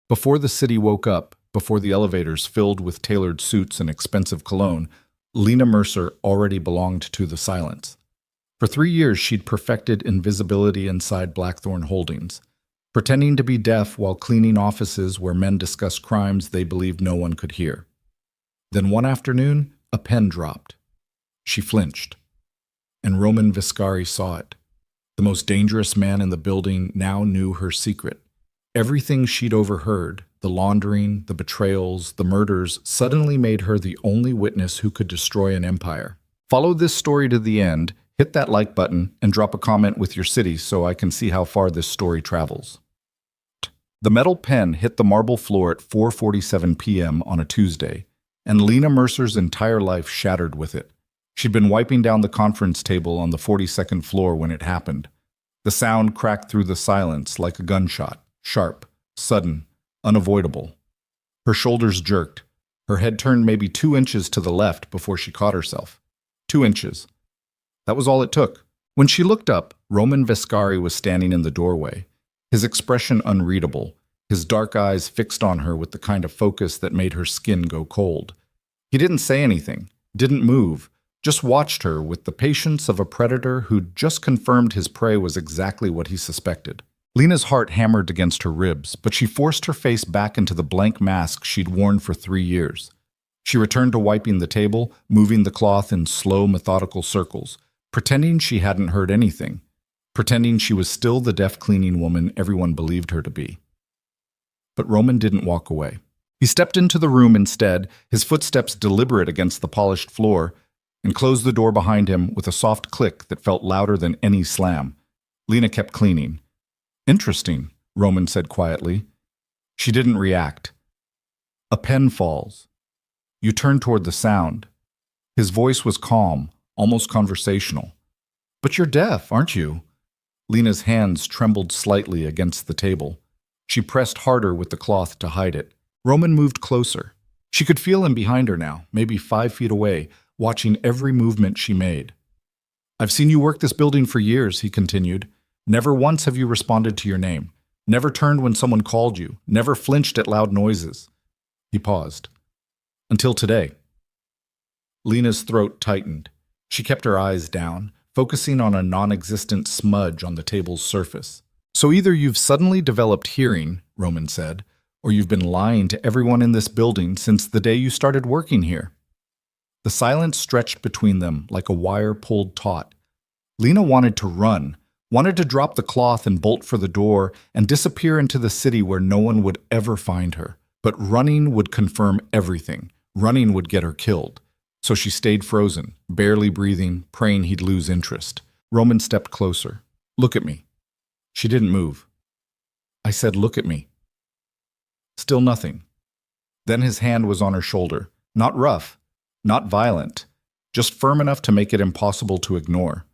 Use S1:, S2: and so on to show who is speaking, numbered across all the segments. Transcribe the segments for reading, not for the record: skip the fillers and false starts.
S1: Before the city woke up, before the elevators filled with tailored suits and expensive cologne, Lena Mercer already belonged to the silence. For 3 years, she'd perfected invisibility inside Blackthorn Holdings, pretending to be deaf while cleaning offices where men discussed crimes they believed no one could hear. Then one afternoon, a pen dropped. She flinched, and Roman Viscari saw it. The most dangerous man in the building now knew her secret. Everything she'd overheard, the laundering, the betrayals, the murders, suddenly made her the only witness who could destroy an empire. Follow this story to the end, hit that like button, and drop a comment with your city so I can see how far this story travels. The metal pen hit the marble floor at 4:47 p.m. on a Tuesday, and Lena Mercer's entire life shattered with it. She'd been wiping down the conference table on the 42nd floor when it happened. The sound cracked through the silence like a gunshot, sharp, sudden, unavoidable. Her shoulders jerked. Her head turned maybe 2 inches to the left before she caught herself. 2 inches. That was all it took. When she looked up, Roman Viscari was standing in the doorway, his expression unreadable, his dark eyes fixed on her with the kind of focus that made her skin go cold. He didn't say anything, didn't move, just watched her with the patience of a predator who'd just confirmed his prey was exactly what he suspected. Lena's heart hammered against her ribs, but she forced her face back into the blank mask she'd worn for 3 years. She returned to wiping the table, moving the cloth in slow, methodical circles, pretending she hadn't heard anything, pretending she was still the deaf cleaning woman everyone believed her to be. But Roman didn't walk away. He stepped into the room instead, his footsteps deliberate against the polished floor, and closed the door behind him with a soft click that felt louder than any slam. Lena kept cleaning. "Interesting," Roman said quietly. She didn't react. "A pen falls. You turn toward the sound." His voice was calm, almost conversational. "But you're deaf, aren't you?" Lena's hands trembled slightly against the table. She pressed harder with the cloth to hide it. Roman moved closer. She could feel him behind her now, maybe 5 feet away, watching every movement she made. "I've seen you work this building for years," he continued. "Never once have you responded to your name. Never turned when someone called you. Never flinched at loud noises." He paused. "Until today." Lena's throat tightened. She kept her eyes down, focusing on a non-existent smudge on the table's surface. "So either you've suddenly developed hearing," Roman said, "or you've been lying to everyone in this building since the day you started working here." The silence stretched between them like a wire pulled taut. Lena wanted to run, wanted to drop the cloth and bolt for the door and disappear into the city where no one would ever find her. But running would confirm everything. Running would get her killed. So she stayed frozen, barely breathing, praying he'd lose interest. Roman stepped closer. "Look at me." She didn't move. "I said, look at me." Still nothing. Then his hand was on her shoulder. Not rough, not violent, just firm enough to make it impossible to ignore.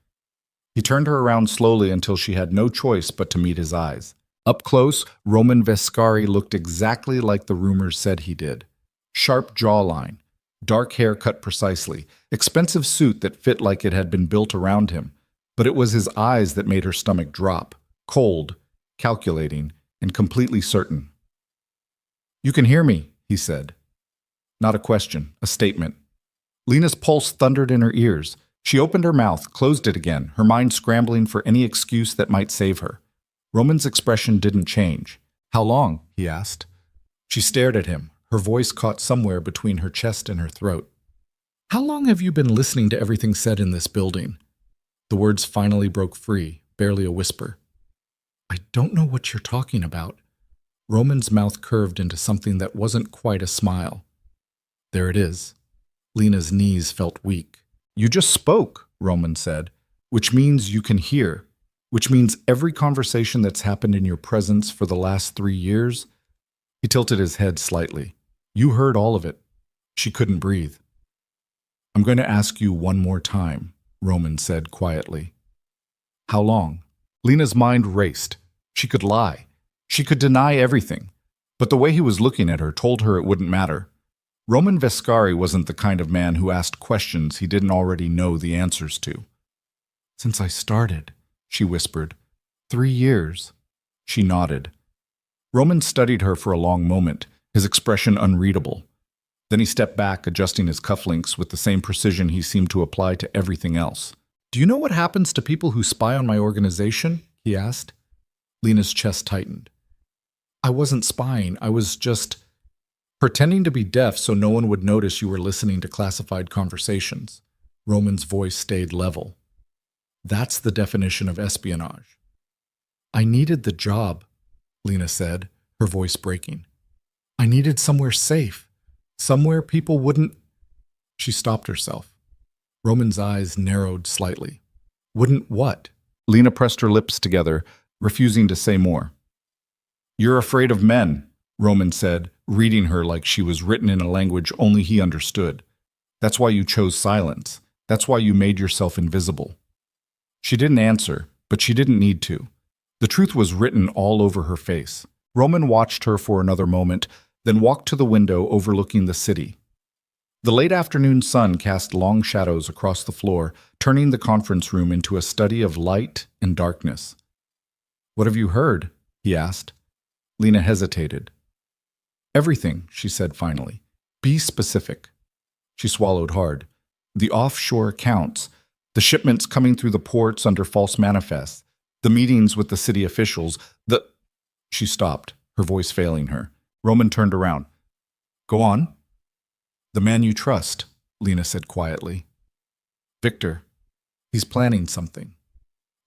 S1: He turned her around slowly until she had no choice but to meet his eyes. Up close, Roman Viscari looked exactly like the rumors said he did. Sharp jawline, dark hair cut precisely, expensive suit that fit like it had been built around him. But it was his eyes that made her stomach drop, cold, calculating, and completely certain. "You can hear me," he said. Not a question, a statement. Lena's pulse thundered in her ears. She opened her mouth, closed it again, her mind scrambling for any excuse that might save her. Roman's expression didn't change. "How long?" he asked. She stared at him, her voice caught somewhere between her chest and her throat. "How long have you been listening to everything said in this building?" The words finally broke free, barely a whisper. "I don't know what you're talking about." Roman's mouth curved into something that wasn't quite a smile. "There it is." Lena's knees felt weak. "You just spoke," Roman said, "which means you can hear, which means every conversation that's happened in your presence for the last 3 years." He tilted his head slightly. "You heard all of it." She couldn't breathe. "I'm going to ask you one more time," Roman said quietly. "How long?" Lena's mind raced. She could lie. She could deny everything. But the way he was looking at her told her it wouldn't matter. Roman Viscari wasn't the kind of man who asked questions he didn't already know the answers to. "Since I started," she whispered. 3 years. She nodded. Roman studied her for a long moment, his expression unreadable. Then he stepped back, adjusting his cufflinks with the same precision he seemed to apply to everything else. "Do you know what happens to people who spy on my organization?" he asked. Lena's chest tightened. "I wasn't spying. I was just pretending to be deaf so no one would notice you were listening to classified conversations." Roman's voice stayed level. "That's the definition of espionage." "I needed the job," Lena said, her voice breaking. "I needed somewhere safe. Somewhere people wouldn't—" She stopped herself. Roman's eyes narrowed slightly. "Wouldn't what?" Lena pressed her lips together, refusing to say more. "You're afraid of men," Roman said, reading her like she was written in a language only he understood. "That's why you chose silence. That's why you made yourself invisible." She didn't answer, but she didn't need to. The truth was written all over her face. Roman watched her for another moment, then walked to the window overlooking the city. The late afternoon sun cast long shadows across the floor, turning the conference room into a study of light and darkness. "What have you heard?" he asked. Lena hesitated. "Everything," she said finally. "Be specific." She swallowed hard. "The offshore accounts, the shipments coming through the ports under false manifests, the meetings with the city officials, the—" She stopped, her voice failing her. Roman turned around. "Go on." "The man you trust," Lena said quietly. "Victor. He's planning something."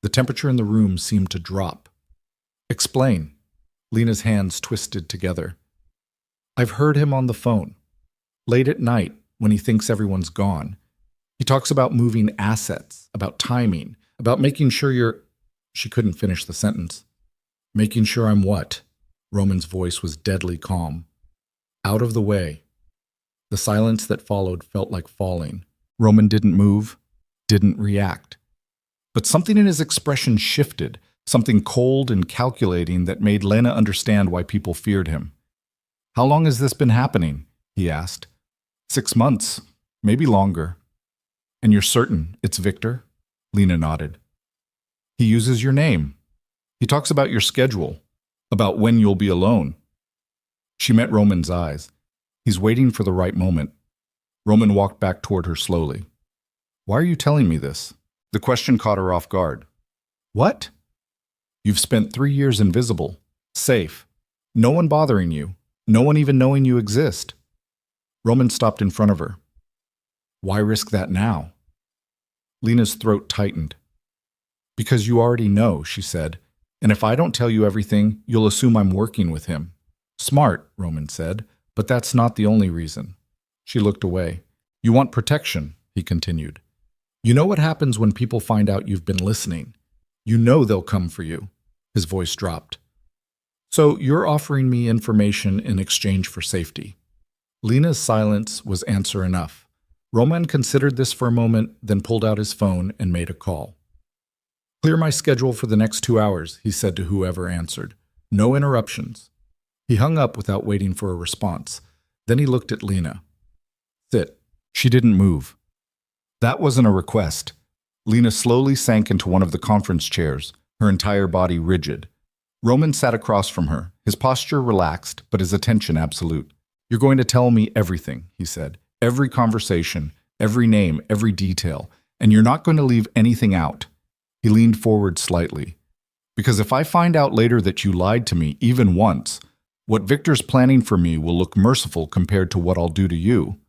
S1: The temperature in the room seemed to drop. "Explain." Lena's hands twisted together. "I've heard him on the phone. Late at night, when he thinks everyone's gone. He talks about moving assets, about timing, about making sure you're—" She couldn't finish the sentence. "Making sure I'm what?" Roman's voice was deadly calm. "Out of the way." The silence that followed felt like falling. Roman didn't move, didn't react. But something in his expression shifted, something cold and calculating that made Lena understand why people feared him. "How long has this been happening?" he asked. 6 months, maybe longer." "And you're certain it's Victor?" Lena nodded. "He uses your name. He talks about your schedule, about when you'll be alone." She met Roman's eyes. He's waiting for the right moment. Roman walked back toward her slowly. "Why are you telling me this?" The question caught her off guard. "What?" "You've spent 3 years invisible, safe, no one bothering you, no one even knowing you exist." Roman stopped in front of her. "Why risk that now?" Lena's throat tightened. "Because you already know," she said, "and if I don't tell you everything, you'll assume I'm working with him." "Smart," Roman said, "but that's not the only reason." She looked away. "You want protection," he continued. "You know what happens when people find out you've been listening. You know they'll come for you." His voice dropped. "So you're offering me information in exchange for safety." Lena's silence was answer enough. Roman considered this for a moment, then pulled out his phone and made a call. "Clear my schedule for the next 2 hours," he said to whoever answered. "No interruptions." He hung up without waiting for a response. Then he looked at Lena. "Sit." She didn't move. That wasn't a request. Lena slowly sank into one of the conference chairs, her entire body rigid. Roman sat across from her, his posture relaxed, but his attention absolute. "You're going to tell me everything," he said. "Every conversation, every name, every detail, and you're not going to leave anything out." He leaned forward slightly. "Because if I find out later that you lied to me even once, what Victor's planning for me will look merciful compared to what I'll do to you."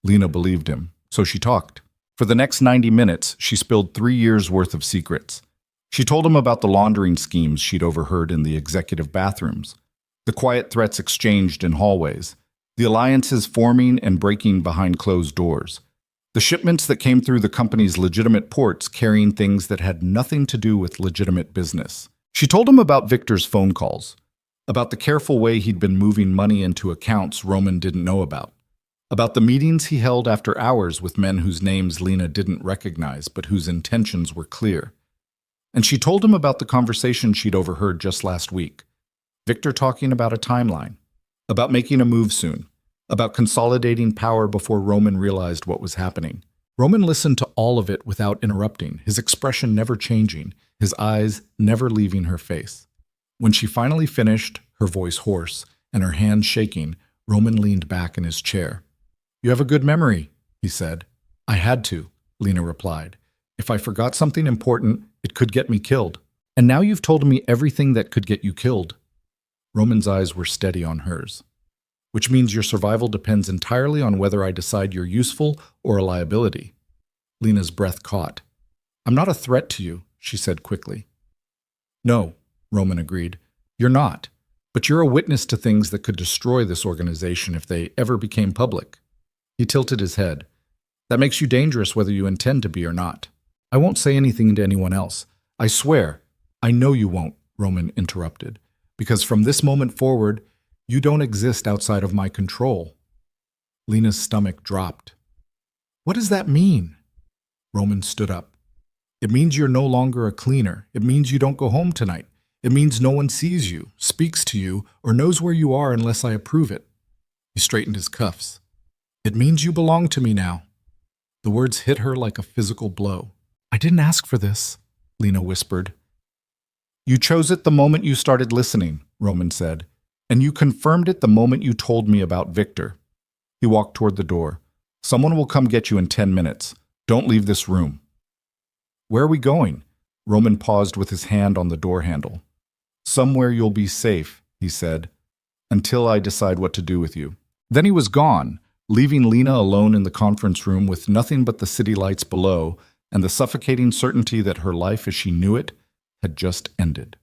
S1: Lena believed him, so she talked. For the next 90 minutes, she spilled 3 years' worth of secrets. She told him about the laundering schemes she'd overheard in the executive bathrooms, the quiet threats exchanged in hallways, the alliances forming and breaking behind closed doors, the shipments that came through the company's legitimate ports carrying things that had nothing to do with legitimate business. She told him about Victor's phone calls, about the careful way he'd been moving money into accounts Roman didn't know about the meetings he held after hours with men whose names Lena didn't recognize but whose intentions were clear. And she told him about the conversation she'd overheard just last week. Victor talking about a timeline, about making a move soon, about consolidating power before Roman realized what was happening. Roman listened to all of it without interrupting, his expression never changing, his eyes never leaving her face. When she finally finished, her voice hoarse and her hands shaking, Roman leaned back in his chair. "You have a good memory," he said. "I had to," Lena replied. "If I forgot something important, it could get me killed. And now you've told me everything that could get you killed." Roman's eyes were steady on hers. "Which means your survival depends entirely on whether I decide you're useful or a liability." Lena's breath caught. "I'm not a threat to you," she said quickly. "No," Roman agreed. "You're not. But you're a witness to things that could destroy this organization if they ever became public." He tilted his head. "That makes you dangerous whether you intend to be or not. I won't say anything to anyone else. I swear." "I know you won't," Roman interrupted, "because from this moment forward, you don't exist outside of my control." Lena's stomach dropped. "What does that mean?" Roman stood up. "It means you're no longer a cleaner. It means you don't go home tonight. It means no one sees you, speaks to you, or knows where you are unless I approve it." He straightened his cuffs. "It means you belong to me now." The words hit her like a physical blow. "I didn't ask for this," Lena whispered. "You chose it the moment you started listening," Roman said, "and you confirmed it the moment you told me about Victor." He walked toward the door. "Someone will come get you in 10 minutes. Don't leave this room." "Where are we going?" Roman paused with his hand on the door handle. "Somewhere you'll be safe," he said, "until I decide what to do with you." Then he was gone, leaving Lena alone in the conference room with nothing but the city lights below and the suffocating certainty that her life as she knew it had just ended.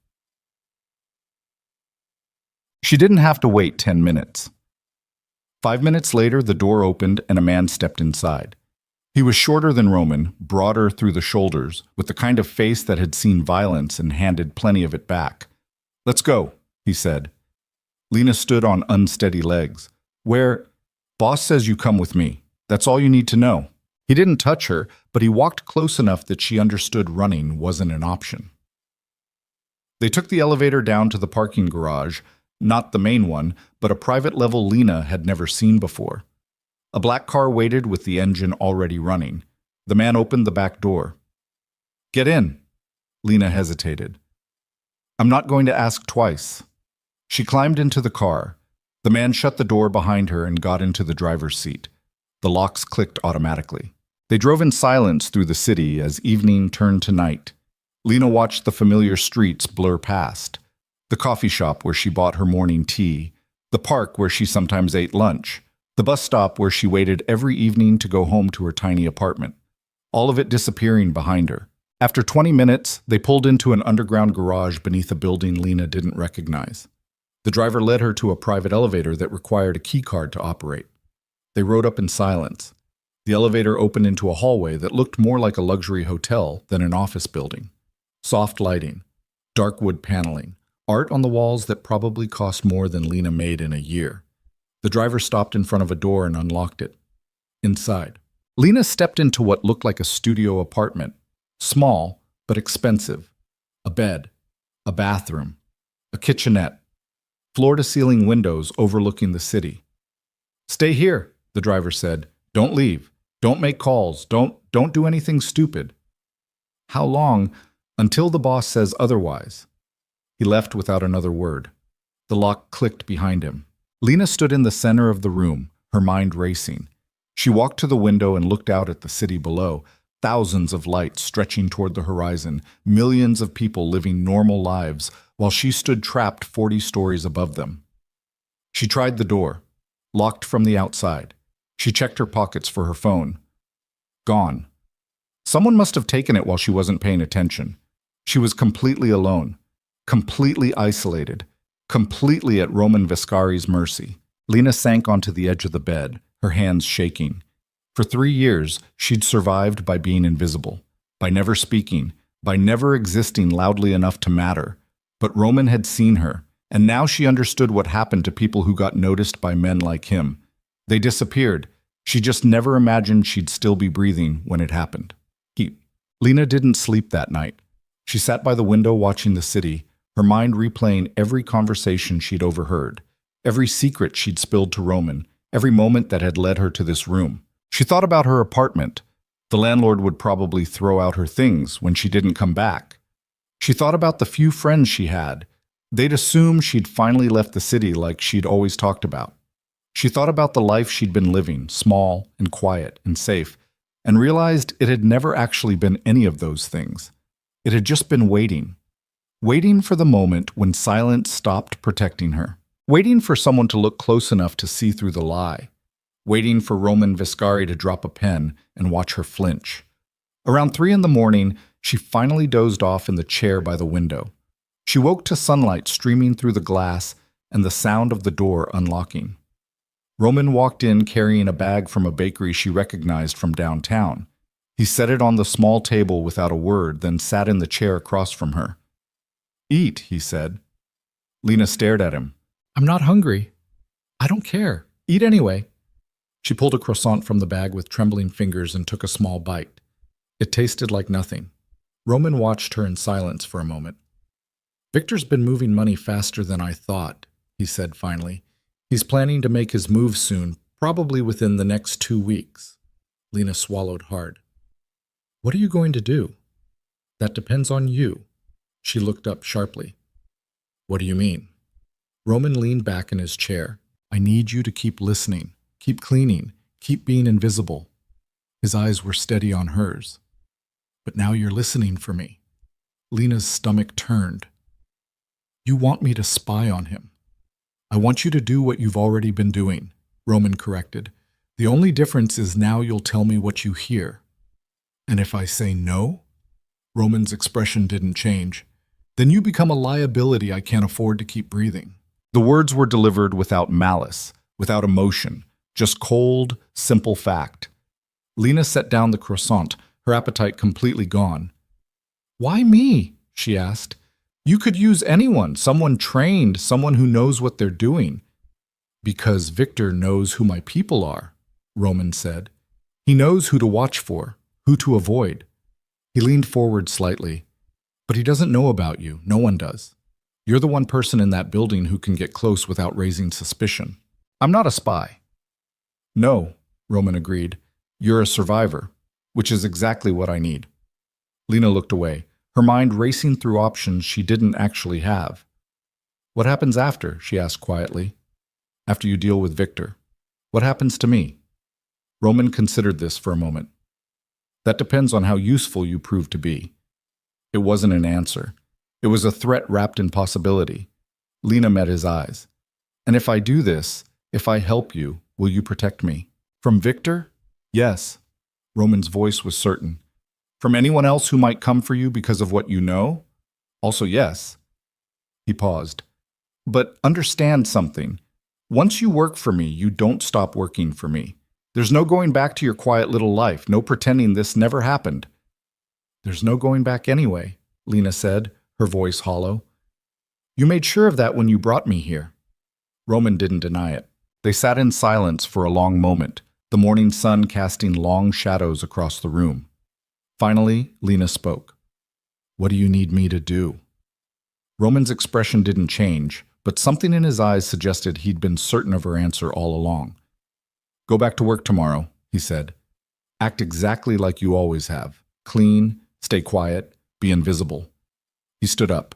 S1: She didn't have to wait 10 minutes. 5 minutes later, the door opened and a man stepped inside. He was shorter than Roman, broader through the shoulders, with the kind of face that had seen violence and handed plenty of it back. "Let's go," he said. Lena stood on unsteady legs. "Where? Boss says you come with me. That's all you need to know." He didn't touch her, but he walked close enough that she understood running wasn't an option. They took the elevator down to the parking garage, not the main one, but a private level Lena had never seen before. A black car waited with the engine already running. The man opened the back door. "Get in." Lena hesitated. "I'm not going to ask twice." She climbed into the car. The man shut the door behind her and got into the driver's seat. The locks clicked automatically. They drove in silence through the city as evening turned to night. Lena watched the familiar streets blur past. The coffee shop where she bought her morning tea, the park where she sometimes ate lunch, the bus stop where she waited every evening to go home to her tiny apartment. All of it disappearing behind her. After 20 minutes, they pulled into an underground garage beneath a building Lena didn't recognize. The driver led her to a private elevator that required a key card to operate. They rode up in silence. The elevator opened into a hallway that looked more like a luxury hotel than an office building. Soft lighting, dark wood paneling, art on the walls that probably cost more than Lena made in a year. The driver stopped in front of a door and unlocked it. Inside, Lena stepped into what looked like a studio apartment. Small, but expensive. A bed, a bathroom, a kitchenette, floor-to-ceiling windows overlooking the city. "Stay here," the driver said. "Don't leave. Don't make calls. Don't do anything stupid." "How long?" "Until the boss says otherwise." He left without another word. The lock clicked behind him. Lena stood in the center of the room, her mind racing. She walked to the window and looked out at the city below. Thousands of lights stretching toward the horizon, millions of people living normal lives, while she stood trapped 40 stories above them. She tried the door, locked from the outside. She checked her pockets for her phone. Gone. Someone must have taken it while she wasn't paying attention. She was completely alone, completely isolated, completely at Roman Viscari's mercy. Lena sank onto the edge of the bed, her hands shaking. For 3 years, she'd survived by being invisible, by never speaking, by never existing loudly enough to matter. But Roman had seen her, and now she understood what happened to people who got noticed by men like him. They disappeared. She just never imagined she'd still be breathing when it happened. Lena didn't sleep that night. She sat by the window watching the city, her mind replaying every conversation she'd overheard, every secret she'd spilled to Roman, every moment that had led her to this room. She thought about her apartment. The landlord would probably throw out her things when she didn't come back. She thought about the few friends she had, They'd assume she'd finally left the city like she'd always talked about. She thought about the life she'd been living, small and quiet and safe, and realized it had never actually been any of those things. It had just been waiting. Waiting for the moment when silence stopped protecting her. Waiting for someone to look close enough to see through the lie. Waiting for Roman Viscari to drop a pen and watch her flinch. Around 3 in the morning, she finally dozed off in the chair by the window. She woke to sunlight streaming through the glass and the sound of the door unlocking. Roman walked in carrying a bag from a bakery she recognized from downtown. He set it on the small table without a word, then sat in the chair across from her. "Eat," he said. Lena stared at him. "I'm not hungry." "I don't care. Eat anyway." She pulled a croissant from the bag with trembling fingers and took a small bite. It tasted like nothing. Roman watched her in silence for a moment. "Victor's been moving money faster than I thought," he said finally. "He's planning to make his move soon, probably within the next 2 weeks." Lena swallowed hard. "What are you going to do?" "That depends on you." She looked up sharply. "What do you mean?" Roman leaned back in his chair. "I need you to keep listening, keep cleaning, keep being invisible." His eyes were steady on hers. "But now you're listening for me." Lena's stomach turned. "You want me to spy on him." "I want you to do what you've already been doing," Roman corrected. "The only difference is now you'll tell me what you hear." "And if I say no?" Roman's expression didn't change. "Then you become a liability I can't afford to keep breathing." The words were delivered without malice, without emotion, just cold, simple fact. Lena set down the croissant, her appetite completely gone. "Why me?" she asked. "You could use anyone, someone trained, someone who knows what they're doing." "Because Victor knows who my people are," Roman said. "He knows who to watch for, who to avoid." He leaned forward slightly. "But he doesn't know about you. No one does. You're the one person in that building who can get close without raising suspicion." "I'm not a spy." "No," Roman agreed. "You're a survivor, which is exactly what I need." Lena looked away, her mind racing through options she didn't actually have. "What happens after?" she asked quietly. "After you deal with Victor. What happens to me?" Roman considered this for a moment. "That depends on how useful you prove to be." It wasn't an answer. It was a threat wrapped in possibility. Lena met his eyes. "And if I do this, if I help you, will you protect me? From Victor?" "Yes." Roman's voice was certain. "From anyone else who might come for you because of what you know?" "Also yes." He paused. "But understand something. Once you work for me, you don't stop working for me. There's no going back to your quiet little life, no pretending this never happened." "There's no going back anyway," Lena said, her voice hollow. "You made sure of that when you brought me here." Roman didn't deny it. They sat in silence for a long moment, the morning sun casting long shadows across the room. Finally, Lena spoke. "What do you need me to do?" Roman's expression didn't change, but something in his eyes suggested he'd been certain of her answer all along. "Go back to work tomorrow," he said. "Act exactly like you always have. Clean, stay quiet, be invisible." He stood up.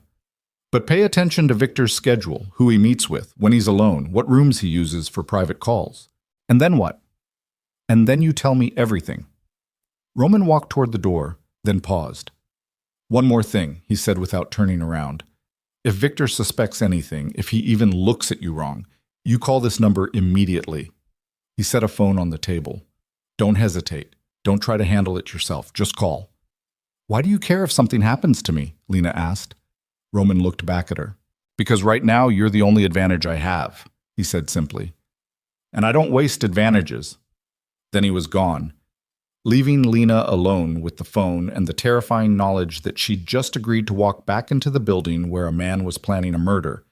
S1: "But pay attention to Victor's schedule, who he meets with, when he's alone, what rooms he uses for private calls. And then what?" "And then you tell me everything." Roman walked toward the door, then paused. "One more thing," he said without turning around. "If Victor suspects anything, if he even looks at you wrong, you call this number immediately." He set a phone on the table. "Don't hesitate. Don't try to handle it yourself. Just call." "Why do you care if something happens to me?" Lena asked. Roman looked back at her. "Because right now you're the only advantage I have," he said simply. "And I don't waste advantages." Then he was gone, leaving Lena alone with the phone and the terrifying knowledge that she'd just agreed to walk back into the building where a man was planning a murder,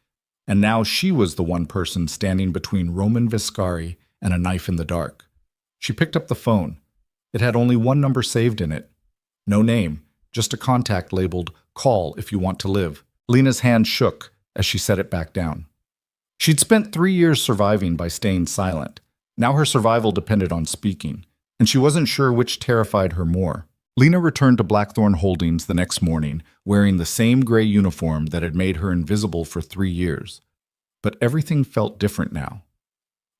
S1: and now she was the one person standing between Roman Viscari and a knife in the dark. She picked up the phone. It had only one number saved in it. No name, just a contact labeled, "Call if you want to live." Lena's hand shook as she set it back down. She'd spent 3 years surviving by staying silent. Now her survival depended on speaking, and she wasn't sure which terrified her more. Lena returned to Blackthorn Holdings the next morning, wearing the same gray uniform that had made her invisible for 3 years. But everything felt different now.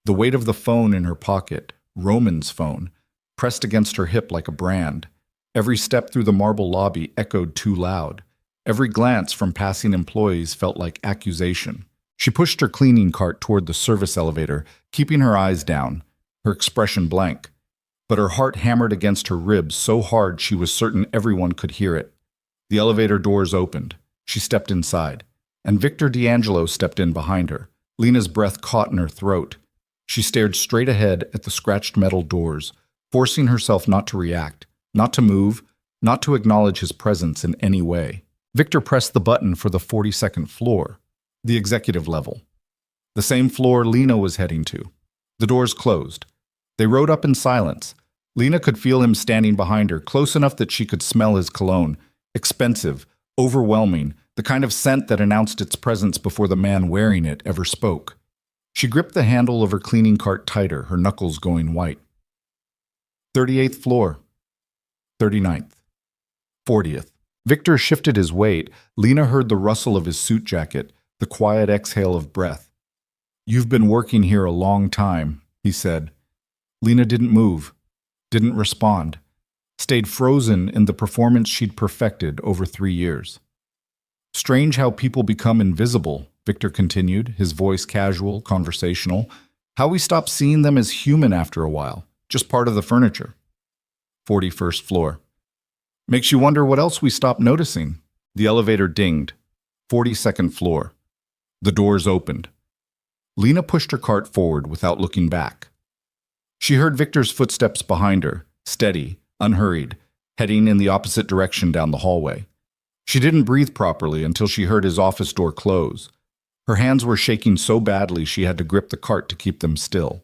S1: The weight of the phone in her pocket, Roman's phone, pressed against her hip like a brand. Every step through the marble lobby echoed too loud. Every glance from passing employees felt like accusation. She pushed her cleaning cart toward the service elevator, keeping her eyes down, her expression blank. But her heart hammered against her ribs so hard she was certain everyone could hear it. The elevator doors opened. She stepped inside, and Victor D'Angelo stepped in behind her. Lena's breath caught in her throat. She stared straight ahead at the scratched metal doors, forcing herself not to react, not to move, not to acknowledge his presence in any way. Victor pressed the button for the 42nd floor, the executive level. The same floor Lena was heading to. The doors closed. They rode up in silence. Lena could feel him standing behind her, close enough that she could smell his cologne. Expensive, overwhelming, the kind of scent that announced its presence before the man wearing it ever spoke. She gripped the handle of her cleaning cart tighter, her knuckles going white. 38th floor. 39th. 40th. Victor shifted his weight. Lena heard the rustle of his suit jacket, the quiet exhale of breath. "You've been working here a long time," he said. Lena didn't move, didn't respond, stayed frozen in the performance she'd perfected over 3 years. "Strange how people become invisible," Victor continued, his voice casual, conversational. "How we stop seeing them as human after a while, just part of the furniture." 41st floor. "Makes you wonder what else we stopped noticing." The elevator dinged. 42nd floor. The doors opened. Lena pushed her cart forward without looking back. She heard Victor's footsteps behind her, steady, unhurried, heading in the opposite direction down the hallway. She didn't breathe properly until she heard his office door close. Her hands were shaking so badly she had to grip the cart to keep them still.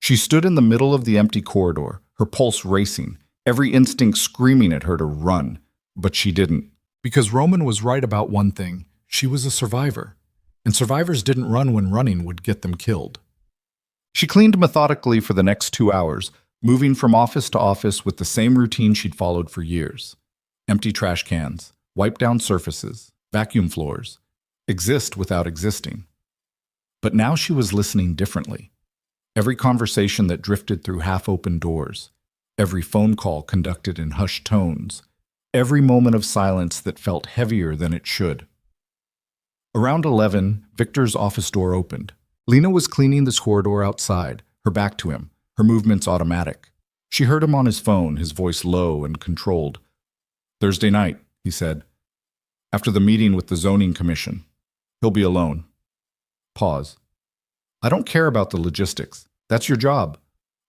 S1: She stood in the middle of the empty corridor, her pulse racing, every instinct screaming at her to run. But she didn't. Because Roman was right about one thing. She was a survivor. And survivors didn't run when running would get them killed. She cleaned methodically for the next 2 hours, moving from office to office with the same routine she'd followed for years. Empty trash cans, wipe down surfaces, vacuum floors. Exist without existing. But now she was listening differently. Every conversation that drifted through half-open doors, every phone call conducted in hushed tones, every moment of silence that felt heavier than it should. Around 11, Victor's office door opened. Lena was cleaning this corridor outside, her back to him, her movements automatic. She heard him on his phone, his voice low and controlled. "Thursday night," he said. "After the meeting with the zoning commission. He'll be alone." Pause. "I don't care about the logistics. That's your job.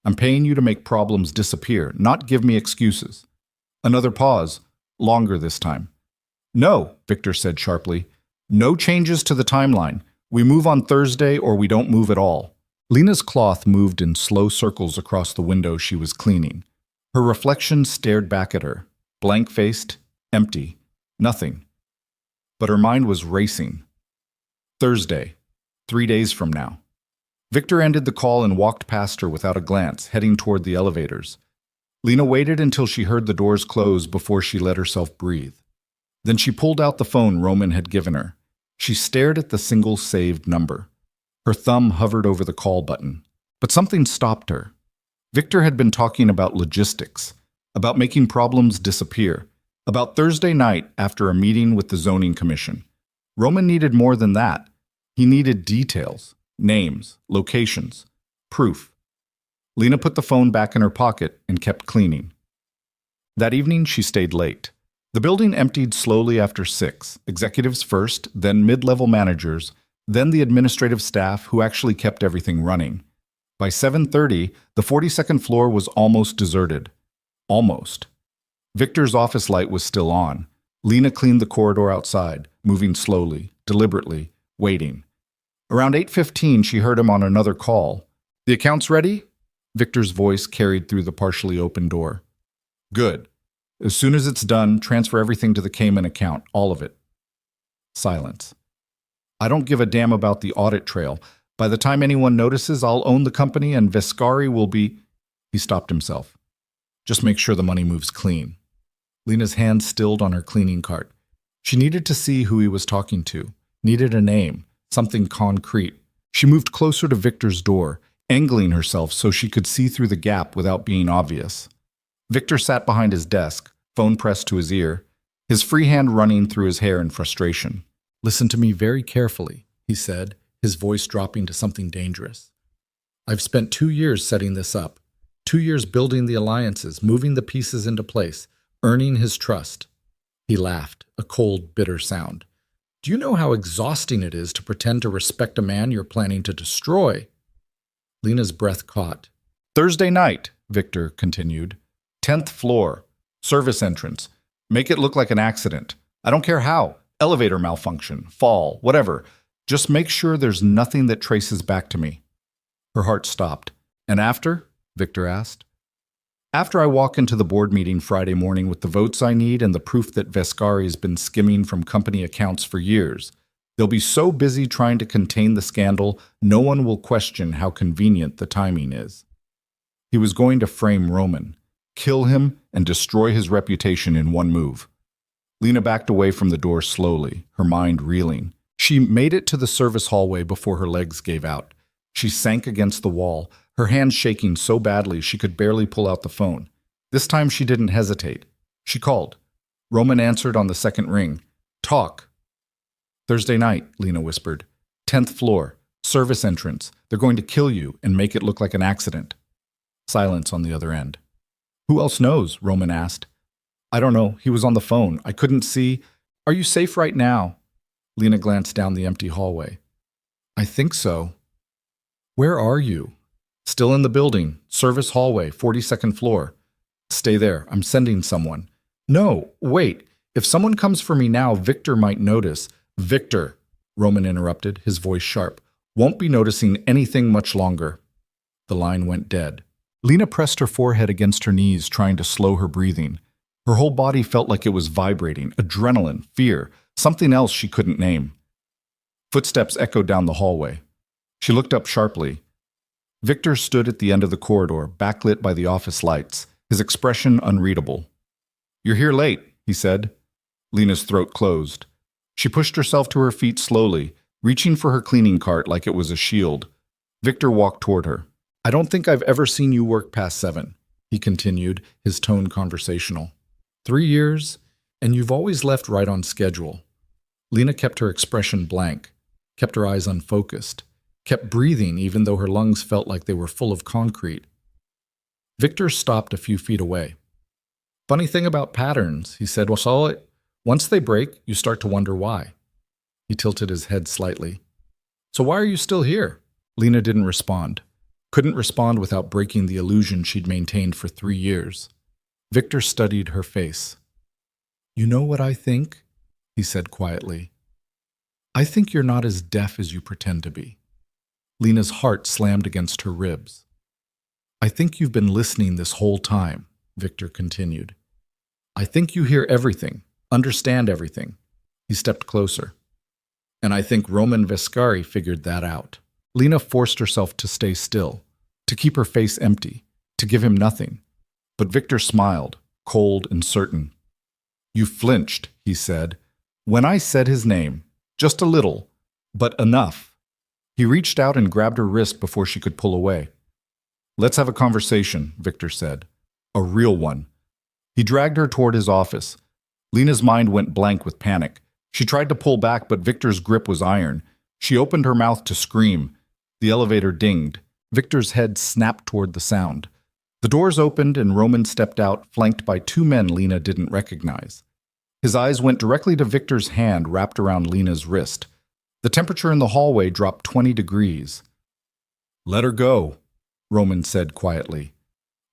S1: I'm paying you to make problems disappear, not give me excuses." Another pause, longer this time. "No," Victor said sharply. "No changes to the timeline. We move on Thursday or we don't move at all." Lena's cloth moved in slow circles across the window she was cleaning. Her reflection stared back at her, blank-faced, empty, nothing. But her mind was racing. Thursday, 3 days from now. Victor ended the call and walked past her without a glance, heading toward the elevators. Lena waited until she heard the doors close before she let herself breathe. Then she pulled out the phone Roman had given her. She stared at the single saved number. Her thumb hovered over the call button. But something stopped her. Victor had been talking about logistics, about making problems disappear, about Thursday night after a meeting with the zoning commission. Roman needed more than that. He needed details, names, locations, proof. Lena put the phone back in her pocket and kept cleaning. That evening, she stayed late. The building emptied slowly after 6, executives first, then mid-level managers, then the administrative staff who actually kept everything running. By 7:30, the 42nd floor was almost deserted. Almost. Victor's office light was still on. Lena cleaned the corridor outside, moving slowly, deliberately, waiting. Around 8:15, she heard him on another call. "The account's ready?" Victor's voice carried through the partially open door. "Good. As soon as it's done, transfer everything to the Cayman account, all of it." Silence. "I don't give a damn about the audit trail. By the time anyone notices, I'll own the company and Vescari will be—" He stopped himself. "Just make sure the money moves clean." Lena's hand stilled on her cleaning cart. She needed to see who he was talking to, needed a name, something concrete. She moved closer to Victor's door, angling herself so she could see through the gap without being obvious. Victor sat behind his desk, phone pressed to his ear, his free hand running through his hair in frustration. "Listen to me very carefully," he said, his voice dropping to something dangerous. "I've spent 2 years setting this up, 2 years building the alliances, moving the pieces into place, earning his trust." He laughed, a cold, bitter sound. "Do you know how exhausting it is to pretend to respect a man you're planning to destroy?" Lena's breath caught. "Thursday night," Victor continued. "10th floor. Service entrance. Make it look like an accident. I don't care how. Elevator malfunction, fall, whatever. Just make sure there's nothing that traces back to me." Her heart stopped. "And after?" Victor asked. "After I walk into the board meeting Friday morning with the votes I need and the proof that Vescari's been skimming from company accounts for years, they'll be so busy trying to contain the scandal, no one will question how convenient the timing is." He was going to frame Roman, kill him, and destroy his reputation in one move. Lena backed away from the door slowly, her mind reeling. She made it to the service hallway before her legs gave out. She sank against the wall, her hands shaking so badly she could barely pull out the phone. This time she didn't hesitate. She called. Roman answered on the second ring. "Talk." "Thursday night," Lena whispered. "10th floor. Service entrance. They're going to kill you and make it look like an accident." Silence on the other end. "Who else knows?" Roman asked. "I don't know. He was on the phone. I couldn't see. Are you safe right now?" Lena glanced down the empty hallway. "I think so." "Where are you?" "Still in the building. Service hallway, 42nd floor." "Stay there. I'm sending someone." "No, wait. If someone comes for me now, Victor might notice." "Victor," Roman interrupted, his voice sharp, "won't be noticing anything much longer." The line went dead. Lena pressed her forehead against her knees, trying to slow her breathing. Her whole body felt like it was vibrating, adrenaline, fear, something else she couldn't name. Footsteps echoed down the hallway. She looked up sharply. Victor stood at the end of the corridor, backlit by the office lights, his expression unreadable. "You're here late," he said. Lena's throat closed. She pushed herself to her feet slowly, reaching for her cleaning cart like it was a shield. Victor walked toward her. "I don't think I've ever seen you work past 7, he continued, his tone conversational. 3 years, and you've always left right on schedule." Lena kept her expression blank, kept her eyes unfocused, kept breathing even though her lungs felt like they were full of concrete. Victor stopped a few feet away. "Funny thing about patterns," he said. Once they break, you start to wonder why." He tilted his head slightly. "So why are you still here?" Lena didn't respond. Couldn't respond without breaking the illusion she'd maintained for 3 years. Victor studied her face. "You know what I think?" he said quietly. "I think you're not as deaf as you pretend to be." Lena's heart slammed against her ribs. "I think you've been listening this whole time," Victor continued. "I think you hear everything, understand everything." He stepped closer. "And I think Roman Vescari figured that out." Lena forced herself to stay still, to keep her face empty, to give him nothing. But Victor smiled, cold and certain. "You flinched," he said, "when I said his name. Just a little, but enough." He reached out and grabbed her wrist before she could pull away. "Let's have a conversation," Victor said. "A real one." He dragged her toward his office. Lena's mind went blank with panic. She tried to pull back, but Victor's grip was iron. She opened her mouth to scream. The elevator dinged. Victor's head snapped toward the sound. The doors opened and Roman stepped out, flanked by 2 men Lena didn't recognize. His eyes went directly to Victor's hand wrapped around Lena's wrist. The temperature in the hallway dropped 20 degrees. "Let her go," Roman said quietly.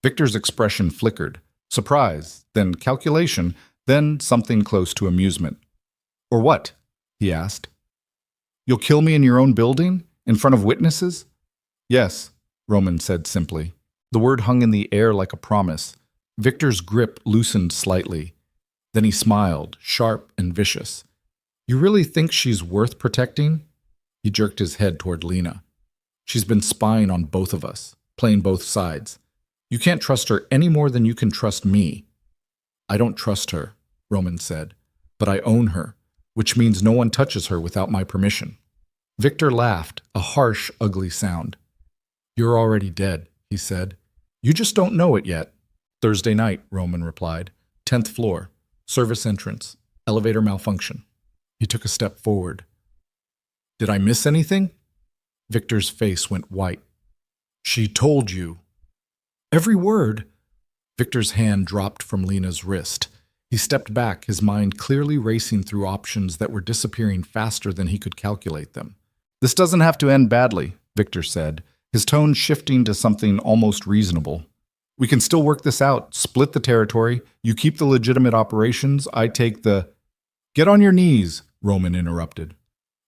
S1: Victor's expression flickered. Surprise, then calculation, then something close to amusement. "Or what?" he asked. "You'll kill me in your own building? In front of witnesses?" "Yes," Roman said simply. The word hung in the air like a promise. Victor's grip loosened slightly. Then he smiled, sharp and vicious. "You really think she's worth protecting?" He jerked his head toward Lena. "She's been spying on both of us, playing both sides. You can't trust her any more than you can trust me." I don't trust her, Roman said, but I own her, which means no one touches her without my permission. Victor laughed, a harsh, ugly sound. You're already dead, he said. You just don't know it yet. Thursday night, Roman replied. 10th floor, service entrance, elevator malfunction. He took a step forward. Did I miss anything? Victor's face went white. She told you. Every word. Victor's hand dropped from Lena's wrist. He stepped back, his mind clearly racing through options that were disappearing faster than he could calculate them. This doesn't have to end badly, Victor said, his tone shifting to something almost reasonable. We can still work this out, split the territory, you keep the legitimate operations, I take the… Get on your knees, Roman interrupted.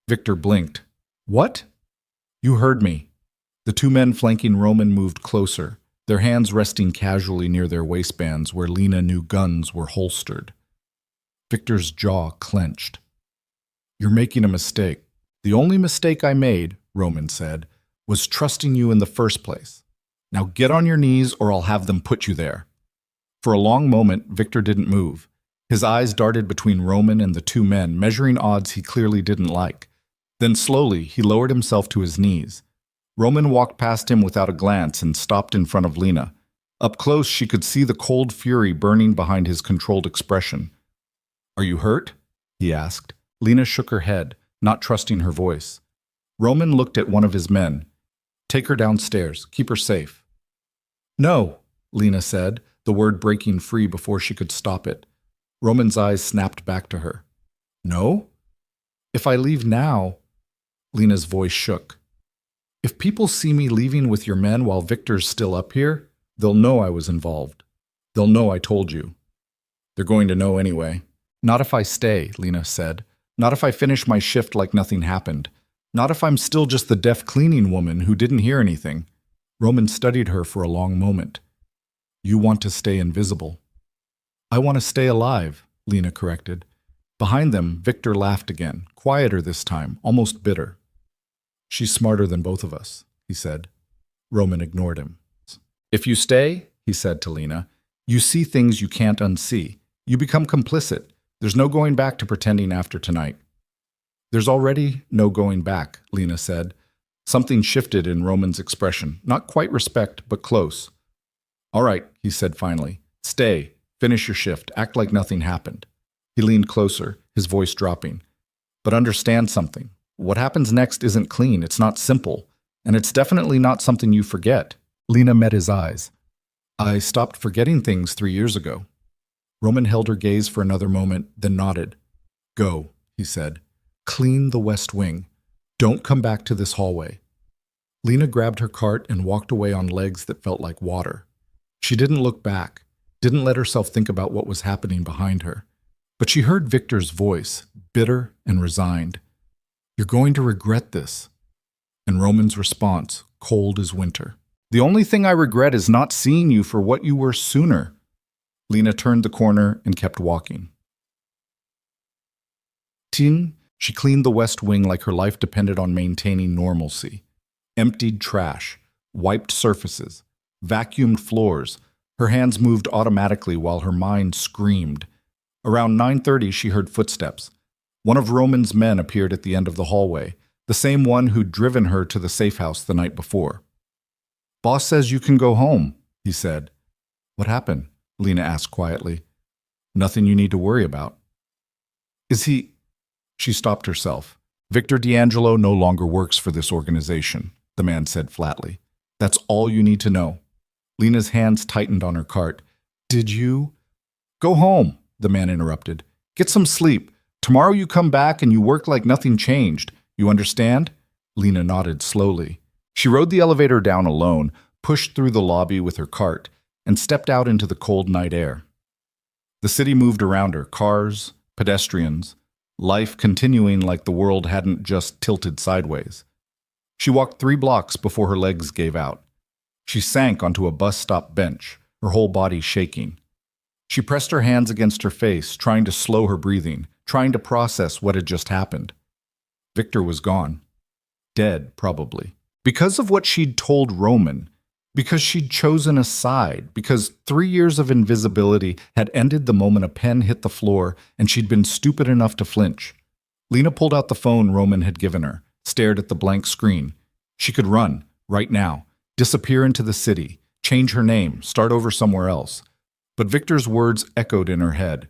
S1: Victor blinked. What? You heard me. The two men flanking Roman moved closer, their hands resting casually near their waistbands where Lena knew guns were holstered. Victor's jaw clenched. You're making a mistake. The only mistake I made, Roman said, was trusting you in the first place. Now get on your knees or I'll have them put you there. For a long moment, Victor didn't move. His eyes darted between Roman and the two men, measuring odds he clearly didn't like. Then slowly, he lowered himself to his knees. Roman walked past him without a glance and stopped in front of Lena. Up close, she could see the cold fury burning behind his controlled expression. Are you hurt? He asked. Lena shook her head, not trusting her voice. Roman looked at one of his men. Take her downstairs. Keep her safe. No, Lena said, the word breaking free before she could stop it. Roman's eyes snapped back to her. No? If I leave now… Lena's voice shook. If people see me leaving with your men while Victor's still up here, they'll know I was involved. They'll know I told you. They're going to know anyway. Not if I stay, Lena said. Not if I finish my shift like nothing happened. Not if I'm still just the deaf cleaning woman who didn't hear anything. Roman studied her for a long moment. You want to stay invisible. I want to stay alive, Lena corrected. Behind them, Victor laughed again, quieter this time, almost bitter. She's smarter than both of us, he said. Roman ignored him. If you stay, he said to Lena, you see things you can't unsee. You become complicit. There's no going back to pretending after tonight. There's already no going back, Lena said. Something shifted in Roman's expression, not quite respect, but close. All right, he said finally. Stay. Finish your shift. Act like nothing happened. He leaned closer, his voice dropping. But understand something. What happens next isn't clean, it's not simple, and it's definitely not something you forget. Lena met his eyes. I stopped forgetting things 3 years ago. Roman held her gaze for another moment, then nodded. Go, he said. Clean the West Wing. Don't come back to this hallway. Lena grabbed her cart and walked away on legs that felt like water. She didn't look back, didn't let herself think about what was happening behind her. But she heard Victor's voice, bitter and resigned. You're going to regret this. And Roman's response, cold as winter. The only thing I regret is not seeing you for what you were sooner. Lena turned the corner and kept walking. She cleaned the West Wing like her life depended on maintaining normalcy. Emptied trash, wiped surfaces, vacuumed floors. Her hands moved automatically while her mind screamed. Around 9:30, she heard footsteps. One of Roman's men appeared at the end of the hallway, the same one who'd driven her to the safe house the night before. Boss says you can go home, he said. What happened? Lena asked quietly. Nothing you need to worry about. Is he… She stopped herself. Victor D'Angelo no longer works for this organization, the man said flatly. That's all you need to know. Lena's hands tightened on her cart. Did you… Go home, the man interrupted. Get some sleep. Tomorrow you come back and you work like nothing changed. You understand? Lena nodded slowly. She rode the elevator down alone, pushed through the lobby with her cart, and stepped out into the cold night air. The city moved around her, cars, pedestrians, life continuing like the world hadn't just tilted sideways. She walked 3 blocks before her legs gave out. She sank onto a bus stop bench, her whole body shaking. She pressed her hands against her face, trying to slow her breathing, trying to process what had just happened. Victor was gone. Dead, probably. Because of what she'd told Roman, Because she'd chosen a side, because 3 years of invisibility had ended the moment a pen hit the floor and she'd been stupid enough to flinch. Lena pulled out the phone Roman had given her, stared at the blank screen. She could run, right now, disappear into the city, change her name, start over somewhere else. But Victor's words echoed in her head.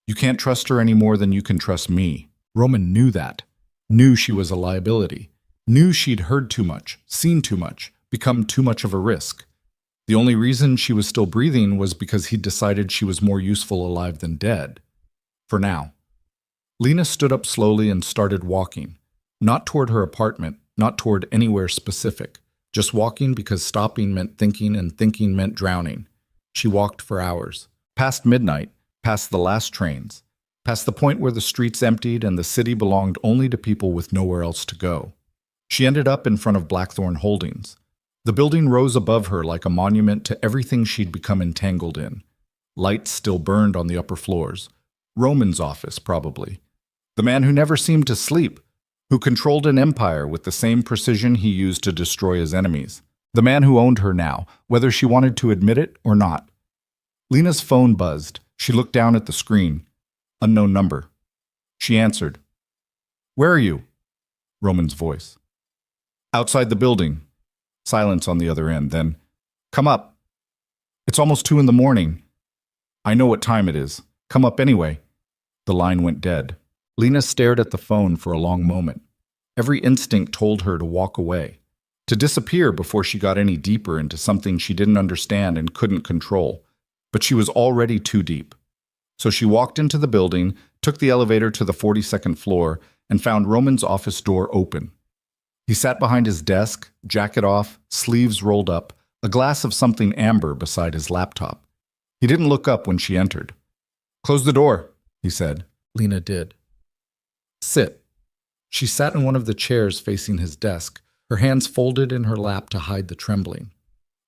S1: You can't trust her any more than you can trust me. Roman knew that. Knew she was a liability. Knew she'd heard too much, seen too much, become too much of a risk. The only reason she was still breathing was because he'd decided she was more useful alive than dead. For now. Lena stood up slowly and started walking. Not toward her apartment, not toward anywhere specific. Just walking because stopping meant thinking and thinking meant drowning. She walked for hours. Past midnight, past the last trains. Past the point where the streets emptied and the city belonged only to people with nowhere else to go. She ended up in front of Blackthorn Holdings. The building rose above her like a monument to everything she'd become entangled in. Lights still burned on the upper floors. Roman's office, probably. The man who never seemed to sleep, who controlled an empire with the same precision he used to destroy his enemies. The man who owned her now, whether she wanted to admit it or not. Lena's phone buzzed. She looked down at the screen. Unknown number. She answered. Where are you? Roman's voice. Outside the building. Silence on the other end, then, come up. It's almost 2 a.m. I know what time it is. Come up anyway. The line went dead. Lena stared at the phone for a long moment. Every instinct told her to walk away, to disappear before she got any deeper into something she didn't understand and couldn't control. But she was already too deep. So she walked into the building, took the elevator to the 42nd floor, and found Roman's office door open. He sat behind his desk, jacket off, sleeves rolled up, a glass of something amber beside his laptop. He didn't look up when she entered. Close the door, he said. Lena did. Sit. She sat in one of the chairs facing his desk, her hands folded in her lap to hide the trembling.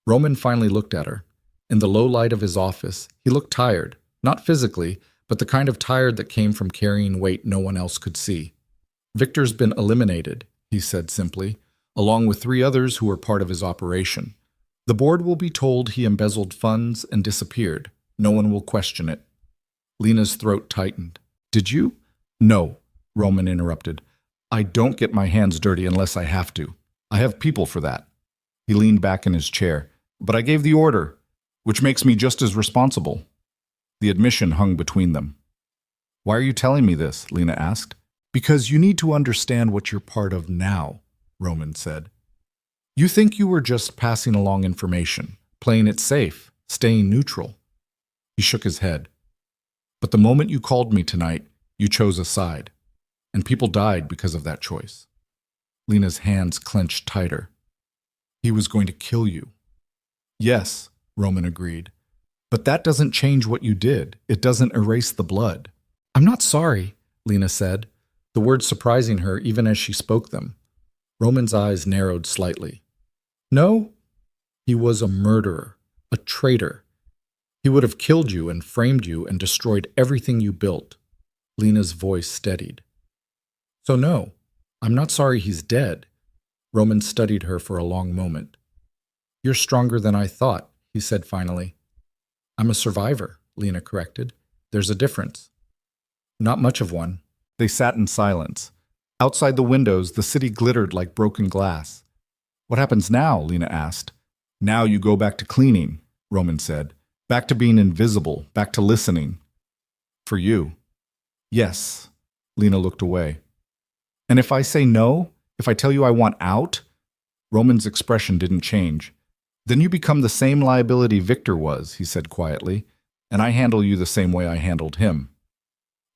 S1: Roman finally looked at her. In the low light of his office, he looked tired, not physically, but the kind of tired that came from carrying weight no one else could see. Victor's been eliminated, he said simply, along with 3 others who were part of his operation. The board will be told he embezzled funds and disappeared. No one will question it. Lena's throat tightened. Did you? No, Roman interrupted. I don't get my hands dirty unless I have to. I have people for that. He leaned back in his chair. But I gave the order, which makes me just as responsible. The admission hung between them. Why are you telling me this? Lena asked. Because you need to understand what you're part of now, Roman said. You think you were just passing along information, playing it safe, staying neutral. He shook his head. But the moment you called me tonight, you chose a side, and people died because of that choice. Lena's hands clenched tighter. He was going to kill you. Yes, Roman agreed. But that doesn't change what you did. It doesn't erase the blood. I'm not sorry, Lena said, the words surprising her even as she spoke them. Roman's eyes narrowed slightly. No, he was a murderer, a traitor. He would have killed you and framed you and destroyed everything you built. Lena's voice steadied. So no, I'm not sorry he's dead. Roman studied her for a long moment. You're stronger than I thought, he said finally. I'm a survivor, Lena corrected. There's a difference. Not much of one. They sat in silence. Outside the windows, the city glittered like broken glass. What happens now? Lena asked. Now you go back to cleaning, Roman said. Back to being invisible, back to listening. For you. Yes. Lena looked away. And if I say no, if I tell you I want out? Roman's expression didn't change. Then you become the same liability Victor was, he said quietly, and I handle you the same way I handled him.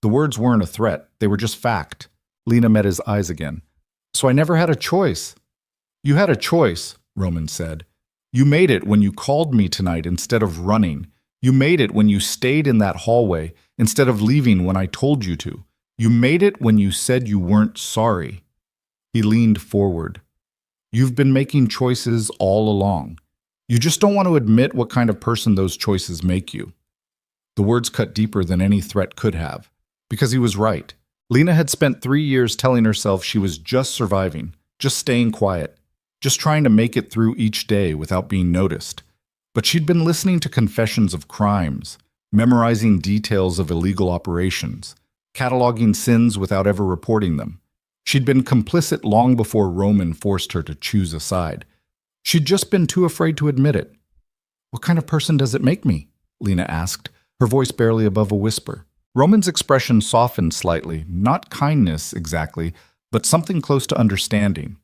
S1: The words weren't a threat, they were just fact. Lena met his eyes again. So I never had a choice. You had a choice, Roman said. You made it when you called me tonight instead of running. You made it when you stayed in that hallway instead of leaving when I told you to. You made it when you said you weren't sorry. He leaned forward. You've been making choices all along. You just don't want to admit what kind of person those choices make you. The words cut deeper than any threat could have, because he was right. Lena had spent 3 years telling herself she was just surviving, just staying quiet. just trying to make it through each day without being noticed. But she'd been listening to confessions of crimes, memorizing details of illegal operations, cataloging sins without ever reporting them. She'd been complicit long before Roman forced her to choose a side. She'd just been too afraid to admit it. "What kind of person does it make me?" Lena asked, her voice barely above a whisper. Roman's expression softened slightly, not kindness exactly, but something close to understanding.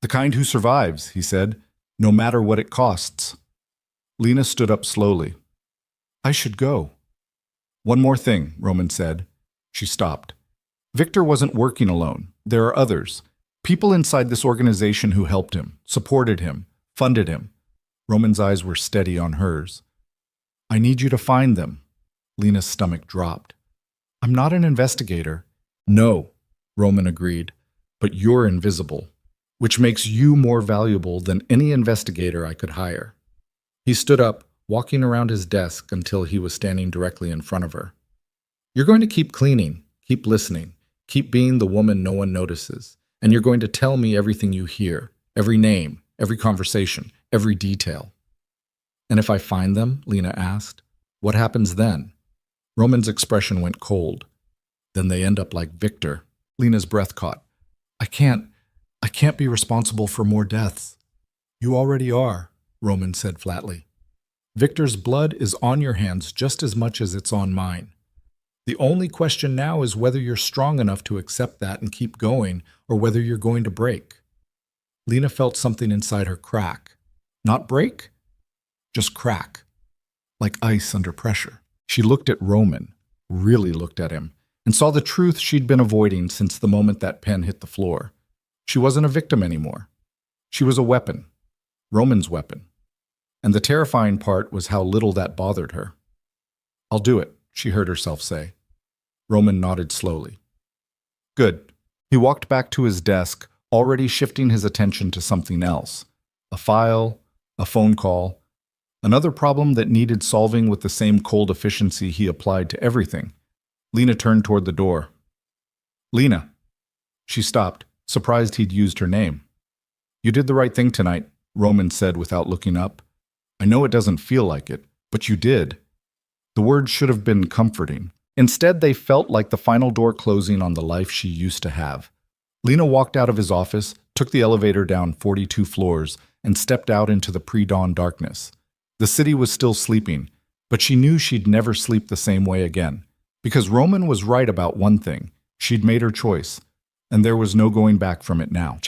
S1: "The kind who survives," he said, "no matter what it costs." Lena stood up slowly. "I should go." "One more thing," Roman said. She stopped. Victor wasn't working alone. There are others. People inside this organization who helped him, supported him, funded him. Roman's eyes were steady on hers. "I need you to find them." Lena's stomach dropped. "I'm not an investigator." "No," Roman agreed, "but you're invisible, which makes you more valuable than any investigator I could hire." He stood up, walking around his desk until he was standing directly in front of her. "You're going to keep cleaning, keep listening, keep being the woman no one notices, and you're going to tell me everything you hear, every name, every conversation, every detail." "And if I find them?" Lena asked. "What happens then?" Roman's expression went cold. "Then they end up like Victor." Lena's breath caught. I can't be responsible for more deaths." "You already are," Roman said flatly. "Victor's blood is on your hands just as much as it's on mine. The only question now is whether you're strong enough to accept that and keep going, or whether you're going to break." Lena felt something inside her crack. Not break, just crack, like ice under pressure. She looked at Roman, really looked at him, and saw the truth she'd been avoiding since the moment that pen hit the floor. She wasn't a victim anymore. She was a weapon, Roman's weapon. And the terrifying part was how little that bothered her. "I'll do it," she heard herself say. Roman nodded slowly. "Good." He walked back to his desk, already shifting his attention to something else. A file, a phone call, another problem that needed solving with the same cold efficiency he applied to everything. Lena turned toward the door. "Lena." She stopped, surprised he'd used her name. "You did the right thing tonight," Roman said without looking up. "I know it doesn't feel like it, but you did." The words should have been comforting. Instead, they felt like the final door closing on the life she used to have. Lena walked out of his office, took the elevator down 42 floors, and stepped out into the pre-dawn darkness. The city was still sleeping, but she knew she'd never sleep the same way again. Because Roman was right about one thing. She'd made her choice, and there was no going back from it now.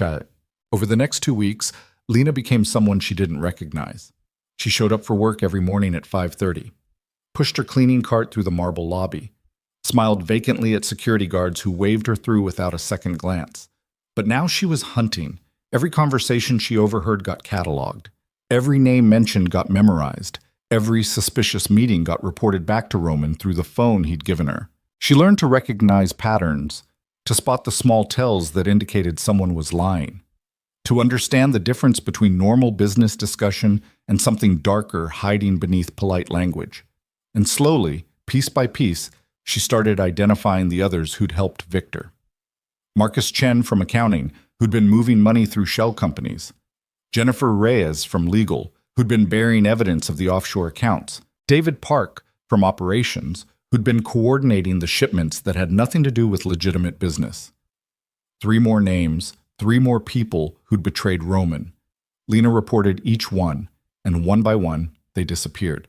S1: Over the next 2 weeks, Lena became someone she didn't recognize. She showed up for work every morning at 5:30, pushed her cleaning cart through the marble lobby, smiled vacantly at security guards who waved her through without a second glance. But now she was hunting. Every conversation she overheard got cataloged. Every name mentioned got memorized. Every suspicious meeting got reported back to Roman through the phone he'd given her. She learned to recognize patterns, to spot the small tells that indicated someone was lying, to understand the difference between normal business discussion and something darker hiding beneath polite language. And slowly, piece by piece, she started identifying the others who'd helped Victor. Marcus Chen from accounting, who'd been moving money through shell companies. Jennifer Reyes from legal, who'd been bearing evidence of the offshore accounts. David Park from operations, who'd been coordinating the shipments that had nothing to do with legitimate business. 3 more names, 3 more people who'd betrayed Roman. Lena reported each one, and one by one, they disappeared.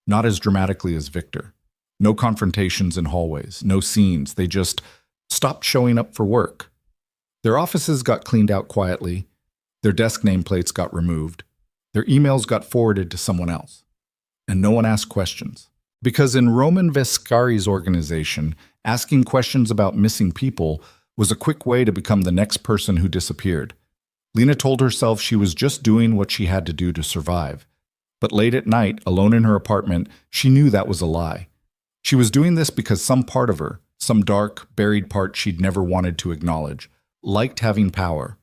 S1: Not as dramatically as Victor. No confrontations in hallways, no scenes. They just stopped showing up for work. Their offices got cleaned out quietly. Their desk nameplates got removed. Their emails got forwarded to someone else. And no one asked questions. Because in Roman Vescari's organization, asking questions about missing people was a quick way to become the next person who disappeared. Lena told herself she was just doing what she had to do to survive. But late at night, alone in her apartment, she knew that was a lie. She was doing this because some part of her, some dark, buried part she'd never wanted to acknowledge, liked having power,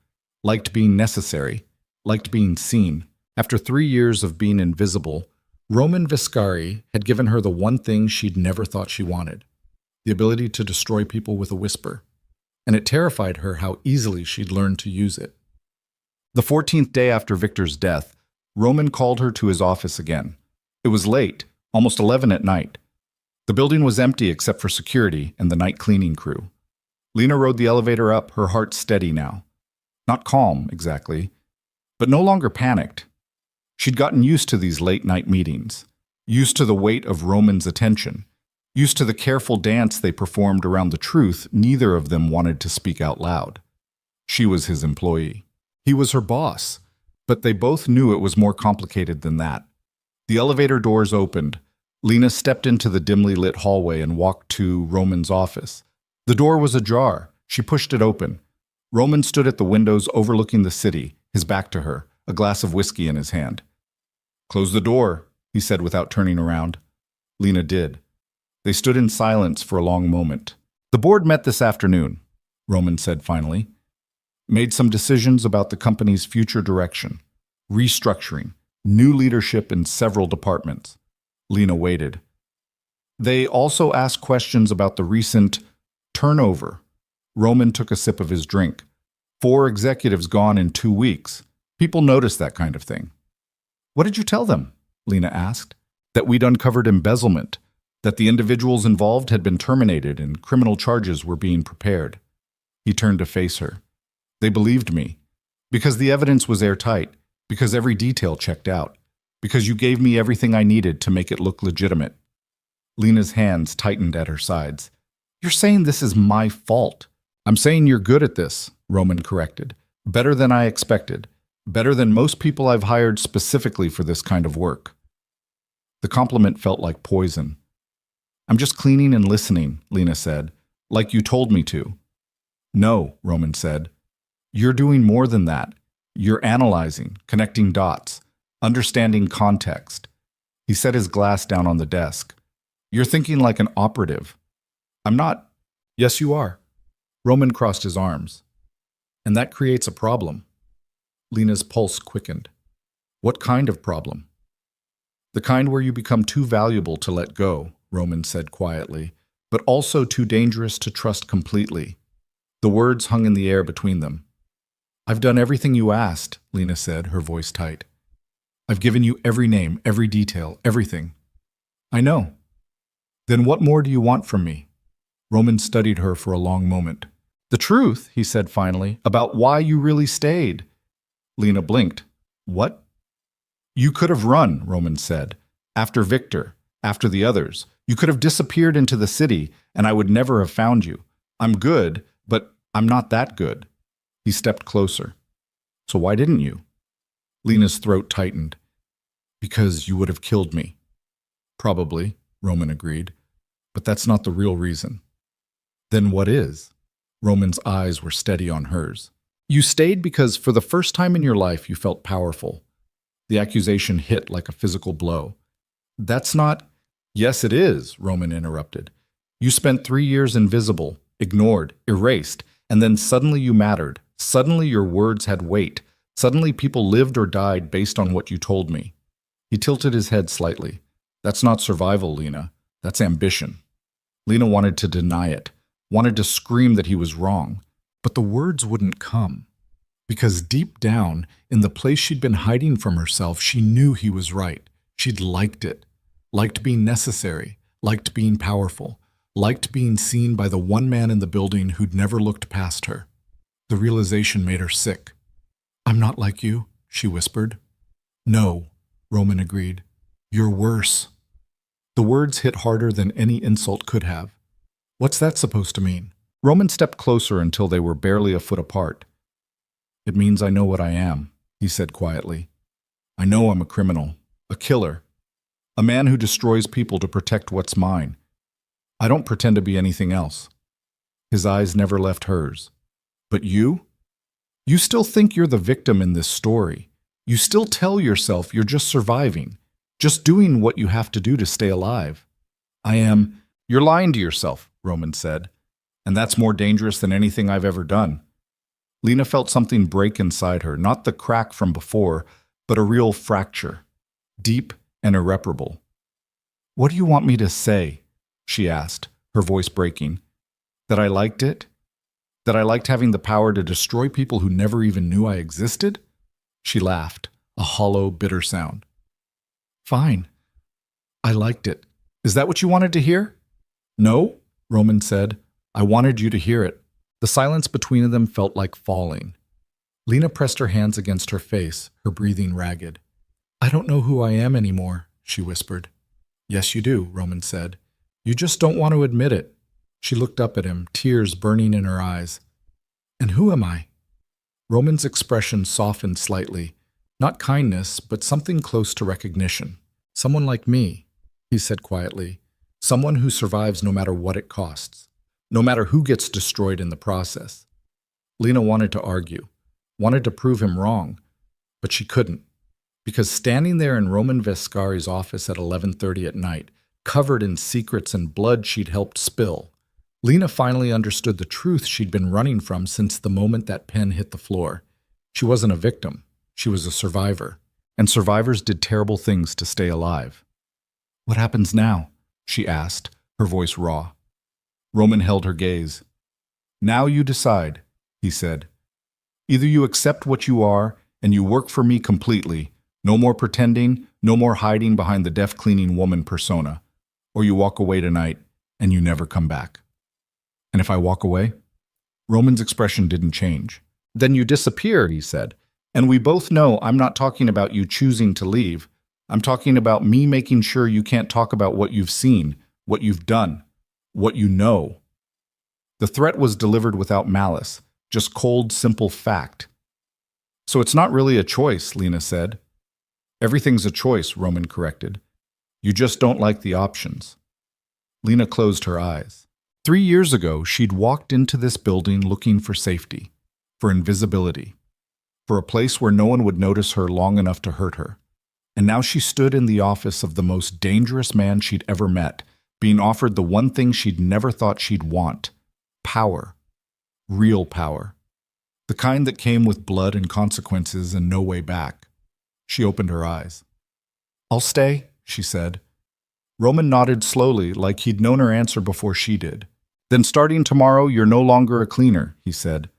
S1: liked being necessary, liked being seen. After 3 years of being invisible, Roman Vescari had given her the one thing she'd never thought she wanted, the ability to destroy people with a whisper. And it terrified her how easily she'd learned to use it. The 14th day after Victor's death, Roman called her to his office again. It was late, almost 11 at night. The building was empty except for security and the night cleaning crew. Lena rode the elevator up, her heart steady now. Not calm, exactly, but no longer panicked. She'd gotten used to these late-night meetings, used to the weight of Roman's attention, used to the careful dance they performed around the truth neither of them wanted to speak out loud. She was his employee. He was her boss, but they both knew it was more complicated than that. The elevator doors opened. Lena stepped into the dimly lit hallway and walked to Roman's office. The door was ajar. She pushed it open. Roman stood at the windows overlooking the city, his back to her, a glass of whiskey in his hand. "Close the door," he said without turning around. Lena did. They stood in silence for a long moment. "The board met this afternoon," Roman said finally. "Made some decisions about the company's future direction, restructuring, new leadership in several departments." Lena waited. "They also asked questions about the recent turnover." Roman took a sip of his drink. 4 executives gone in 2 weeks. People notice that kind of thing. "What did you tell them?" Lena asked. "That we'd uncovered embezzlement, that the individuals involved had been terminated and criminal charges were being prepared." He turned to face her. "They believed me, because the evidence was airtight, because every detail checked out, because you gave me everything I needed to make it look legitimate." Lena's hands tightened at her sides. "You're saying this is my fault." "I'm saying you're good at this," Roman corrected. "Better than I expected. Better than most people I've hired specifically for this kind of work." The compliment felt like poison. "I'm just cleaning and listening," Lena said, "like you told me to." "No," Roman said. "You're doing more than that. You're analyzing, connecting dots, understanding context." He set his glass down on the desk. "You're thinking like an operative." "I'm not." "Yes, you are." Roman crossed his arms. "And that creates a problem." Lena's pulse quickened. "What kind of problem?" "The kind where you become too valuable to let go," Roman said quietly, "but also too dangerous to trust completely." The words hung in the air between them. "I've done everything you asked," Lena said, her voice tight. "I've given you every name, every detail, everything." "I know." "Then what more do you want from me?" Roman studied her for a long moment. "The truth," he said finally, "about why you really stayed." Lena blinked. "What?" "You could have run," Roman said. "After Victor, after the others. You could have disappeared into the city, and I would never have found you. I'm good, but I'm not that good." He stepped closer. "So why didn't you?" Lena's throat tightened. "Because you would have killed me." "Probably," Roman agreed. "But that's not the real reason." "Then what is?" Roman's eyes were steady on hers. "You stayed because for the first time in your life you felt powerful." The accusation hit like a physical blow. "That's not—" "Yes, it is," Roman interrupted. "You spent 3 years invisible, ignored, erased, and then suddenly you mattered. Suddenly your words had weight. Suddenly people lived or died based on what you told me." He tilted his head slightly. "That's not survival, Lena. That's ambition." Lena wanted to deny it, wanted to scream that he was wrong, but the words wouldn't come. Because deep down, in the place she'd been hiding from herself, she knew he was right. She'd liked it. Liked being necessary. Liked being powerful. Liked being seen by the one man in the building who'd never looked past her. The realization made her sick. "I'm not like you," she whispered. "No," Roman agreed. "You're worse." The words hit harder than any insult could have. "What's that supposed to mean?" Roman stepped closer until they were barely a foot apart. "It means I know what I am," he said quietly. "I know I'm a criminal, a killer, a man who destroys people to protect what's mine. I don't pretend to be anything else." His eyes never left hers. "But you? You still think you're the victim in this story. You still tell yourself you're just surviving, just doing what you have to do to stay alive." "I am—" "You're lying to yourself," Roman said. "And that's more dangerous than anything I've ever done." Lena felt something break inside her, not the crack from before, but a real fracture, deep and irreparable. "What do you want me to say?" she asked, her voice breaking. "That I liked it? That I liked having the power to destroy people who never even knew I existed?" She laughed, a hollow, bitter sound. Fine. I liked it. Is that what you wanted to hear? No, Roman said. I wanted you to hear it. The silence between them felt like falling. Lena pressed her hands against her face, her breathing ragged. I don't know who I am anymore, she whispered. Yes, you do, Roman said. You just don't want to admit it. She looked up at him, tears burning in her eyes. And who am I? Roman's expression softened slightly. Not kindness, but something close to recognition. Someone like me, he said quietly. Someone who survives no matter what it costs. No matter who gets destroyed in the process. Lena wanted to argue, wanted to prove him wrong, but she couldn't. Because standing there in Roman Vescari's office at 11:30 at night, covered in secrets and blood she'd helped spill, Lena finally understood the truth she'd been running from since the moment that pen hit the floor. She wasn't a victim. She was a survivor. And survivors did terrible things to stay alive. What happens now? She asked, her voice raw. Roman held her gaze. Now you decide, he said. Either you accept what you are and you work for me completely, no more pretending, no more hiding behind the deaf-cleaning woman persona, or you walk away tonight and you never come back. And if I walk away? Roman's expression didn't change. Then you disappear, he said. And we both know I'm not talking about you choosing to leave. I'm talking about me making sure you can't talk about what you've seen, what you've done, what you know. The threat was delivered without malice, just cold, simple fact. So it's not really a choice, Lena said. Everything's a choice, Roman corrected. You just don't like the options. Lena closed her eyes. 3 years ago, she'd walked into this building looking for safety, for invisibility, for a place where no one would notice her long enough to hurt her. And now she stood in the office of the most dangerous man she'd ever met, being offered the one thing she'd never thought she'd want: power. Real power. The kind that came with blood and consequences and no way back. She opened her eyes. I'll stay, she said. Roman nodded slowly, like he'd known her answer before she did. Then starting tomorrow, you're no longer a cleaner, he said.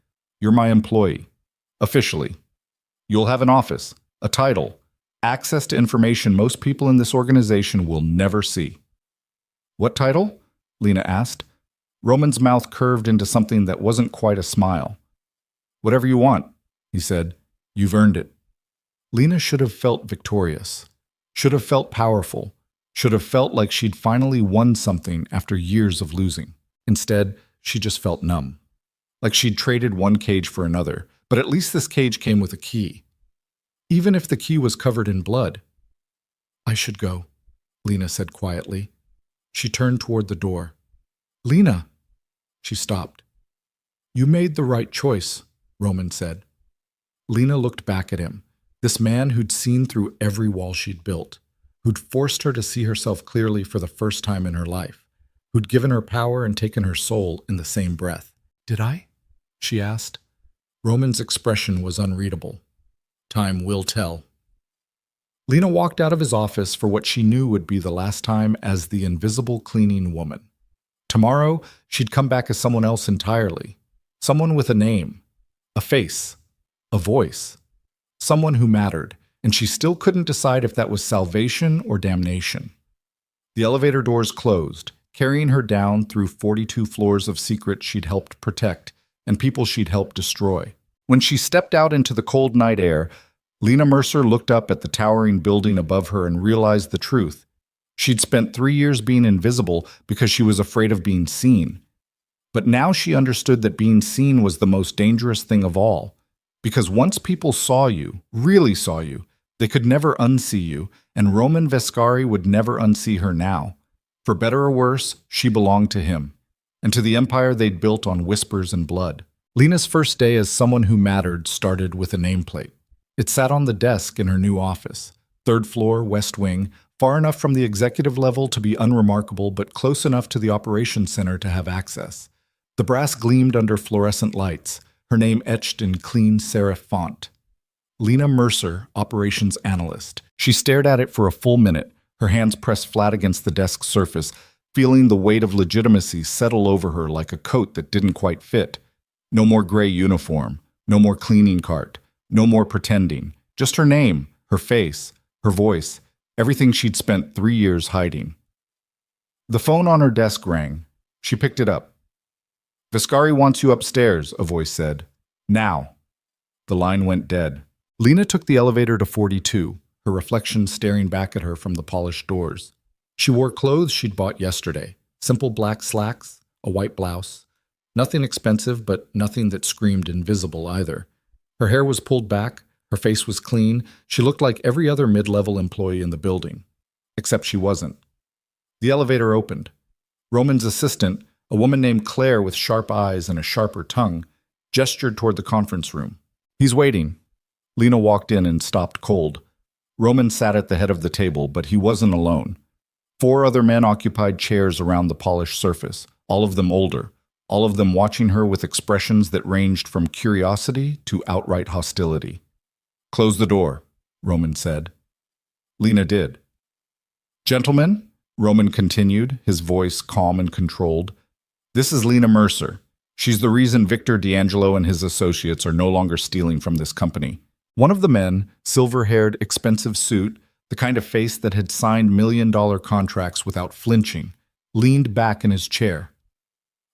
S1: You're my employee. Officially. You'll have an office, a title, access to information most people in this organization will never see. What title? Lena asked. Roman's mouth curved into something that wasn't quite a smile. Whatever you want, he said. You've earned it. Lena should have felt victorious, should have felt powerful, should have felt like she'd finally won something after years of losing. Instead, she just felt numb, like she'd traded one cage for another, but at least this cage came with a key. Even if the key was covered in blood. I should go, Lena said quietly. She turned toward the door. Lena! She stopped. You made the right choice, Roman said. Lena looked back at him, this man who'd seen through every wall she'd built, who'd forced her to see herself clearly for the first time in her life, who'd given her power and taken her soul in the same breath. Did I? She asked. Roman's expression was unreadable. Time will tell. Lena walked out of his office for what she knew would be the last time as the invisible cleaning woman. Tomorrow, she'd come back as someone else entirely. Someone with a name, a face, a voice. Someone who mattered, and she still couldn't decide if that was salvation or damnation. The elevator doors closed, carrying her down through 42 floors of secrets she'd helped protect and people she'd helped destroy. When she stepped out into the cold night air, Lena Mercer looked up at the towering building above her and realized the truth. She'd spent 3 years being invisible because she was afraid of being seen. But now she understood that being seen was the most dangerous thing of all. Because once people saw you, really saw you, they could never unsee you, and Roman Vescari would never unsee her now. For better or worse, she belonged to him, and to the empire they'd built on whispers and blood. Lena's first day as someone who mattered started with a nameplate. It sat on the desk in her new office, 3rd floor, West Wing, far enough from the executive level to be unremarkable but close enough to the operations center to have access. The brass gleamed under fluorescent lights, her name etched in clean serif font. Lena Mercer, operations analyst. She stared at it for a full minute, her hands pressed flat against the desk surface, feeling the weight of legitimacy settle over her like a coat that didn't quite fit. No more gray uniform, no more cleaning cart, no more pretending. Just her name, her face, her voice, everything she'd spent 3 years hiding. The phone on her desk rang. She picked it up. "Viscari wants you upstairs," a voice said. "Now." The line went dead. Lena took the elevator to 42, her reflection staring back at her from the polished doors. She wore clothes she'd bought yesterday. Simple black slacks, a white blouse. Nothing expensive, but nothing that screamed invisible either. Her hair was pulled back, her face was clean. She looked like every other mid-level employee in the building. Except she wasn't. The elevator opened. Roman's assistant, a woman named Claire with sharp eyes and a sharper tongue, gestured toward the conference room. "He's waiting." Lena walked in and stopped cold. Roman sat at the head of the table, but he wasn't alone. 4 other men occupied chairs around the polished surface, all of them older, all of them watching her with expressions that ranged from curiosity to outright hostility. "Close the door," Roman said. Lena did. "Gentlemen," Roman continued, his voice calm and controlled, "this is Lena Mercer. She's the reason Victor D'Angelo and his associates are no longer stealing from this company." One of the men, silver-haired, expensive suit, the kind of face that had signed million-dollar contracts without flinching, leaned back in his chair.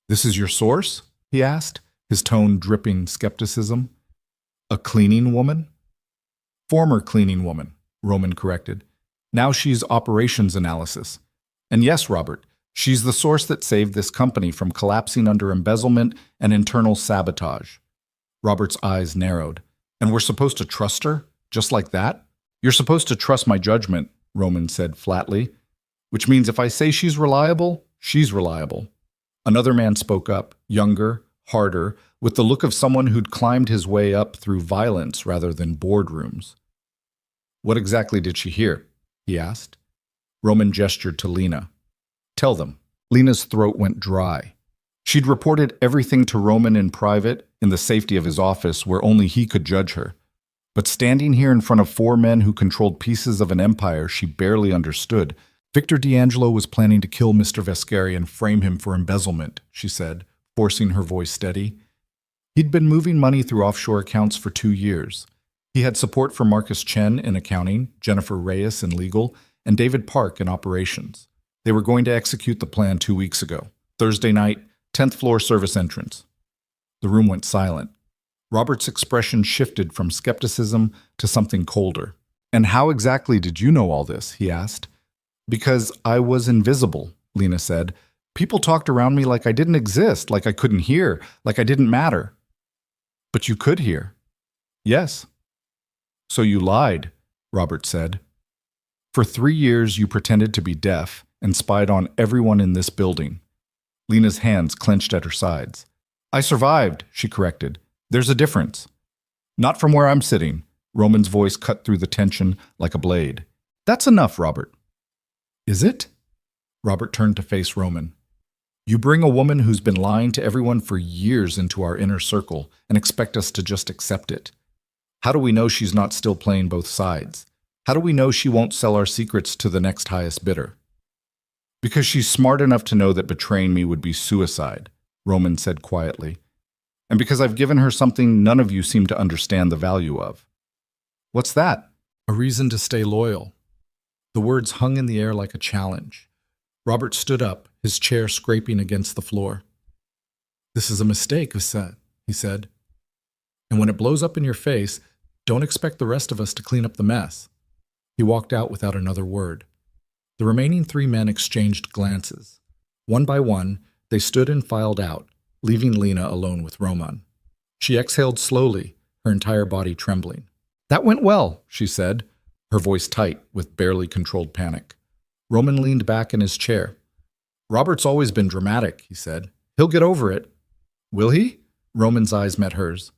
S1: "This is your source?" he asked, his tone dripping skepticism. "A cleaning woman?" "Former cleaning woman," Roman corrected. "Now she's operations analysis. And yes, Robert, she's the source that saved this company from collapsing under embezzlement and internal sabotage." Robert's eyes narrowed. "And we're supposed to trust her? Just like that?" "You're supposed to trust my judgment," Roman said flatly. "Which means if I say she's reliable, she's reliable." Another man spoke up, younger, harder, with the look of someone who'd climbed his way up through violence rather than boardrooms. "What exactly did she hear?" he asked. Roman gestured to Lena. "Tell them." Lena's throat went dry. She'd reported everything to Roman in private, in the safety of his office where only he could judge her. But standing here in front of 4 men who controlled pieces of an empire she barely understood, Victor D'Angelo was planning to kill Mr. Viscari and frame him for embezzlement, she said, forcing her voice steady. He'd been moving money through offshore accounts for 2 years. He had support from Marcus Chen in accounting, Jennifer Reyes in legal, and David Park in operations. They were going to execute the plan 2 weeks ago. Thursday night, 10th floor service entrance. The room went silent. Robert's expression shifted from skepticism to something colder. "And how exactly did you know all this?" he asked. "Because I was invisible," Lena said. "People talked around me like I didn't exist, like I couldn't hear, like I didn't matter." "But you could hear." "Yes." "So you lied," Robert said. "For 3 years you pretended to be deaf and spied on everyone in this building." Lena's hands clenched at her sides. "I survived," she corrected. "There's a difference." "Not from where I'm sitting," Roman's voice cut through the tension like a blade. "That's enough, Robert." "Is it?" Robert turned to face Roman. "You bring a woman who's been lying to everyone for years into our inner circle and expect us to just accept it. How do we know she's not still playing both sides? How do we know she won't sell our secrets to the next highest bidder?" "Because she's smart enough to know that betraying me would be suicide," Roman said quietly. "And because I've given her something none of you seem to understand the value of." "What's that?" "A reason to stay loyal." The words hung in the air like a challenge. Robert stood up, his chair scraping against the floor. "This is a mistake, Viscari," he said. "And when it blows up in your face, don't expect the rest of us to clean up the mess." He walked out without another word. The remaining 3 men exchanged glances. One by one, they stood and filed out, leaving Lena alone with Roman. She exhaled slowly, her entire body trembling. "That went well," she said, her voice tight with barely controlled panic. Roman leaned back in his chair. "Robert's always been dramatic," he said. "He'll get over it." "Will he?" Roman's eyes met hers.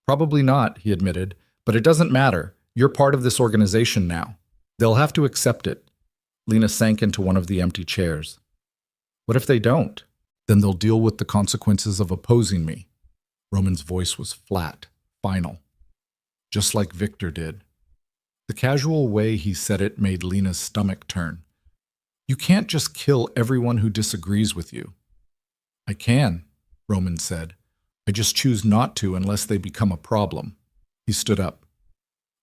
S1: "Probably not," he admitted, "but it doesn't matter. You're part of this organization now. They'll have to accept it." Lena sank into one of the empty chairs. "What if they don't? Then they'll deal with the consequences of opposing me." Roman's voice was flat, final. "Just like Victor did." The casual way he said it made Lena's stomach turn. "You can't just kill everyone who disagrees with you." "I can," Roman said. "I just choose not to unless they become a problem." He stood up.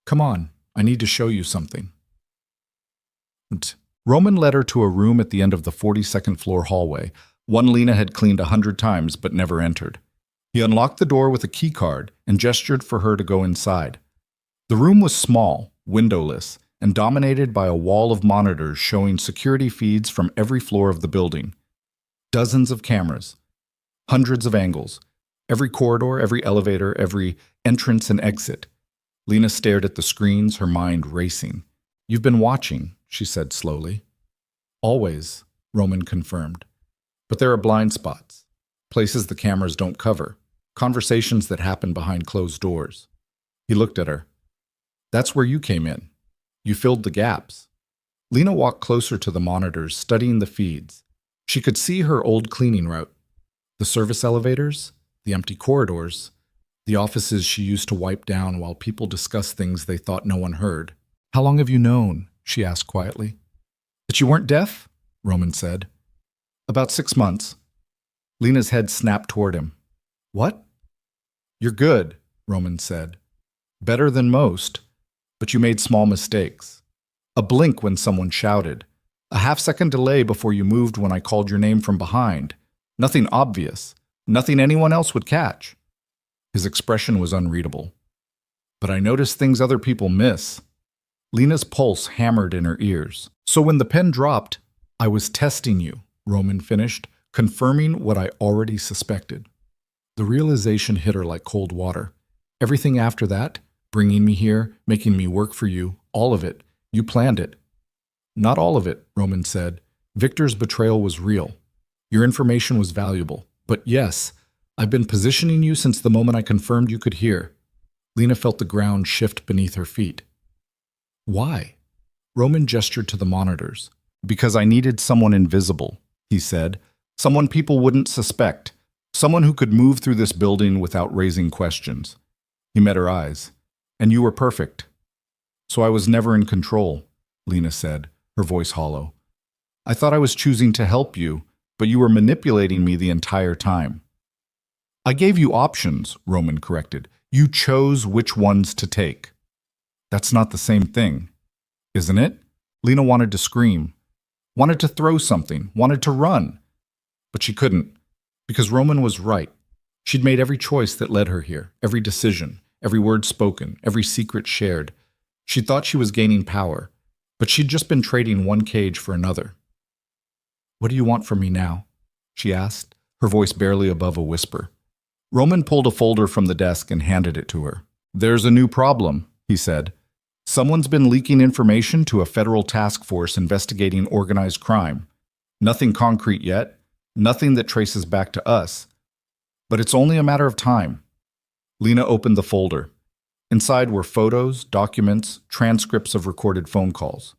S1: Come on, I need to show you something. Roman led her to a room at the end of the 42nd floor hallway, one Lena had cleaned 100 times but never entered. He unlocked the door with a key card and gestured for her to go inside. The room was small, windowless, and dominated by a wall of monitors showing security feeds from every floor of the building. Dozens of cameras, hundreds of angles, every corridor, every elevator, every entrance and exit. Lena stared at the screens, her mind racing. "You've been watching," she said slowly. "Always," Roman confirmed. "But there are blind spots, places the cameras don't cover, conversations that happen behind closed doors." He looked at her. "That's where you came in. You filled the gaps." Lena walked closer to the monitors, studying the feeds. She could see her old cleaning route, the service elevators, the empty corridors, the offices she used to wipe down while people discussed things they thought no one heard. "How long have you known?" she asked quietly. "That you weren't deaf?" Roman said. "About 6 months." Lena's head snapped toward him. "What?" "You're good," Roman said. "Better than most, but you made small mistakes. A blink when someone shouted. A half-second delay before you moved when I called your name from behind. Nothing obvious. Nothing anyone else would catch." His expression was unreadable. "But I notice things other people miss." Lena's pulse hammered in her ears. "So when the pen dropped, I was testing you," Roman finished, confirming what I already suspected. The realization hit her like cold water. Everything after that, bringing me here, making me work for you, all of it, you planned it. "Not all of it," Roman said. "Victor's betrayal was real. Your information was valuable. But yes, I've been positioning you since the moment I confirmed you could hear." Lena felt the ground shift beneath her feet. "Why?" Roman gestured to the monitors. "Because I needed someone invisible," he said. "Someone people wouldn't suspect. Someone who could move through this building without raising questions." He met her eyes. "And you were perfect." "So I was never in control," Lena said, her voice hollow. "I thought I was choosing to help you, but you were manipulating me the entire time." "I gave you options," Roman corrected. "You chose which ones to take." "That's not the same thing." "Isn't it?" Lena wanted to scream, wanted to throw something, wanted to run. But she couldn't, because Roman was right. She'd made every choice that led her here, every decision, every word spoken, every secret shared. She thought she was gaining power, but she'd just been trading one cage for another. "What do you want from me now?" she asked, her voice barely above a whisper. Roman pulled a folder from the desk and handed it to her. "There's a new problem," he said. "Someone's been leaking information to a federal task force investigating organized crime. Nothing concrete yet, nothing that traces back to us. But it's only a matter of time." Lena opened the folder. Inside were photos, documents, transcripts of recorded phone calls.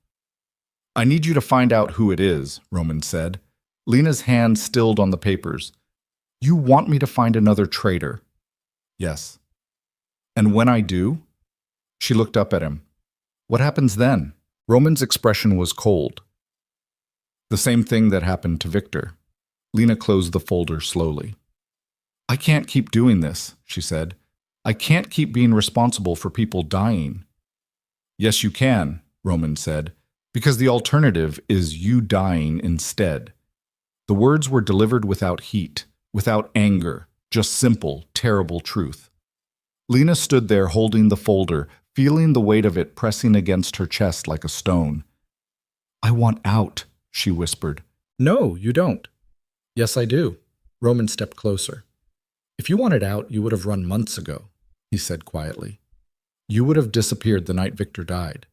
S1: "I need you to find out who it is," Roman said. Lena's hand stilled on the papers. "You want me to find another traitor?" "Yes." "And when I do?" She looked up at him. "What happens then?" Roman's expression was cold. "The same thing that happened to Victor." Lena closed the folder slowly. "I can't keep doing this," she said. "I can't keep being responsible for people dying." "Yes, you can," Roman said, "because the alternative is you dying instead." The words were delivered without heat, without anger, just simple, terrible truth. Lena stood there holding the folder, feeling the weight of it pressing against her chest like a stone. "I want out," she whispered. "No, you don't." "Yes, I do." Roman stepped closer. "If you wanted out, you would have run months ago," he said quietly. "You would have disappeared the night Victor died.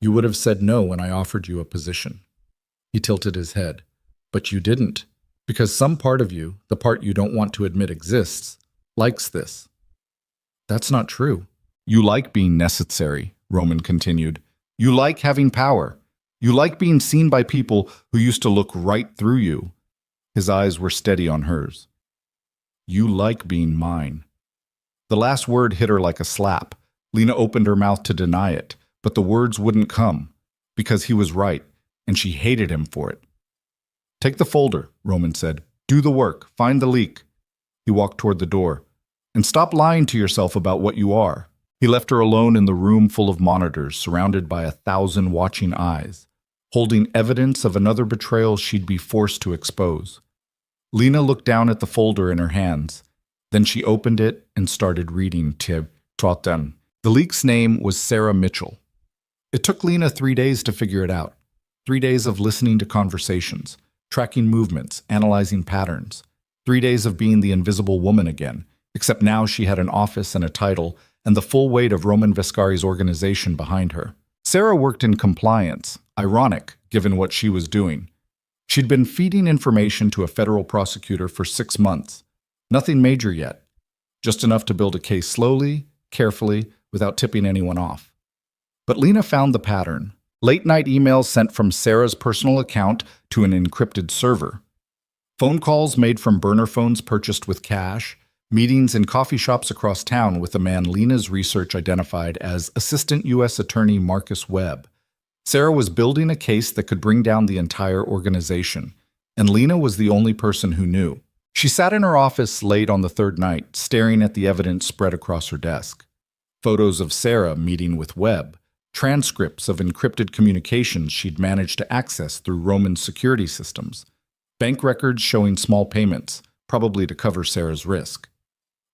S1: You would have said no when I offered you a position." He tilted his head. "But you didn't, because some part of you, the part you don't want to admit exists, likes this." "That's not true." "You like being necessary," Roman continued. "You like having power. You like being seen by people who used to look right through you." His eyes were steady on hers. "You like being mine." The last word hit her like a slap. Lena opened her mouth to deny it, but the words wouldn't come, because he was right, and she hated him for it. "Take the folder," Roman said. "Do the work. Find the leak." He walked toward the door. "And stop lying to yourself about what you are. He left her alone in the room full of monitors, surrounded by 1,000 watching eyes, holding evidence of another betrayal she'd be forced to expose. Lena looked down at the folder in her hands. Then she opened it and started reading Trotten. The leak's name was Sarah Mitchell. It took Lena 3 days to figure it out. 3 days of listening to conversations, tracking movements, analyzing patterns. 3 days of being the invisible woman again, except now she had an office and a title and the full weight of Roman Vescari's organization behind her. Sarah worked in compliance, ironic given what she was doing. She'd been feeding information to a federal prosecutor for 6 months. Nothing major yet, just enough to build a case slowly, carefully, without tipping anyone off. But Lena found the pattern. Late-night emails sent from Sarah's personal account to an encrypted server. Phone calls made from burner phones purchased with cash. Meetings in coffee shops across town with a man Lena's research identified as Assistant U.S. Attorney Marcus Webb. Sarah was building a case that could bring down the entire organization, and Lena was the only person who knew. She sat in her office late on the third night, staring at the evidence spread across her desk. Photos of Sarah meeting with Webb, transcripts of encrypted communications she'd managed to access through Roman security systems, bank records showing small payments, probably to cover Sarah's risk.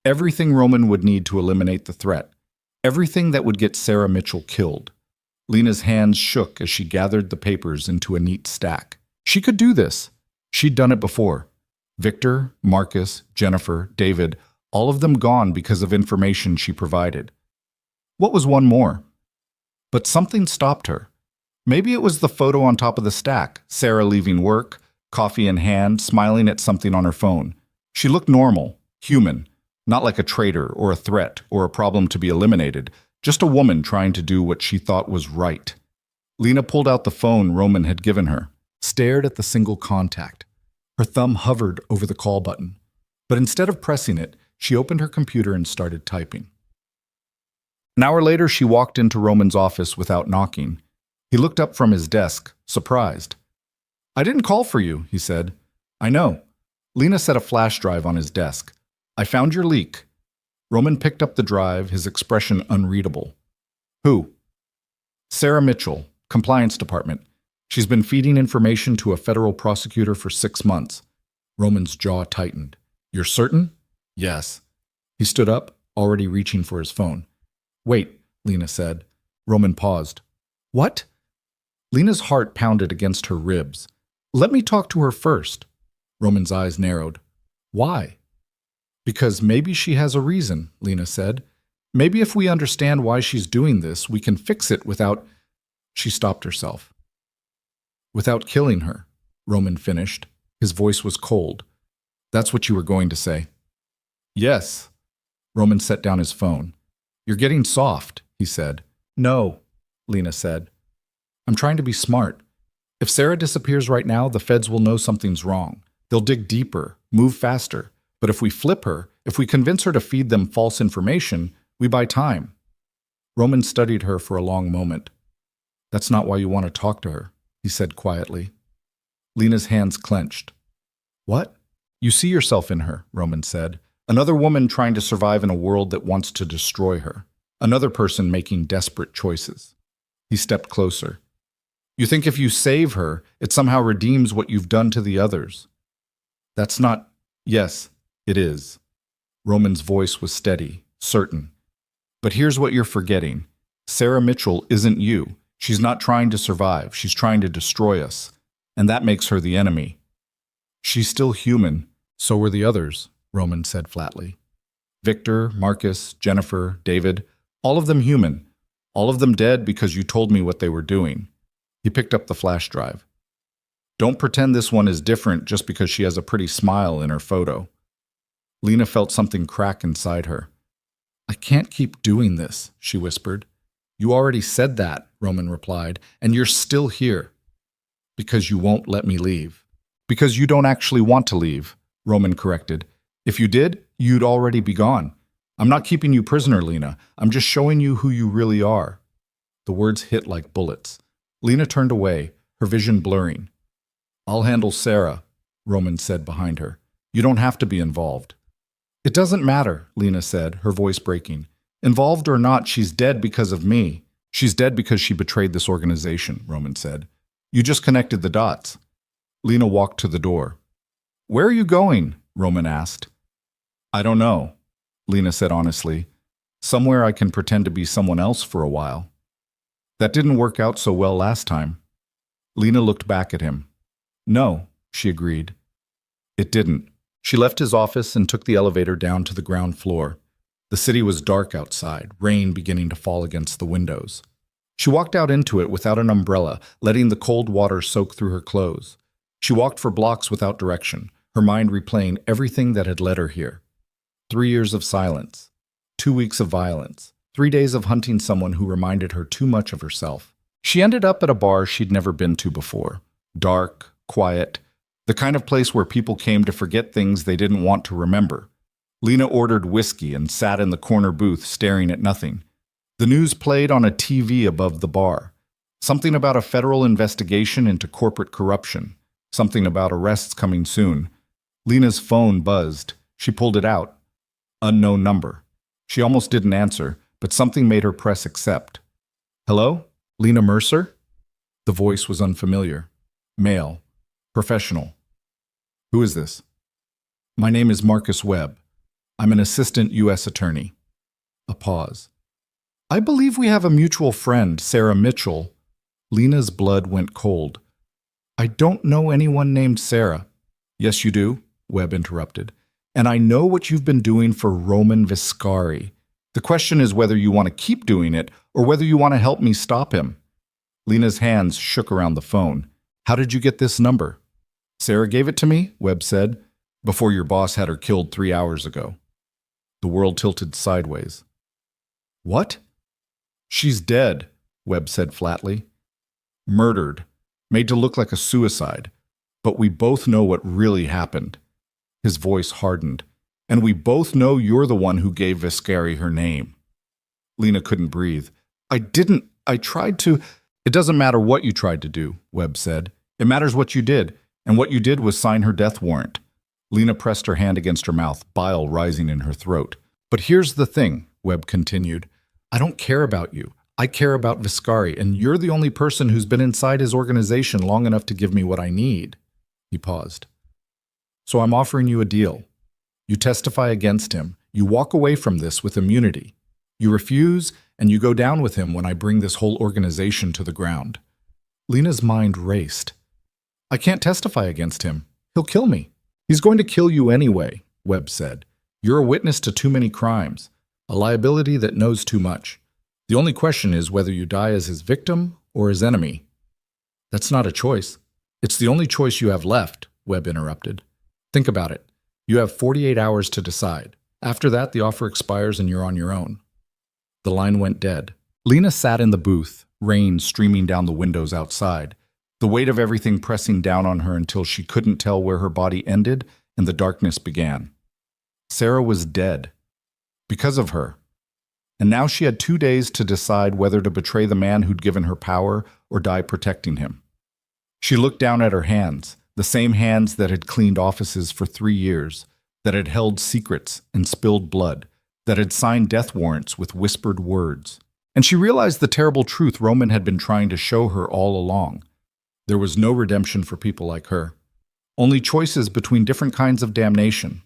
S1: Everything Roman would need to eliminate the threat. Everything that would get Sarah Mitchell killed. Lena's hands shook as she gathered the papers into a neat stack. She could do this. She'd done it before. Victor, Marcus, Jennifer, David, all of them gone because of information she provided. What was one more? But something stopped her. Maybe it was the photo on top of the stack, Sarah leaving work, coffee in hand, smiling at something on her phone. She looked normal, human, not like a traitor or a threat or a problem to be eliminated, just a woman trying to do what she thought was right. Lena pulled out the phone Roman had given her, stared at the single contact. Her thumb hovered over the call button, but instead of pressing it, she opened her computer and started typing. An hour later, she walked into Roman's office without knocking. He looked up from his desk, surprised. "I didn't call for you," he said. "I know." Lena set a flash drive on his desk. "I found your leak." Roman picked up the drive, his expression unreadable. "Who?" "Sarah Mitchell, Compliance Department. She's been feeding information to a federal prosecutor for 6 months." Roman's jaw tightened. "You're certain?" "Yes." He stood up, already reaching for his phone. "Wait," Lena said. Roman paused. "What?" Lena's heart pounded against her ribs. "Let me talk to her first." Roman's eyes narrowed. "Why?" "Because maybe she has a reason," Lena said. "Maybe if we understand why she's doing this, we can fix it without—" She stopped herself. "Without killing her," Roman finished. His voice was cold. "That's what you were going to say." "Yes." Roman set down his phone. "You're getting soft," he said. "No," Lena said. "I'm trying to be smart. If Sarah disappears right now, the feds will know something's wrong. They'll dig deeper, move faster. But if we flip her, if we convince her to feed them false information, we buy time." Roman studied her for a long moment. "That's not why you want to talk to her," he said quietly. Lena's hands clenched. "What?" "You see yourself in her," Roman said. "Another woman trying to survive in a world that wants to destroy her. Another person making desperate choices." He stepped closer. "You think if you save her, it somehow redeems what you've done to the others." "That's not—" "Yes, it is." Roman's voice was steady, certain. "But here's what you're forgetting. Sarah Mitchell isn't you. She's not trying to survive. She's trying to destroy us. And that makes her the enemy." "She's still human. So were the others," Roman said flatly. "Victor, Marcus, Jennifer, David, all of them human. All of them dead because you told me what they were doing." He picked up the flash drive. "Don't pretend this one is different just because she has a pretty smile in her photo." Lena felt something crack inside her. "I can't keep doing this," she whispered. "You already said that," Roman replied, "and you're still here." "Because you won't let me leave." "Because you don't actually want to leave," Roman corrected. "If you did, you'd already be gone. I'm not keeping you prisoner, Lena. I'm just showing you who you really are." The words hit like bullets. Lena turned away, her vision blurring. "I'll handle Sarah," Roman said behind her. "You don't have to be involved." "It doesn't matter," Lena said, her voice breaking. Involved or not, she's dead because of me. She's dead because she betrayed this organization, Roman said. You just connected the dots. Lena walked to the door. Where are you going? Roman asked. I don't know, Lena said honestly. Somewhere I can pretend to be someone else for a while. That didn't work out so well last time. Lena looked back at him. No, she agreed. It didn't. She left his office and took the elevator down to the ground floor. The city was dark outside, rain beginning to fall against the windows. She walked out into it without an umbrella, letting the cold water soak through her clothes. She walked for blocks without direction, her mind replaying everything that had led her here. 3 years of silence, 2 weeks of violence, 3 days of hunting someone who reminded her too much of herself. She ended up at a bar she'd never been to before. Dark, quiet, the kind of place where people came to forget things they didn't want to remember. Lena ordered whiskey and sat in the corner booth staring at nothing. The news played on a TV above the bar. Something about a federal investigation into corporate corruption. Something about arrests coming soon. Lena's phone buzzed. She pulled it out. Unknown number. She almost didn't answer, but something made her press accept. Hello? Lena Mercer? The voice was unfamiliar. Male. Professional. Who is this? My name is Marcus Webb. I'm an assistant U.S. attorney. A pause. I believe we have a mutual friend, Sarah Mitchell. Lena's blood went cold. I don't know anyone named Sarah. Yes, you do, Webb interrupted. And I know what you've been doing for Roman Viscari. The question is whether you want to keep doing it or whether you want to help me stop him. Lena's hands shook around the phone. How did you get this number? Sarah gave it to me, Webb said, before your boss had her killed 3 hours ago. The world tilted sideways. What? She's dead, Webb said flatly. Murdered, made to look like a suicide. But we both know what really happened. His voice hardened. And we both know you're the one who gave Viscari her name. Lena couldn't breathe. I tried to. It doesn't matter what you tried to do, Webb said. It matters what you did, and what you did was sign her death warrant. Lena pressed her hand against her mouth, bile rising in her throat. But here's the thing, Webb continued. I don't care about you. I care about Viscari, and you're the only person who's been inside his organization long enough to give me what I need. He paused. So I'm offering you a deal. You testify against him. You walk away from this with immunity. You refuse, and you go down with him when I bring this whole organization to the ground. Lena's mind raced. I can't testify against him. He'll kill me. He's going to kill you anyway, Webb said. You're a witness to too many crimes, a liability that knows too much. The only question is whether you die as his victim or his enemy. That's not a choice. It's the only choice you have left, Webb interrupted. Think about it. You have 48 hours to decide. After that, the offer expires and you're on your own. The line went dead. Lena sat in the booth, rain streaming down the windows outside, the weight of everything pressing down on her until she couldn't tell where her body ended and the darkness began. Sarah was dead. Because of her. And now she had 2 days to decide whether to betray the man who'd given her power or die protecting him. She looked down at her hands, the same hands that had cleaned offices for 3 years, that had held secrets and spilled blood, that had signed death warrants with whispered words. And she realized the terrible truth Roman had been trying to show her all along. There was no redemption for people like her. Only choices between different kinds of damnation.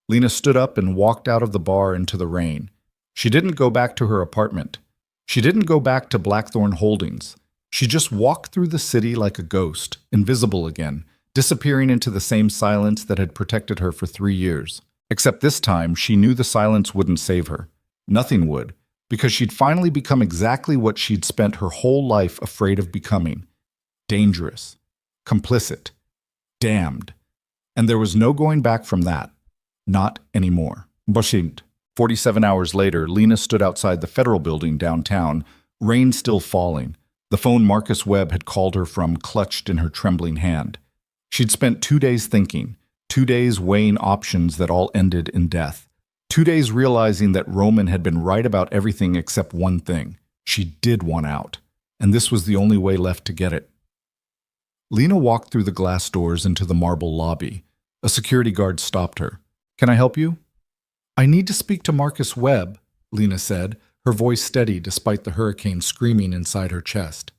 S1: Lena stood up and walked out of the bar into the rain. She didn't go back to her apartment. She didn't go back to Blackthorn Holdings. She just walked through the city like a ghost, invisible again, disappearing into the same silence that had protected her for 3 years. Except this time, she knew the silence wouldn't save her. Nothing would, because she'd finally become exactly what she'd spent her whole life afraid of becoming. Dangerous. Complicit. Damned. And there was no going back from that. Not anymore. Bestimmt. 47 hours later, Lena stood outside the federal building downtown, rain still falling. The phone Marcus Webb had called her from clutched in her trembling hand. She'd spent 2 days thinking, 2 days weighing options that all ended in death. 2 days realizing that Roman had been right about everything except one thing. She did want out, and this was the only way left to get it. Lena walked through the glass doors into the marble lobby. A security guard stopped her. Can I help you? I need to speak to Marcus Webb. Lena said, her voice steady despite the hurricane screaming inside her chest.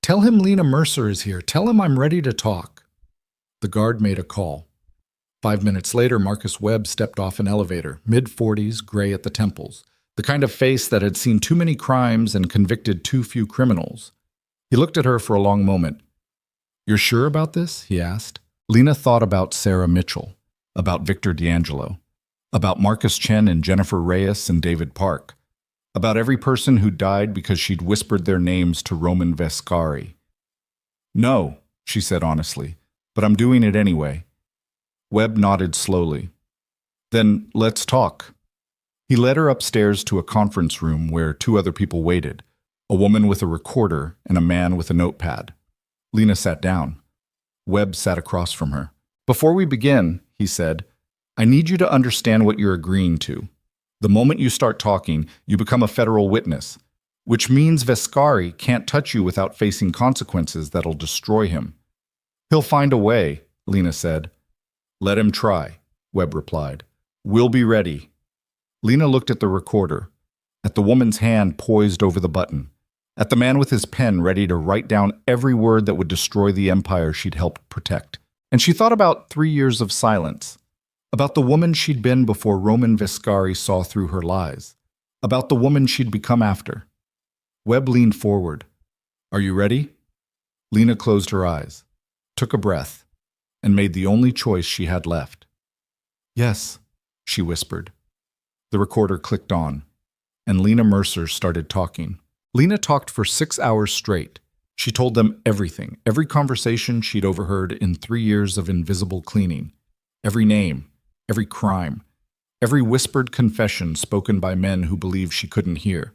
S1: Tell him Lena Mercer is here. Tell him I'm ready to talk. The guard made a call. 5 minutes later, Marcus Webb stepped off an elevator, mid-40s, gray at the temples, the kind of face that had seen too many crimes and convicted too few criminals. He looked at her for a long moment. You're sure about this? He asked. Lena thought about Sarah Mitchell, about Victor D'Angelo, about Marcus Chen and Jennifer Reyes and David Park, about every person who died because she'd whispered their names to Roman Vescari. No, she said honestly, but I'm doing it anyway. Webb nodded slowly. Then let's talk. He led her upstairs to a conference room where 2 other people waited, a woman with a recorder and a man with a notepad. Lena sat down. Webb sat across from her. Before we begin, he said, I need you to understand what you're agreeing to. The moment you start talking, you become a federal witness, which means Vescari can't touch you without facing consequences that'll destroy him. He'll find a way, Lena said. Let him try, Webb replied. We'll be ready. Lena looked at the recorder, at the woman's hand poised over the button, at the man with his pen ready to write down every word that would destroy the empire she'd helped protect. And she thought about 3 years of silence, about the woman she'd been before Roman Vescari saw through her lies, about the woman she'd become after. Webb leaned forward. Are you ready? Lena closed her eyes, took a breath, and made the only choice she had left. Yes, she whispered. The recorder clicked on, and Lena Mercer started talking. Lena talked for 6 hours straight. She told them everything, every conversation she'd overheard in 3 years of invisible cleaning, every name, every crime, every whispered confession spoken by men who believed she couldn't hear.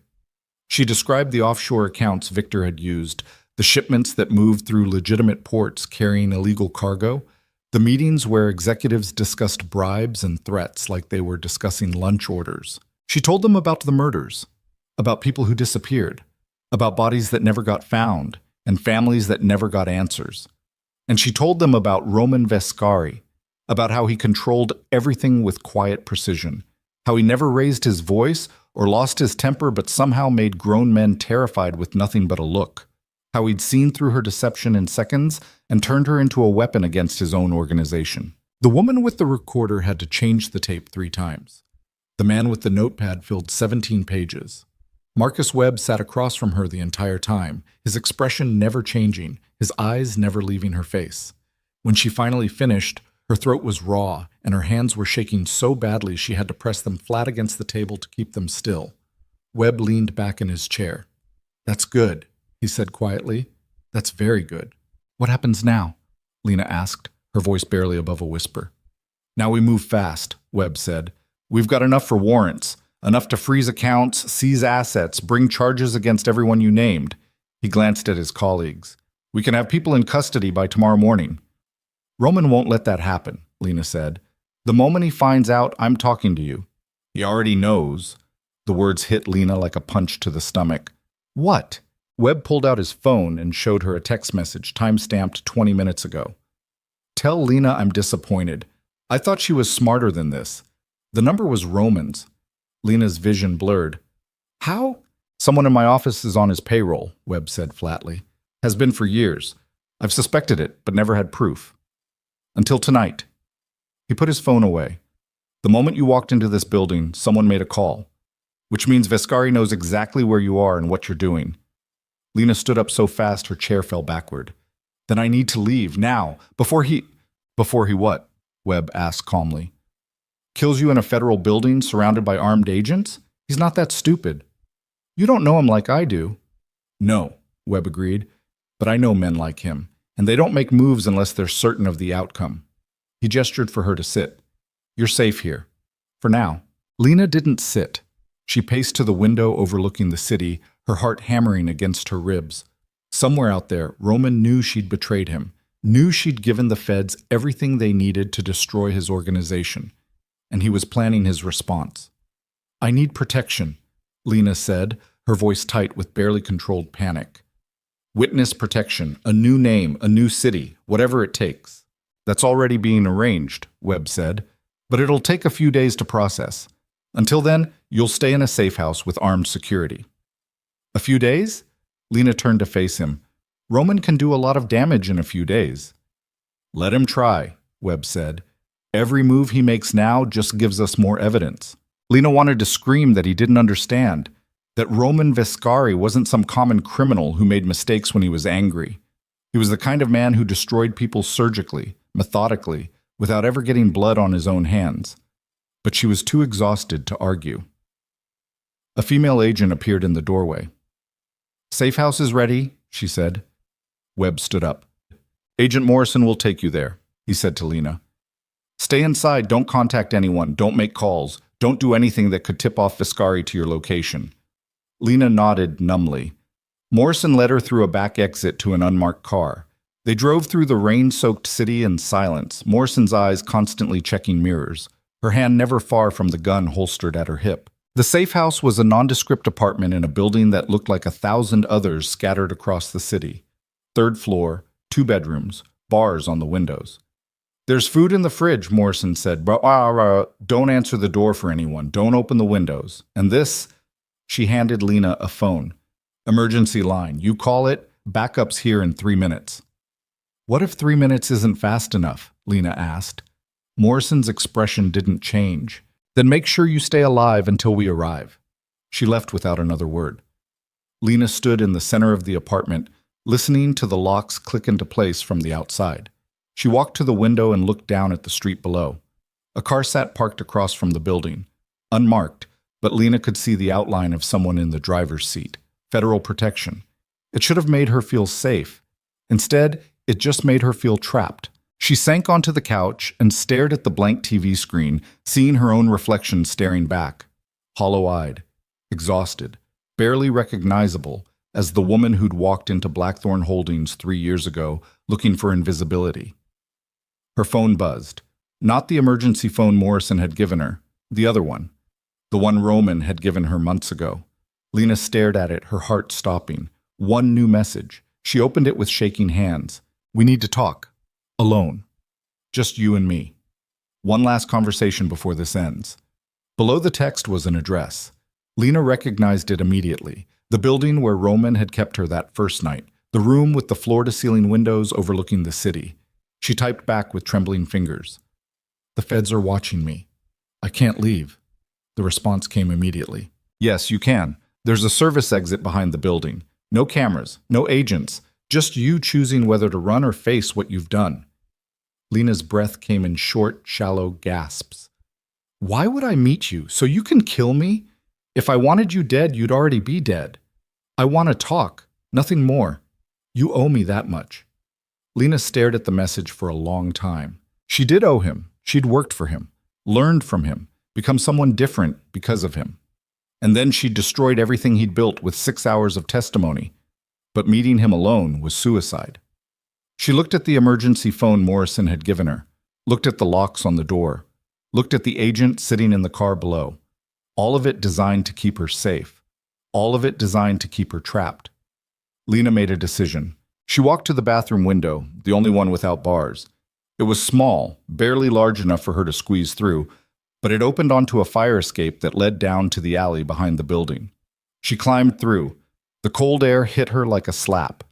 S1: She described the offshore accounts Victor had used, the shipments that moved through legitimate ports carrying illegal cargo, the meetings where executives discussed bribes and threats like they were discussing lunch orders. She told them about the murders, about people who disappeared, about bodies that never got found, and families that never got answers. And she told them about Roman Vescari, about how he controlled everything with quiet precision, how he never raised his voice or lost his temper but somehow made grown men terrified with nothing but a look, how he'd seen through her deception in seconds and turned her into a weapon against his own organization. The woman with the recorder had to change the tape 3 times. The man with the notepad filled 17 pages. Marcus Webb sat across from her the entire time, his expression never changing, his eyes never leaving her face. When she finally finished, her throat was raw, and her hands were shaking so badly she had to press them flat against the table to keep them still. Webb leaned back in his chair. That's good, he said quietly. That's very good. What happens now? Lena asked, her voice barely above a whisper. Now we move fast, Webb said. We've got enough for warrants, enough to freeze accounts, seize assets, bring charges against everyone you named. He glanced at his colleagues. We can have people in custody by tomorrow morning. Roman won't let that happen, Lena said. The moment he finds out I'm talking to you. He already knows. The words hit Lena like a punch to the stomach. What? Webb pulled out his phone and showed her a text message time-stamped 20 minutes ago. Tell Lena I'm disappointed. I thought she was smarter than this. The number was Roman's. Lena's vision blurred. How? Someone in my office is on his payroll, Webb said flatly. Has been for years. I've suspected it, but never had proof. Until tonight. He put his phone away. The moment you walked into this building, someone made a call, which means Vescari knows exactly where you are and what you're doing. Lena stood up so fast her chair fell backward. Then I need to leave, now, before he... Before he what? Webb asked calmly. Kills you in a federal building surrounded by armed agents? He's not that stupid. You don't know him like I do. No, Webb agreed, but I know men like him, and they don't make moves unless they're certain of the outcome. He gestured for her to sit. You're safe here. For now. Lena didn't sit. She paced to the window overlooking the city, her heart hammering against her ribs. Somewhere out there, Roman knew she'd betrayed him, knew she'd given the feds everything they needed to destroy his organization, and he was planning his response. I need protection, Lena said, her voice tight with barely controlled panic. Witness protection, a new name, a new city, whatever it takes. That's already being arranged, Webb said, but it'll take a few days to process. Until then, you'll stay in a safe house with armed security. A few days? Lena turned to face him. Roman can do a lot of damage in a few days. Let him try, Webb said. Every move he makes now just gives us more evidence. Lena wanted to scream that he didn't understand, that Roman Vescari wasn't some common criminal who made mistakes when he was angry. He was the kind of man who destroyed people surgically, methodically, without ever getting blood on his own hands. But she was too exhausted to argue. A female agent appeared in the doorway. Safe house is ready, she said. Webb stood up. Agent Morrison will take you there, he said to Lena. Stay inside, don't contact anyone, don't make calls, don't do anything that could tip off Vescari to your location. Lena nodded numbly. Morrison led her through a back exit to an unmarked car. They drove through the rain-soaked city in silence, Morrison's eyes constantly checking mirrors, her hand never far from the gun holstered at her hip. The safe house was a nondescript apartment in a building that looked like 1,000 others scattered across the city. 3rd floor, 2 bedrooms, bars on the windows. There's food in the fridge, Morrison said. Don't answer the door for anyone. Don't open the windows. And this, she handed Lena a phone. Emergency line. You call it, backup's here in 3 minutes. What if 3 minutes isn't fast enough? Lena asked. Morrison's expression didn't change. Then make sure you stay alive until we arrive. She left without another word. Lena stood in the center of the apartment, listening to the locks click into place from the outside. She walked to the window and looked down at the street below. A car sat parked across from the building, unmarked, but Lena could see the outline of someone in the driver's seat. Federal protection. It should have made her feel safe. Instead, it just made her feel trapped. She sank onto the couch and stared at the blank TV screen, seeing her own reflection staring back. Hollow-eyed, exhausted, barely recognizable as the woman who'd walked into Blackthorn Holdings 3 years ago looking for invisibility. Her phone buzzed. Not the emergency phone Morrison had given her, the other one. The one Roman had given her months ago. Lena stared at it, her heart stopping. One new message. She opened it with shaking hands. We need to talk. Alone. Just you and me. One last conversation before this ends. Below the text was an address. Lena recognized it immediately. The building where Roman had kept her that first night. The room with the floor-to-ceiling windows overlooking the city. She typed back with trembling fingers. The feds are watching me. I can't leave. The response came immediately. Yes, you can. There's a service exit behind the building. No cameras, no agents. Just you choosing whether to run or face what you've done. Lena's breath came in short, shallow gasps. Why would I meet you? So you can kill me? If I wanted you dead, you'd already be dead. I want to talk. Nothing more. You owe me that much. Lena stared at the message for a long time. She did owe him. She'd worked for him, learned from him, become someone different because of him. And then she'd destroyed everything he'd built with 6 hours of testimony. But meeting him alone was suicide. She looked at the emergency phone Morrison had given her, looked at the locks on the door, looked at the agent sitting in the car below. All of it designed to keep her safe. All of it designed to keep her trapped. Lena made a decision. She walked to the bathroom window, the only one without bars. It was small, barely large enough for her to squeeze through, but it opened onto a fire escape that led down to the alley behind the building. She climbed through. The cold air hit her like a slap.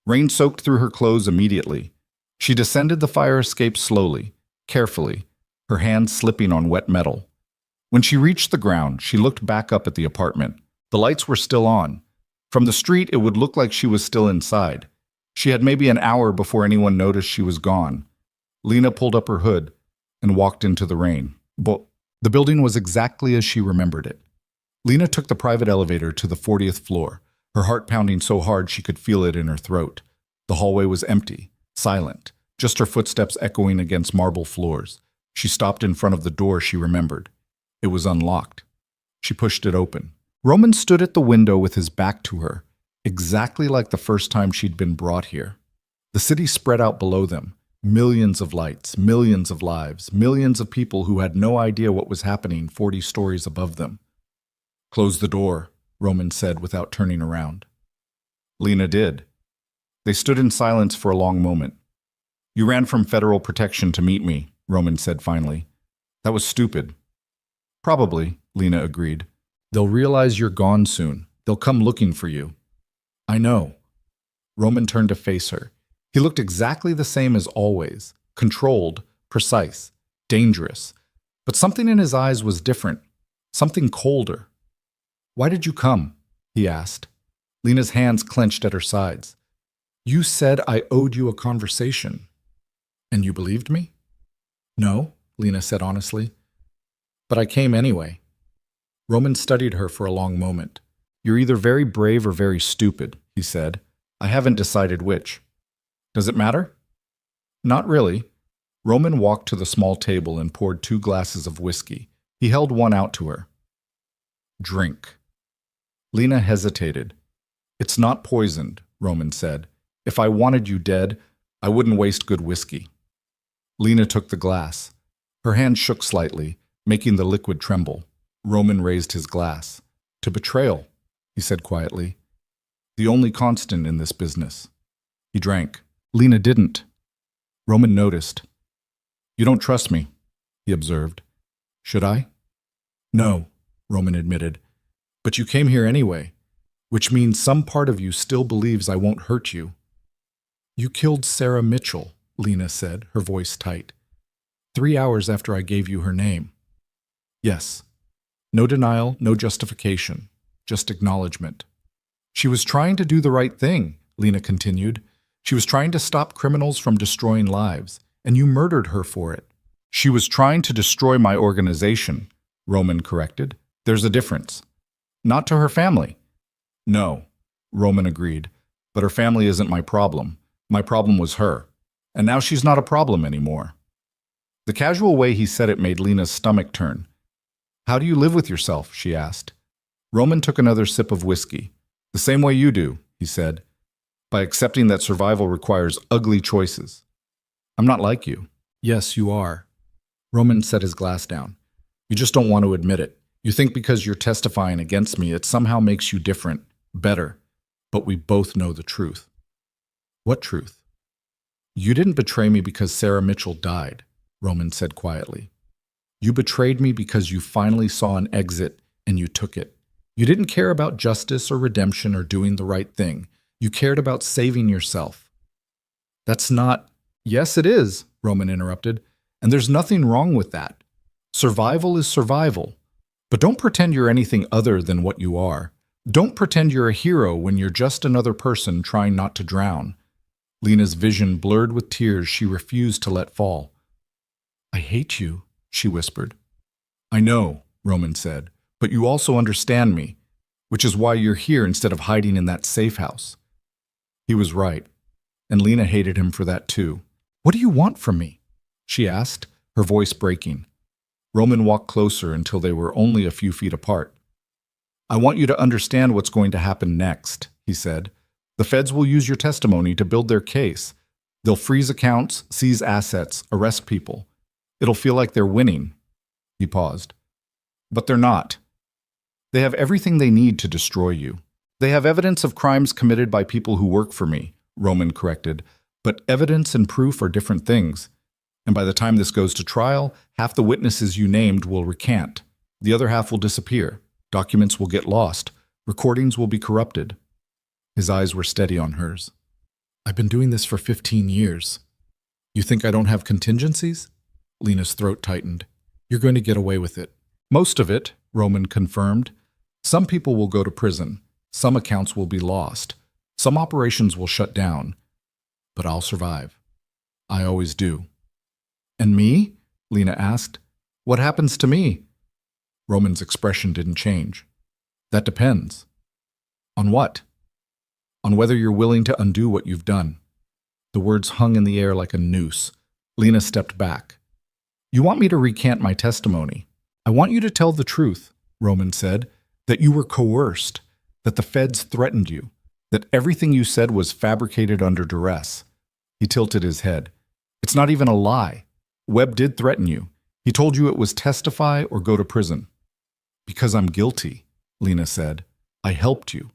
S1: Rain soaked through her clothes immediately. She descended the fire escape slowly, carefully, her hands slipping on wet metal. When she reached the ground, she looked back up at the apartment. The lights were still on. From the street, it would look like she was still inside. She had maybe an hour before anyone noticed she was gone. Lena pulled up her hood and walked into the rain. But the building was exactly as she remembered it. Lena took the private elevator to the 40th floor, her heart pounding so hard she could feel it in her throat. The hallway was empty, silent, just her footsteps echoing against marble floors. She stopped in front of the door she remembered. It was unlocked. She pushed it open. Roman stood at the window with his back to her, exactly like the first time she'd been brought here. The city spread out below them. Millions of lights, millions of lives, millions of people who had no idea what was happening 40 stories above them. Close the door, Roman said without turning around. Lena did. They stood in silence for a long moment. You ran from federal protection to meet me, Roman said finally. That was stupid. Probably, Lena agreed. They'll realize you're gone soon. They'll come looking for you. I know. Roman turned to face her. He looked exactly the same as always, controlled, precise, dangerous. But something in his eyes was different, something colder. Why did you come? He asked. Lena's hands clenched at her sides. You said I owed you a conversation. And you believed me? No, Lena said honestly. But I came anyway. Roman studied her for a long moment. You're either very brave or very stupid, he said. I haven't decided which. Does it matter? Not really. Roman walked to the small table and poured 2 glasses of whiskey. He held one out to her. Drink. Lena hesitated. It's not poisoned, Roman said. If I wanted you dead, I wouldn't waste good whiskey. Lena took the glass. Her hand shook slightly, making the liquid tremble. Roman raised his glass. To betrayal, he said quietly. The only constant in this business. He drank. Lena didn't. Roman noticed. You don't trust me, he observed. Should I? No, Roman admitted. But you came here anyway, which means some part of you still believes I won't hurt you. You killed Sarah Mitchell, Lena said, her voice tight. 3 hours after I gave you her name. Yes. No denial, no justification, just acknowledgement. She was trying to do the right thing, Lena continued. She was trying to stop criminals from destroying lives, and you murdered her for it. She was trying to destroy my organization, Roman corrected. There's a difference. Not to her family. No, Roman agreed, but her family isn't my problem. My problem was her, and now she's not a problem anymore. The casual way he said it made Lena's stomach turn. How do you live with yourself? She asked. Roman took another sip of whiskey. The same way you do, he said, by accepting that survival requires ugly choices. I'm not like you. Yes, you are. Roman set his glass down. You just don't want to admit it. You think because you're testifying against me, it somehow makes you different, better. But we both know the truth. What truth? You didn't betray me because Sarah Mitchell died, Roman said quietly. You betrayed me because you finally saw an exit and you took it. You didn't care about justice or redemption or doing the right thing. You cared about saving yourself. That's not... Yes, it is, Roman interrupted. And there's nothing wrong with that. Survival is survival. But don't pretend you're anything other than what you are. Don't pretend you're a hero when you're just another person trying not to drown. Lena's vision blurred with tears she refused to let fall. I hate you, she whispered. I know, Roman said, but you also understand me, which is why you're here instead of hiding in that safe house. He was right, and Lena hated him for that too. What do you want from me? She asked, her voice breaking. Roman walked closer until they were only a few feet apart. I want you to understand what's going to happen next, he said. The feds will use your testimony to build their case. They'll freeze accounts, seize assets, arrest people. It'll feel like they're winning. He paused. But they're not. They have everything they need to destroy you. They have evidence of crimes committed by people who work for me, Roman corrected. But evidence and proof are different things. And by the time this goes to trial, half the witnesses you named will recant. The other half will disappear. Documents will get lost. Recordings will be corrupted. His eyes were steady on hers. I've been doing this for 15 years. You think I don't have contingencies? Lena's throat tightened. You're going to get away with it. Most of it, Roman confirmed. Some people will go to prison. Some accounts will be lost. Some operations will shut down. But I'll survive. I always do. And me? Lena asked. What happens to me? Roman's expression didn't change. That depends. On what? On whether you're willing to undo what you've done. The words hung in the air like a noose. Lena stepped back. You want me to recant my testimony. I want you to tell the truth, Roman said, that you were coerced, that the feds threatened you, that everything you said was fabricated under duress. He tilted his head. It's not even a lie. Webb did threaten you. He told you it was testify or go to prison. Because I'm guilty, Lena said. I helped you.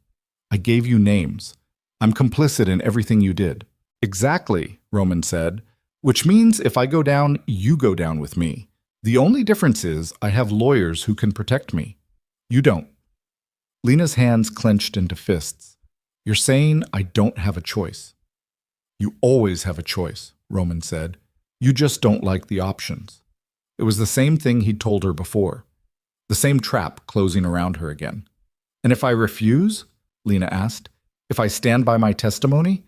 S1: I gave you names. I'm complicit in everything you did. Exactly, Roman said. Which means if I go down, you go down with me. The only difference is I have lawyers who can protect me. You don't. Lena's hands clenched into fists. You're saying I don't have a choice. You always have a choice, Roman said. You just don't like the options. It was the same thing he'd told her before. The same trap closing around her again. And if I refuse? Lena asked. If I stand by my testimony?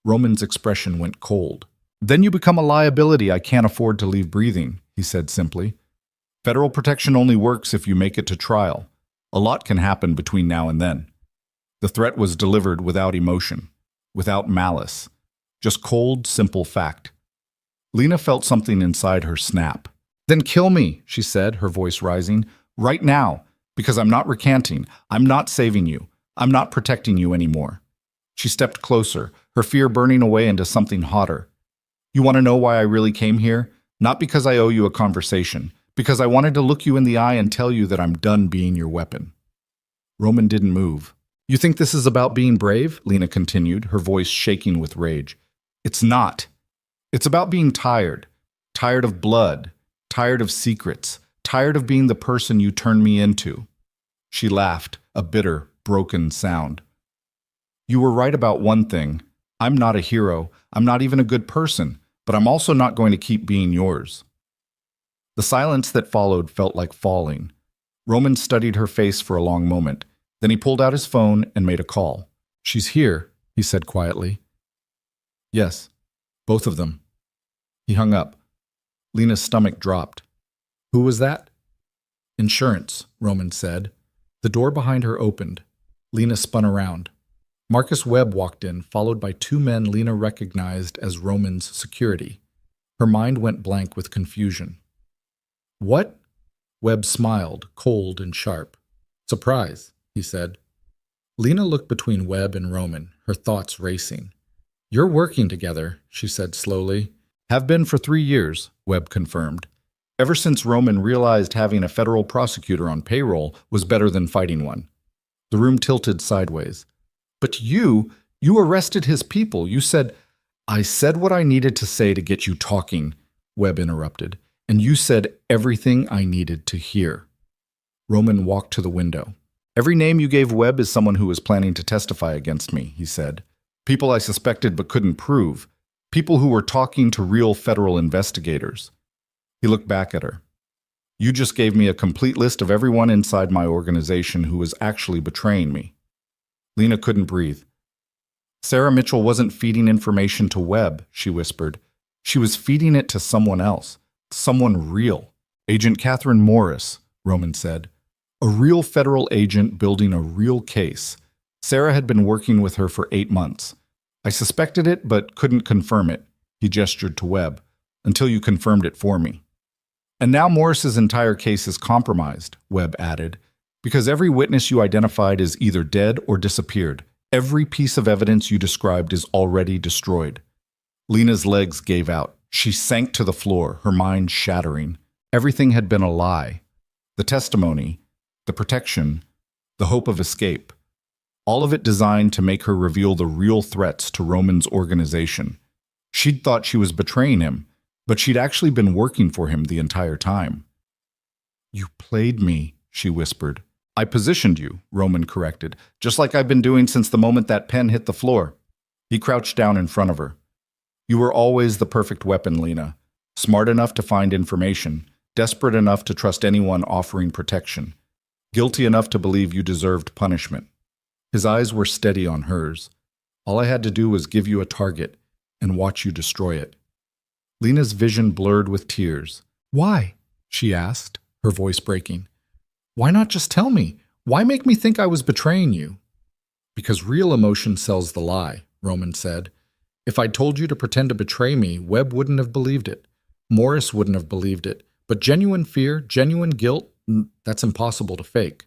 S1: Roman's expression went cold. Then you become a liability I can't afford to leave breathing, he said simply. Federal protection only works if you make it to trial. A lot can happen between now and then. The threat was delivered without emotion, without malice, just cold, simple fact. Lena felt something inside her snap. Then kill me, she said, her voice rising, right now, because I'm not recanting, I'm not saving you, I'm not protecting you anymore. She stepped closer, her fear burning away into something hotter. You want to know why I really came here? Not because I owe you a conversation, because I wanted to look you in the eye and tell you that I'm done being your weapon. Roman didn't move. You think this is about being brave? Lena continued, her voice shaking with rage. It's not. It's about being tired. Tired of blood. Tired of secrets. Tired of being the person you turned me into. She laughed, a bitter, broken sound. You were right about one thing. I'm not a hero. I'm not even a good person, but I'm also not going to keep being yours. The silence that followed felt like falling. Roman studied her face for a long moment. Then he pulled out his phone and made a call. She's here, he said quietly. Yes, both of them. He hung up. Lena's stomach dropped. Who was that? Insurance, Roman said. The door behind her opened. Lena spun around. Marcus Webb walked in, followed by two men Lena recognized as Roman's security. Her mind went blank with confusion. What? Webb smiled, cold and sharp. Surprise, he said. Lena looked between Webb and Roman, her thoughts racing. You're working together, she said slowly. Have been for 3 years, Webb confirmed. Ever since Roman realized having a federal prosecutor on payroll was better than fighting one. The room tilted sideways. But you arrested his people. You said, I said what I needed to say to get you talking, Webb interrupted, and you said everything I needed to hear. Roman walked to the window. Every name you gave Webb is someone who was planning to testify against me, he said. People I suspected but couldn't prove. People who were talking to real federal investigators. He looked back at her. You just gave me a complete list of everyone inside my organization who was actually betraying me. Lena couldn't breathe. Sarah Mitchell wasn't feeding information to Webb, she whispered. She was feeding it to someone else. Someone real. Agent Catherine Morris, Roman said. A real federal agent building a real case. Sarah had been working with her for 8 months. I suspected it, but couldn't confirm it, he gestured to Webb, until you confirmed it for me. And now Morris's entire case is compromised, Webb added, because every witness you identified is either dead or disappeared. Every piece of evidence you described is already destroyed. Lena's legs gave out. She sank to the floor, her mind shattering. Everything had been a lie. The testimony, the protection, the hope of escape. All of it designed to make her reveal the real threats to Roman's organization. She'd thought she was betraying him, but she'd actually been working for him the entire time. You played me, she whispered. I positioned you, Roman corrected, just like I've been doing since the moment that pen hit the floor. He crouched down in front of her. You were always the perfect weapon, Lena. Smart enough to find information, desperate enough to trust anyone offering protection, guilty enough to believe you deserved punishment. His eyes were steady on hers. All I had to do was give you a target and watch you destroy it. Lena's vision blurred with tears. Why? She asked, her voice breaking. Why not just tell me? Why make me think I was betraying you? Because real emotion sells the lie, Roman said. If I'd told you to pretend to betray me, Webb wouldn't have believed it. Morris wouldn't have believed it. But genuine fear, genuine guilt, that's impossible to fake.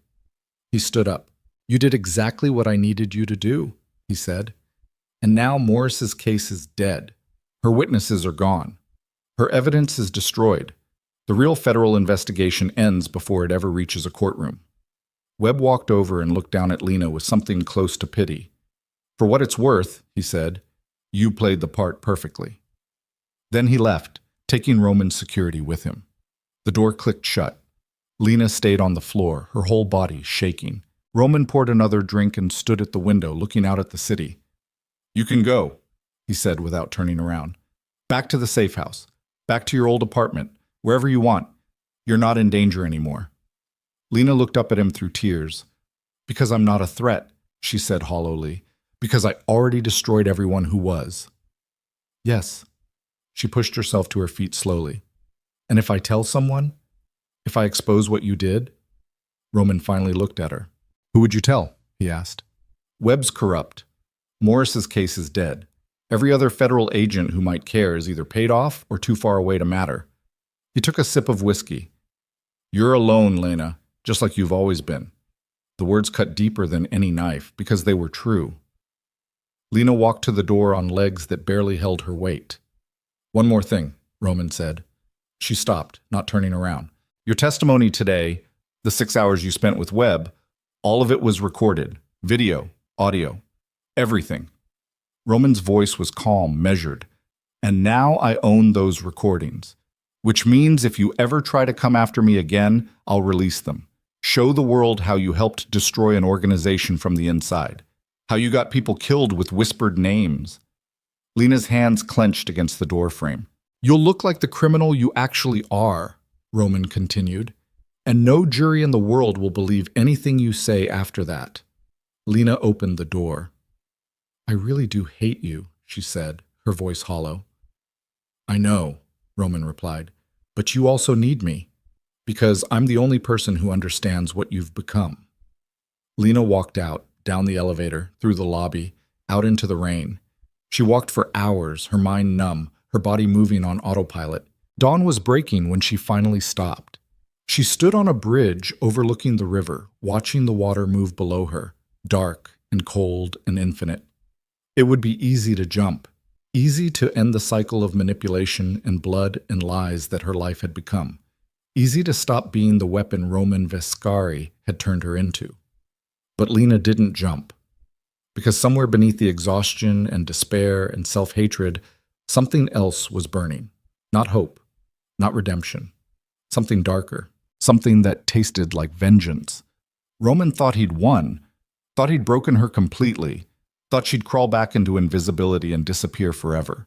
S1: He stood up. You did exactly what I needed you to do, he said. And now Morris's case is dead. Her witnesses are gone. Her evidence is destroyed. The real federal investigation ends before it ever reaches a courtroom. Webb walked over and looked down at Lena with something close to pity. For what it's worth, he said, you played the part perfectly. Then he left, taking Roman's security with him. The door clicked shut. Lena stayed on the floor, her whole body shaking. Roman poured another drink and stood at the window, looking out at the city. "You can go," he said without turning around. "Back to the safe house. Back to your old apartment. Wherever you want. You're not in danger anymore." Lena looked up at him through tears. "Because I'm not a threat," she said hollowly. "Because I already destroyed everyone who was." "Yes." She pushed herself to her feet slowly. "And if I tell someone? If I expose what you did?" Roman finally looked at her. "Who would you tell?" he asked. "Webb's corrupt. Morris's case is dead. Every other federal agent who might care is either paid off or too far away to matter." He took a sip of whiskey. "You're alone, Lena, just like you've always been." The words cut deeper than any knife because they were true. Lena walked to the door on legs that barely held her weight. "One more thing," Roman said. She stopped, not turning around. "Your testimony today, the 6 hours you spent with Webb, all of it was recorded. Video, audio, everything." Roman's voice was calm, measured. "And now I own those recordings. Which means if you ever try to come after me again, I'll release them. Show the world how you helped destroy an organization from the inside. How you got people killed with whispered names." Lena's hands clenched against the doorframe. "You'll look like the criminal you actually are," Roman continued. "And no jury in the world will believe anything you say after that." Lena opened the door. "I really do hate you," she said, her voice hollow. "I know," Roman replied, "but you also need me, because I'm the only person who understands what you've become." Lena walked out, down the elevator, through the lobby, out into the rain. She walked for hours, her mind numb, her body moving on autopilot. Dawn was breaking when she finally stopped. She stood on a bridge overlooking the river, watching the water move below her, dark and cold and infinite. It would be easy to jump, easy to end the cycle of manipulation and blood and lies that her life had become, easy to stop being the weapon Roman Vescari had turned her into. But Lena didn't jump, because somewhere beneath the exhaustion and despair and self-hatred, something else was burning. Not hope, not redemption. Something darker, something that tasted like vengeance. Roman thought he'd won, thought he'd broken her completely, thought she'd crawl back into invisibility and disappear forever.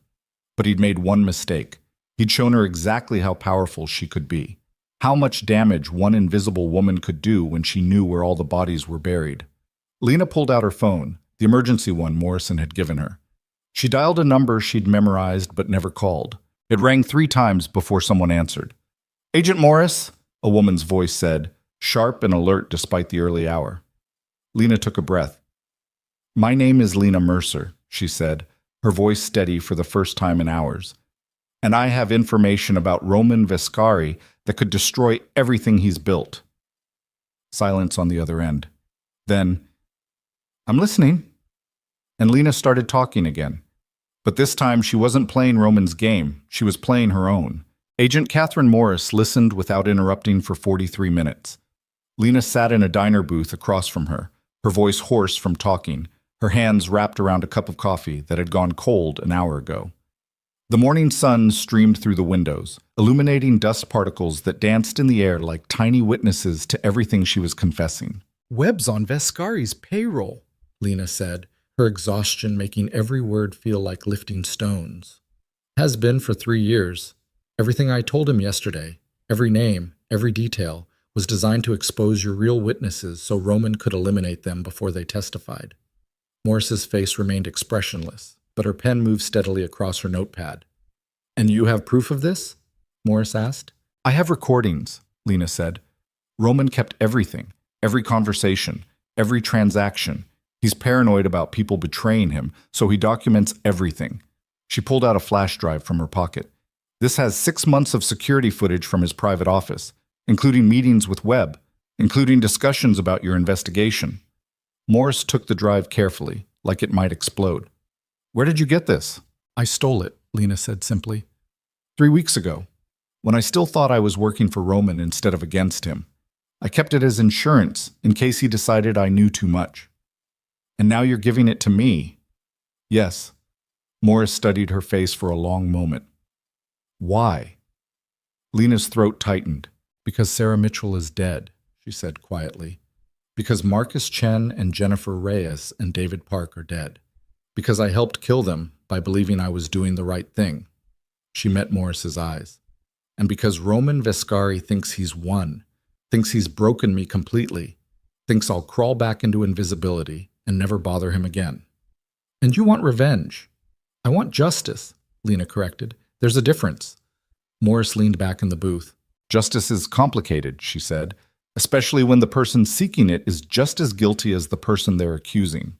S1: But he'd made one mistake. He'd shown her exactly how powerful she could be, how much damage one invisible woman could do when she knew where all the bodies were buried. Lena pulled out her phone, the emergency one Morrison had given her. She dialed a number she'd memorized but never called. It rang 3 times before someone answered. "Agent Morris," a woman's voice said, sharp and alert despite the early hour. Lena took a breath. "My name is Lena Mercer," she said, her voice steady for the first time in hours. "And I have information about Roman Vescari that could destroy everything he's built." Silence on the other end. Then, "I'm listening." And Lena started talking again. But this time she wasn't playing Roman's game, she was playing her own. Agent Catherine Morris listened without interrupting for 43 minutes. Lena sat in a diner booth across from her, her voice hoarse from talking, her hands wrapped around a cup of coffee that had gone cold an hour ago. The morning sun streamed through the windows, illuminating dust particles that danced in the air like tiny witnesses to everything she was confessing. "Webb's on Vescari's payroll," Lena said, her exhaustion making every word feel like lifting stones. "Has been for 3 years. Everything I told him yesterday, every name, every detail, was designed to expose your real witnesses so Roman could eliminate them before they testified." Morris's face remained expressionless, but her pen moved steadily across her notepad. "And you have proof of this?" Morris asked. "I have recordings," Lena said. "Roman kept everything, every conversation, every transaction. He's paranoid about people betraying him, so he documents everything." She pulled out a flash drive from her pocket. "This has 6 months of security footage from his private office, including meetings with Webb, including discussions about your investigation." Morris took the drive carefully, like it might explode. "Where did you get this?" "I stole it," Lena said simply. 3 weeks ago, when I still thought I was working for Roman instead of against him. I kept it as insurance in case he decided I knew too much. And now you're giving it to me." "Yes." Morris studied her face for a long moment. "Why?" Lena's throat tightened. Because Sarah Mitchell is dead, she said quietly. Because Marcus Chen and Jennifer Reyes and David Park are dead. Because I helped kill them by believing I was doing the right thing. She met Morris's eyes. And because Roman Vescari thinks he's won, thinks he's broken me completely, thinks I'll crawl back into invisibility and never bother him again. And you want revenge. I want justice, Lena corrected. There's a difference. Morris leaned back in the booth. Justice is complicated, she said, especially when the person seeking it is just as guilty as the person they're accusing.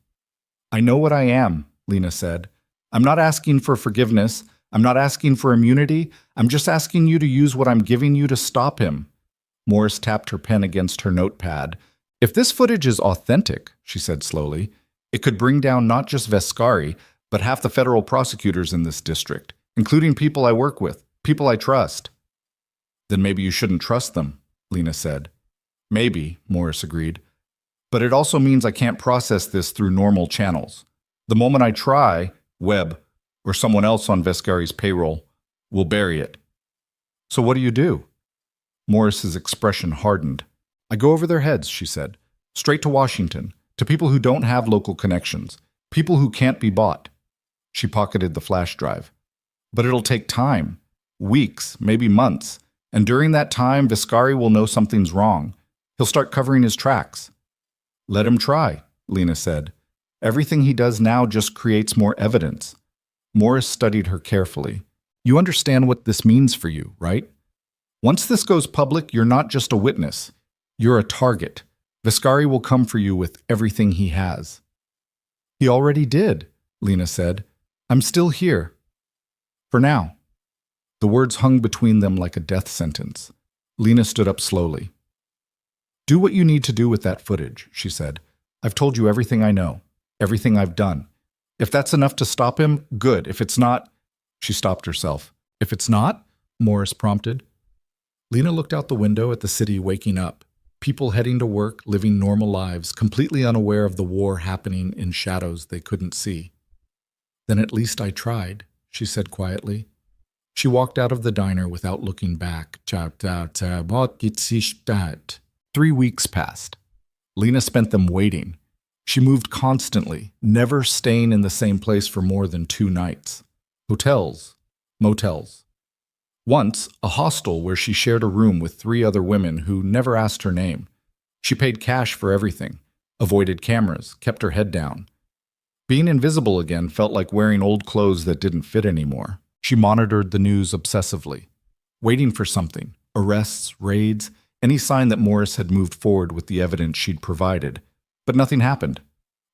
S1: I know what I am, Lena said. I'm not asking for forgiveness. I'm not asking for immunity. I'm just asking you to use what I'm giving you to stop him. Morris tapped her pen against her notepad. If this footage is authentic, she said slowly, it could bring down not just Vescari, but half the federal prosecutors in this district, including people I work with, people I trust. Then maybe you shouldn't trust them, Lena said. Maybe, Morris agreed. But it also means I can't process this through normal channels. The moment I try, Webb, or someone else on Vescari's payroll, will bury it. So what do you do? Morris's expression hardened. I go over their heads, she said. Straight to Washington, to people who don't have local connections, people who can't be bought. She pocketed the flash drive. But it'll take time. Weeks, maybe months. And during that time, Vescari will know something's wrong. He'll start covering his tracks. Let him try, Lena said. Everything he does now just creates more evidence. Morris studied her carefully. You understand what this means for you, right? Once this goes public, you're not just a witness. You're a target. Vescari will come for you with everything he has. He already did, Lena said. I'm still here. For now. The words hung between them like a death sentence. Lena stood up slowly. Do what you need to do with that footage, she said. I've told you everything I know, everything I've done. If that's enough to stop him, good. If it's not, she stopped herself. If it's not, Morris prompted. Lena looked out the window at the city waking up, people heading to work, living normal lives, completely unaware of the war happening in shadows they couldn't see. Then at least I tried, she said quietly. She walked out of the diner without looking back. 3 weeks passed. Lena spent them waiting. She moved constantly, never staying in the same place for more than 2 nights. Hotels, motels. Once, a hostel where she shared a room with 3 other women who never asked her name. She paid cash for everything, avoided cameras, kept her head down. Being invisible again felt like wearing old clothes that didn't fit anymore. She monitored the news obsessively, waiting for something, arrests, raids, any sign that Morris had moved forward with the evidence she'd provided. But nothing happened.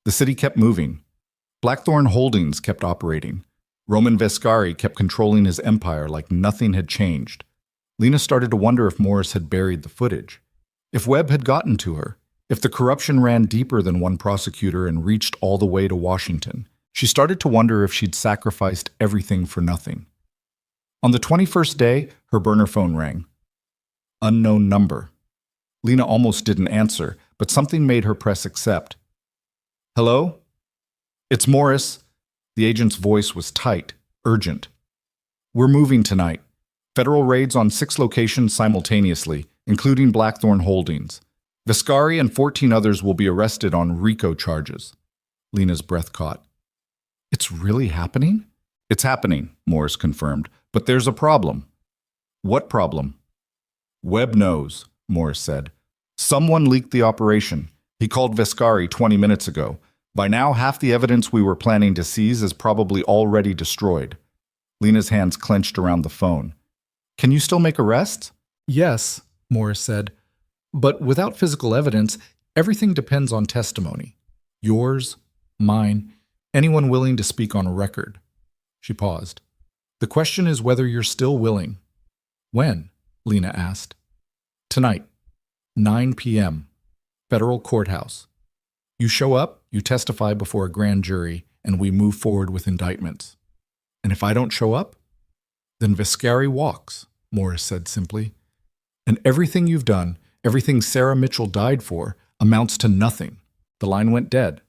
S1: The city kept moving. Blackthorn Holdings kept operating. Roman Vescari kept controlling his empire like nothing had changed. Lena started to wonder if Morris had buried the footage. If Webb had gotten to her. If the corruption ran deeper than one prosecutor and reached all the way to Washington. She started to wonder if she'd sacrificed everything for nothing. On the 21st day, her burner phone rang. Unknown number. Lena almost didn't answer, but something made her press accept. Hello? It's Morris. The agent's voice was tight, urgent. We're moving tonight. Federal raids on 6 locations simultaneously, including Blackthorn Holdings. Vescari and 14 others will be arrested on RICO charges. Lena's breath caught. It's really happening? It's happening, Morris confirmed, but there's a problem. What problem? Webb knows, Morris said. Someone leaked the operation. He called Vescari 20 minutes ago. By now, half the evidence we were planning to seize is probably already destroyed. Lena's hands clenched around the phone. Can you still make arrests? Yes, Morris said. But without physical evidence, everything depends on testimony. Yours, mine, anyone willing to speak on a record. She paused. The question is whether you're still willing. When? Lena asked. Tonight, 9 p.m., Federal Courthouse. You show up, you testify before a grand jury, and we move forward with indictments. And if I don't show up? Then Vescari walks, Morris said simply. And everything you've done, everything Sarah Mitchell died for, amounts to nothing. The line went dead.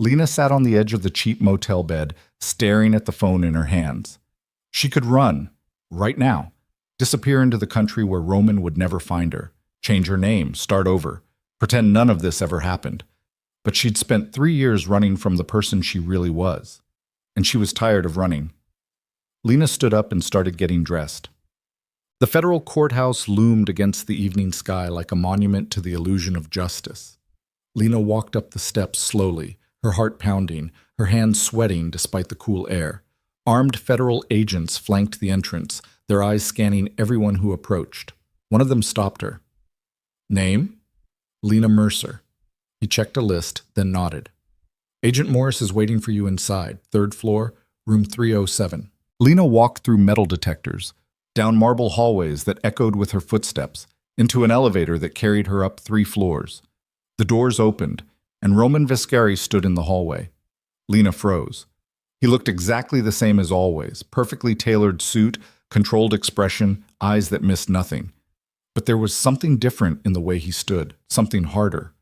S1: Lena sat on the edge of the cheap motel bed, staring at the phone in her hands. She could run, right now, Disappear into the country where Roman would never find her. Change her name, start over. Pretend none of this ever happened. But she'd spent 3 years running from the person she really was. And she was tired of running. Lena stood up and started getting dressed. The federal courthouse loomed against the evening sky like a monument to the illusion of justice. Lena walked up the steps slowly, her heart pounding, her hands sweating despite the cool air. Armed federal agents flanked the entrance, their eyes scanning everyone who approached. One of them stopped her. Name? Lena Mercer. He checked a list, then nodded. Agent Morris is waiting for you inside, 3rd floor, room 307. Lena walked through metal detectors, down marble hallways that echoed with her footsteps, into an elevator that carried her up 3 floors. The doors opened, and Roman Viscari stood in the hallway. Lena froze. He looked exactly the same as always, perfectly tailored suit, controlled expression, eyes that missed nothing. But there was something different in the way he stood, something harder.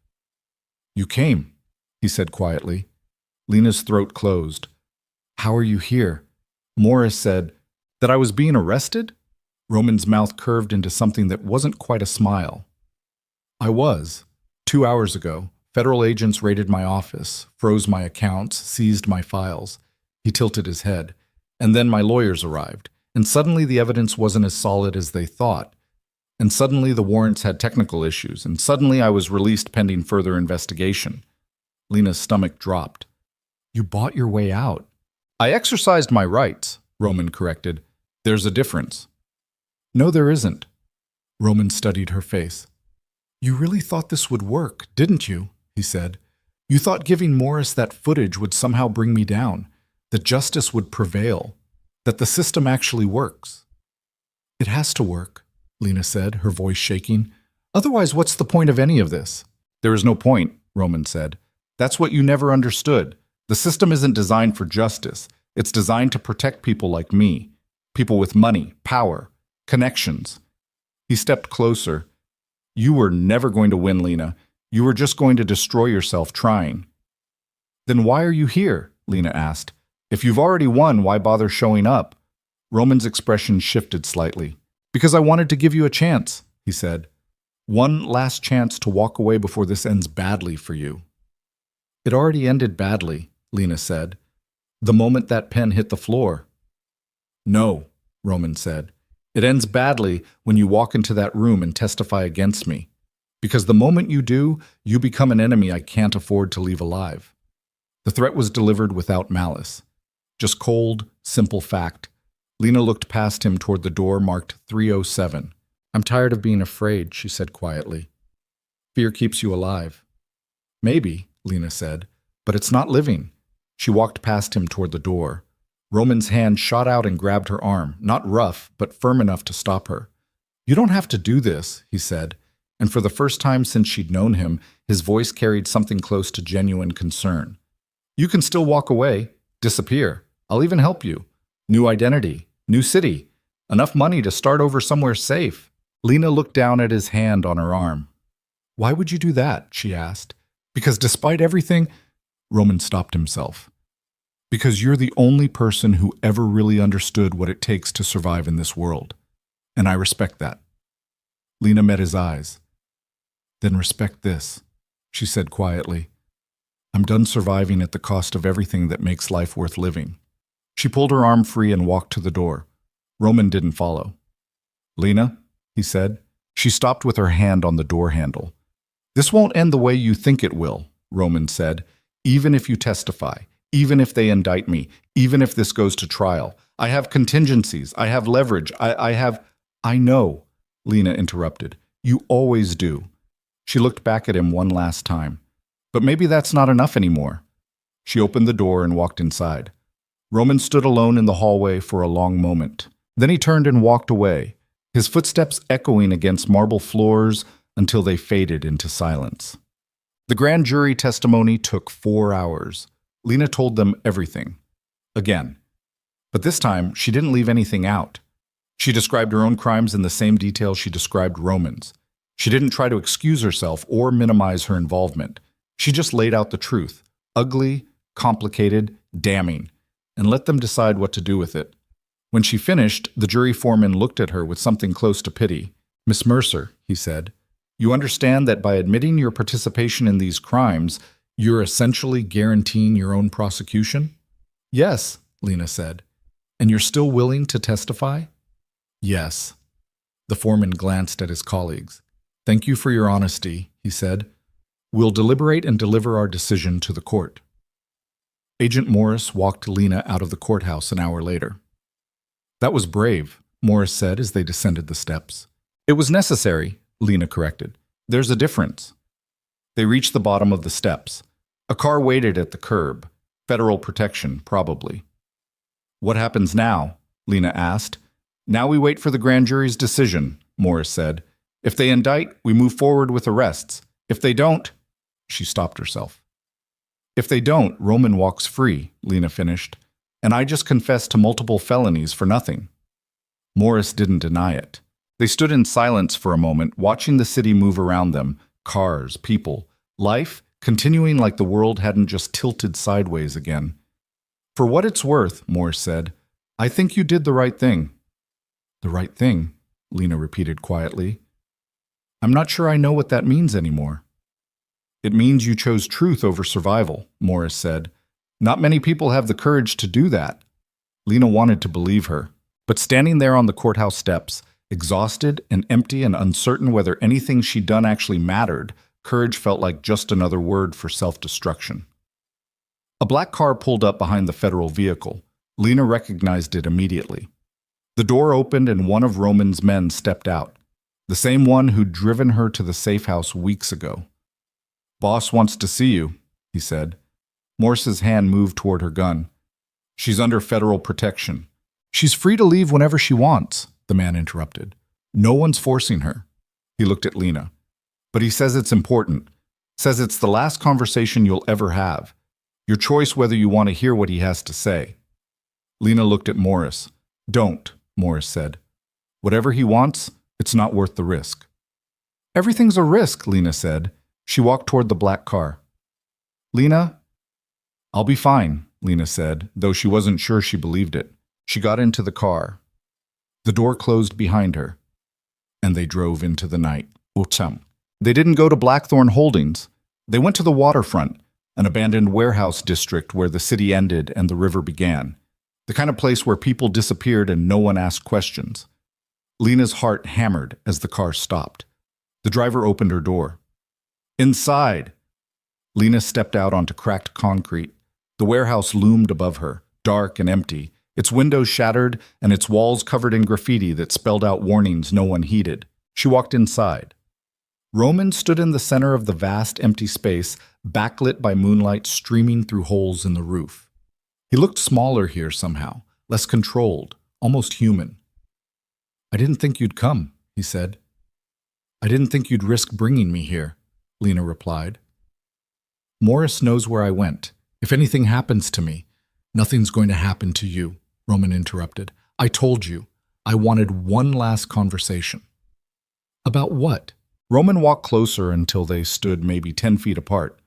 S1: You came, he said quietly. Lena's throat closed. How are you here? Morris said, that I was being arrested? Roman's mouth curved into something that wasn't quite a smile. I was. 2 hours ago, federal agents raided my office, froze my accounts, seized my files. He tilted his head. And then my lawyers arrived, and suddenly the evidence wasn't as solid as they thought. And suddenly the warrants had technical issues, and suddenly I was released pending further investigation. Lena's stomach dropped. You bought your way out. I exercised my rights, Roman corrected. There's a difference. No, there isn't. Roman studied her face. You really thought this would work, didn't you? He said. You thought giving Morris that footage would somehow bring me down, that justice would prevail, that the system actually works. It has to work, Lena said, her voice shaking. Otherwise, what's the point of any of this? There is no point, Roman said. That's what you never understood. The system isn't designed for justice. It's designed to protect people like me, people with money, power, connections. He stepped closer. You were never going to win, Lena. You were just going to destroy yourself trying. Then why are you here? Lena asked. If you've already won, why bother showing up? Roman's expression shifted slightly. Because I wanted to give you a chance, he said. One last chance to walk away before this ends badly for you. It already ended badly, Lena said. The moment that pen hit the floor. No, Roman said. It ends badly when you walk into that room and testify against me. Because the moment you do, you become an enemy I can't afford to leave alive. The threat was delivered without malice. Just cold, simple fact. Lena looked past him toward the door marked 307. I'm tired of being afraid, she said quietly. Fear keeps you alive. Maybe, Lena said, but it's not living. She walked past him toward the door. Roman's hand shot out and grabbed her arm, not rough, but firm enough to stop her. You don't have to do this, he said, and for the first time since she'd known him, his voice carried something close to genuine concern. You can still walk away, disappear. I'll even help you. New identity, new city, enough money to start over somewhere safe. Lena looked down at his hand on her arm. Why would you do that? She asked. Because despite everything, Roman stopped himself. Because you're the only person who ever really understood what it takes to survive in this world. And I respect that. Lena met his eyes. Then respect this, she said quietly. I'm done surviving at the cost of everything that makes life worth living. She pulled her arm free and walked to the door. Roman didn't follow. Lena, he said. She stopped with her hand on the door handle. This won't end the way you think it will, Roman said. Even if you testify, even if they indict me, even if this goes to trial. I have contingencies. I have leverage. I know, Lena interrupted. You always do. She looked back at him one last time. But maybe that's not enough anymore. She opened the door and walked inside. Roman stood alone in the hallway for a long moment. Then he turned and walked away, his footsteps echoing against marble floors until they faded into silence. The grand jury testimony took 4 hours. Lena told them everything. Again. But this time, she didn't leave anything out. She described her own crimes in the same detail she described Roman's. She didn't try to excuse herself or minimize her involvement. She just laid out the truth, ugly, complicated, damning, and let them decide what to do with it. When she finished, the jury foreman looked at her with something close to pity. "Miss Mercer," he said, "you understand that by admitting your participation in these crimes, you're essentially guaranteeing your own prosecution?" "Yes," Lena said. "And you're still willing to testify?" "Yes." The foreman glanced at his colleagues. "Thank you for your honesty," he said. "We'll deliberate and deliver our decision to the court." Agent Morris walked Lena out of the courthouse an hour later. "That was brave," Morris said as they descended the steps. "It was necessary," Lena corrected. "There's a difference." They reached the bottom of the steps. A car waited at the curb. Federal protection, probably. "What happens now?" Lena asked. "Now we wait for the grand jury's decision," Morris said. "If they indict, we move forward with arrests. If they don't—" She stopped herself. "If they don't, Roman walks free," Lena finished. "And I just confessed to multiple felonies for nothing." Morris didn't deny it. They stood in silence for a moment, watching the city move around them. Cars, people, life, continuing like the world hadn't just tilted sideways again. "For what it's worth," Morris said, "I think you did the right thing." "The right thing," Lena repeated quietly. "I'm not sure I know what that means anymore." "It means you chose truth over survival," Morris said. "Not many people have the courage to do that." Lena wanted to believe her, but standing there on the courthouse steps, exhausted and empty and uncertain whether anything she'd done actually mattered, courage felt like just another word for self-destruction. A black car pulled up behind the federal vehicle. Lena recognized it immediately. The door opened and one of Roman's men stepped out, the same one who'd driven her to the safe house weeks ago. "Boss wants to see you," he said. Morris's hand moved toward her gun. "She's under federal protection." "She's free to leave whenever she wants," the man interrupted. "No one's forcing her." He looked at Lena. "But he says it's important. Says it's the last conversation you'll ever have. Your choice whether you want to hear what he has to say." Lena looked at Morris. "Don't," Morris said. "Whatever he wants, it's not worth the risk." "Everything's a risk," Lena said. She walked toward the black car. "Lena?" "I'll be fine," Lena said, though she wasn't sure she believed it. She got into the car. The door closed behind her, and they drove into the night. They didn't go to Blackthorn Holdings. They went to the waterfront, an abandoned warehouse district where the city ended and the river began. The kind of place where people disappeared and no one asked questions. Lena's heart hammered as the car stopped. The driver opened her door. "Inside!" Lena stepped out onto cracked concrete. The warehouse loomed above her, dark and empty, its windows shattered and its walls covered in graffiti that spelled out warnings no one heeded. She walked inside. Roman stood in the center of the vast empty space, backlit by moonlight streaming through holes in the roof. He looked smaller here somehow, less controlled, almost human. "I didn't think you'd come," he said. "I didn't think you'd risk bringing me here," Lena replied. "Morris knows where I went. If anything happens to me—" "Nothing's going to happen to you," Roman interrupted. "I told you. I wanted one last conversation." "About what?" Roman walked closer until they stood maybe 10 feet apart.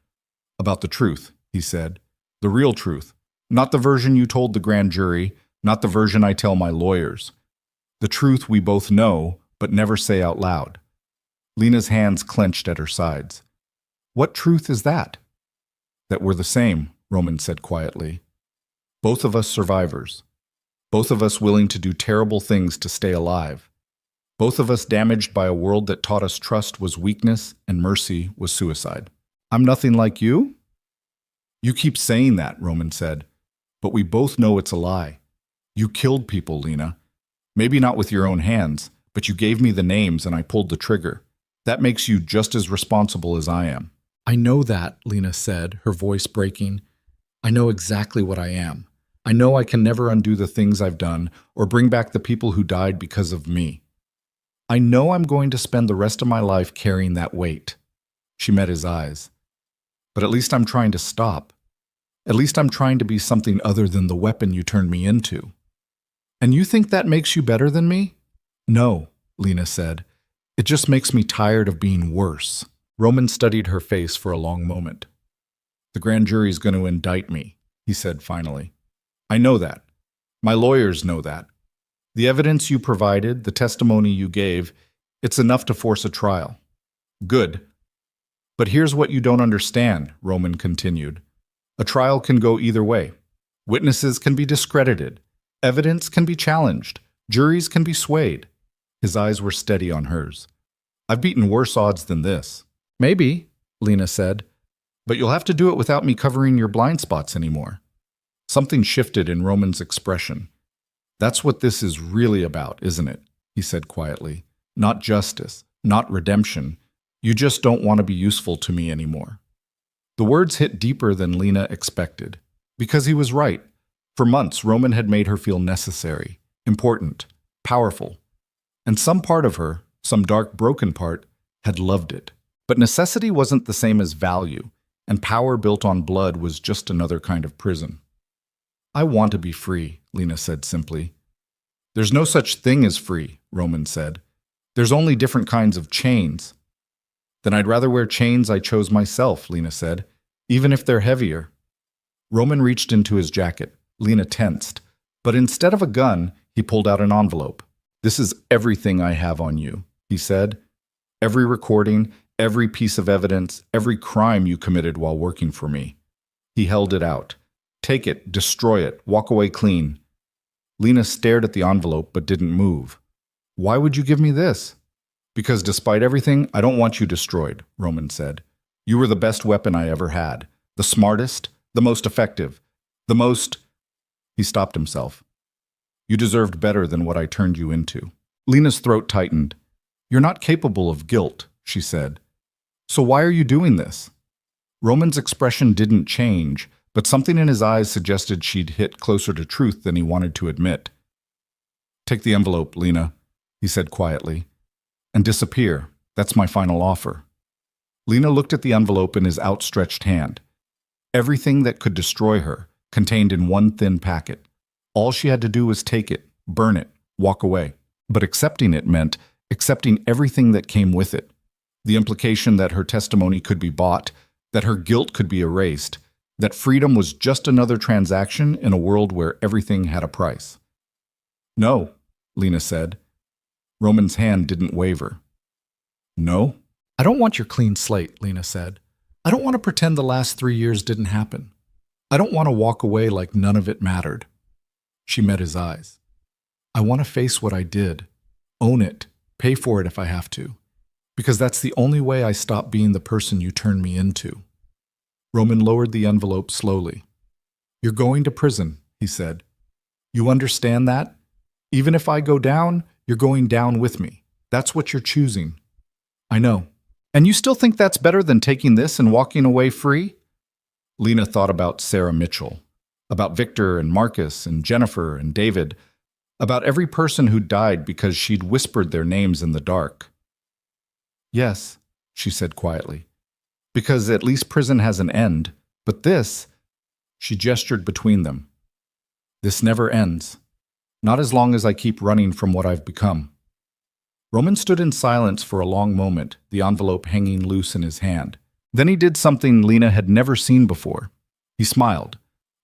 S1: "About the truth," he said. "The real truth. Not the version you told the grand jury, not the version I tell my lawyers. The truth we both know, but never say out loud." Lena's hands clenched at her sides. "What truth is that?" "That we're the same," Roman said quietly. "Both of us survivors. Both of us willing to do terrible things to stay alive. Both of us damaged by a world that taught us trust was weakness and mercy was suicide." "I'm nothing like you?" "You keep saying that," Roman said. "But we both know it's a lie. You killed people, Lena. Maybe not with your own hands, but you gave me the names and I pulled the trigger. That makes you just as responsible as I am." "I know that," Lena said, her voice breaking. "I know exactly what I am. I know I can never undo the things I've done or bring back the people who died because of me. I know I'm going to spend the rest of my life carrying that weight." She met his eyes. "But at least I'm trying to stop. At least I'm trying to be something other than the weapon you turned me into." "And you think that makes you better than me?" "No," Lena said. "It just makes me tired of being worse." Roman studied her face for a long moment. "The grand jury's going to indict me," he said finally. "I know that. My lawyers know that. The evidence you provided, the testimony you gave, it's enough to force a trial. Good. But here's what you don't understand, Roman continued. A trial can go either way. Witnesses can be discredited. Evidence can be challenged. Juries can be swayed. His eyes were steady on hers. I've beaten worse odds than this. Maybe, Lena said, but you'll have to do it without me covering your blind spots anymore. Something shifted in Roman's expression. That's what this is really about, isn't it? He said quietly. Not justice, not redemption. You just don't want to be useful to me anymore. The words hit deeper than Lena expected. Because he was right. For months, Roman had made her feel necessary, important, powerful. And some part of her, some dark, broken part, had loved it. But necessity wasn't the same as value, and power built on blood was just another kind of prison. I want to be free, Lena said simply. There's no such thing as free, Roman said. There's only different kinds of chains. Then I'd rather wear chains I chose myself, Lena said, even if they're heavier. Roman reached into his jacket. Lena tensed. But instead of a gun, he pulled out an envelope. This is everything I have on you, he said. Every recording, every piece of evidence, every crime you committed while working for me. He held it out. Take it, destroy it, walk away clean. Lena stared at the envelope but didn't move. Why would you give me this? Because despite everything, I don't want you destroyed, Roman said. You were the best weapon I ever had. The smartest, the most effective, the most... He stopped himself. You deserved better than what I turned you into. Lena's throat tightened. You're not capable of guilt, she said. So why are you doing this? Roman's expression didn't change, but something in his eyes suggested she'd hit closer to truth than he wanted to admit. Take the envelope, Lena, he said quietly, and disappear. That's my final offer. Lena looked at the envelope in his outstretched hand. Everything that could destroy her, contained in one thin packet. All she had to do was take it, burn it, walk away. But accepting it meant accepting everything that came with it. The implication that her testimony could be bought, that her guilt could be erased, that freedom was just another transaction in a world where everything had a price. No, Lena said. Roman's hand didn't waver. No? I don't want your clean slate, Lena said. I don't want to pretend the last 3 years didn't happen. I don't want to walk away like none of it mattered. She met his eyes. I want to face what I did, own it, pay for it if I have to, because that's the only way I stop being the person you turned me into. Roman lowered the envelope slowly. You're going to prison, he said. You understand that? Even if I go down, you're going down with me. That's what you're choosing. I know. And you still think that's better than taking this and walking away free? Lena thought about Sarah Mitchell, about Victor and Marcus and Jennifer and David, about every person who died because she'd whispered their names in the dark. Yes, she said quietly, because at least prison has an end, but this, she gestured between them. This never ends, not as long as I keep running from what I've become. Roman stood in silence for a long moment, the envelope hanging loose in his hand. Then he did something Lena had never seen before. He smiled,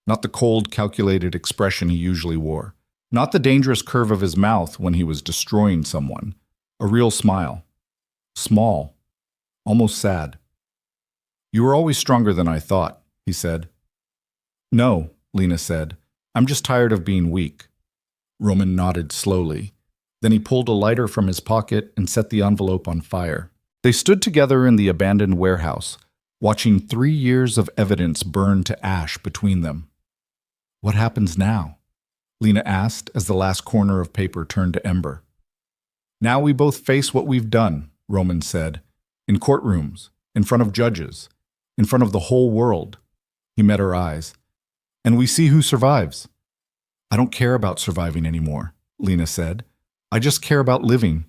S1: not the cold, calculated expression he usually wore, not the dangerous curve of his mouth when he was destroying someone, a real smile. Small, almost sad. You were always stronger than I thought, he said. No, Lena said. I'm just tired of being weak. Roman nodded slowly. Then he pulled a lighter from his pocket and set the envelope on fire. They stood together in the abandoned warehouse, watching 3 years of evidence burn to ash between them. What happens now? Lena asked as the last corner of paper turned to ember. Now we both face what we've done, Roman said, in courtrooms, in front of judges, in front of the whole world. He met her eyes. And we see who survives. I don't care about surviving anymore, Lena said. I just care about living.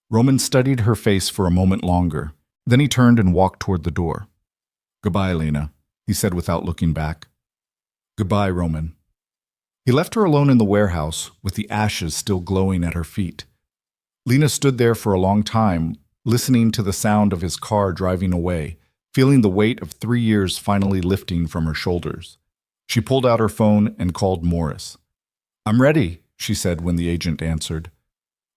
S1: Roman studied her face for a moment longer. Then he turned and walked toward the door. Goodbye, Lena, he said without looking back. Goodbye, Roman. He left her alone in the warehouse, with the ashes still glowing at her feet. Lena stood there for a long time, listening to the sound of his car driving away, feeling the weight of 3 years finally lifting from her shoulders. She pulled out her phone and called Morris. I'm ready, she said when the agent answered.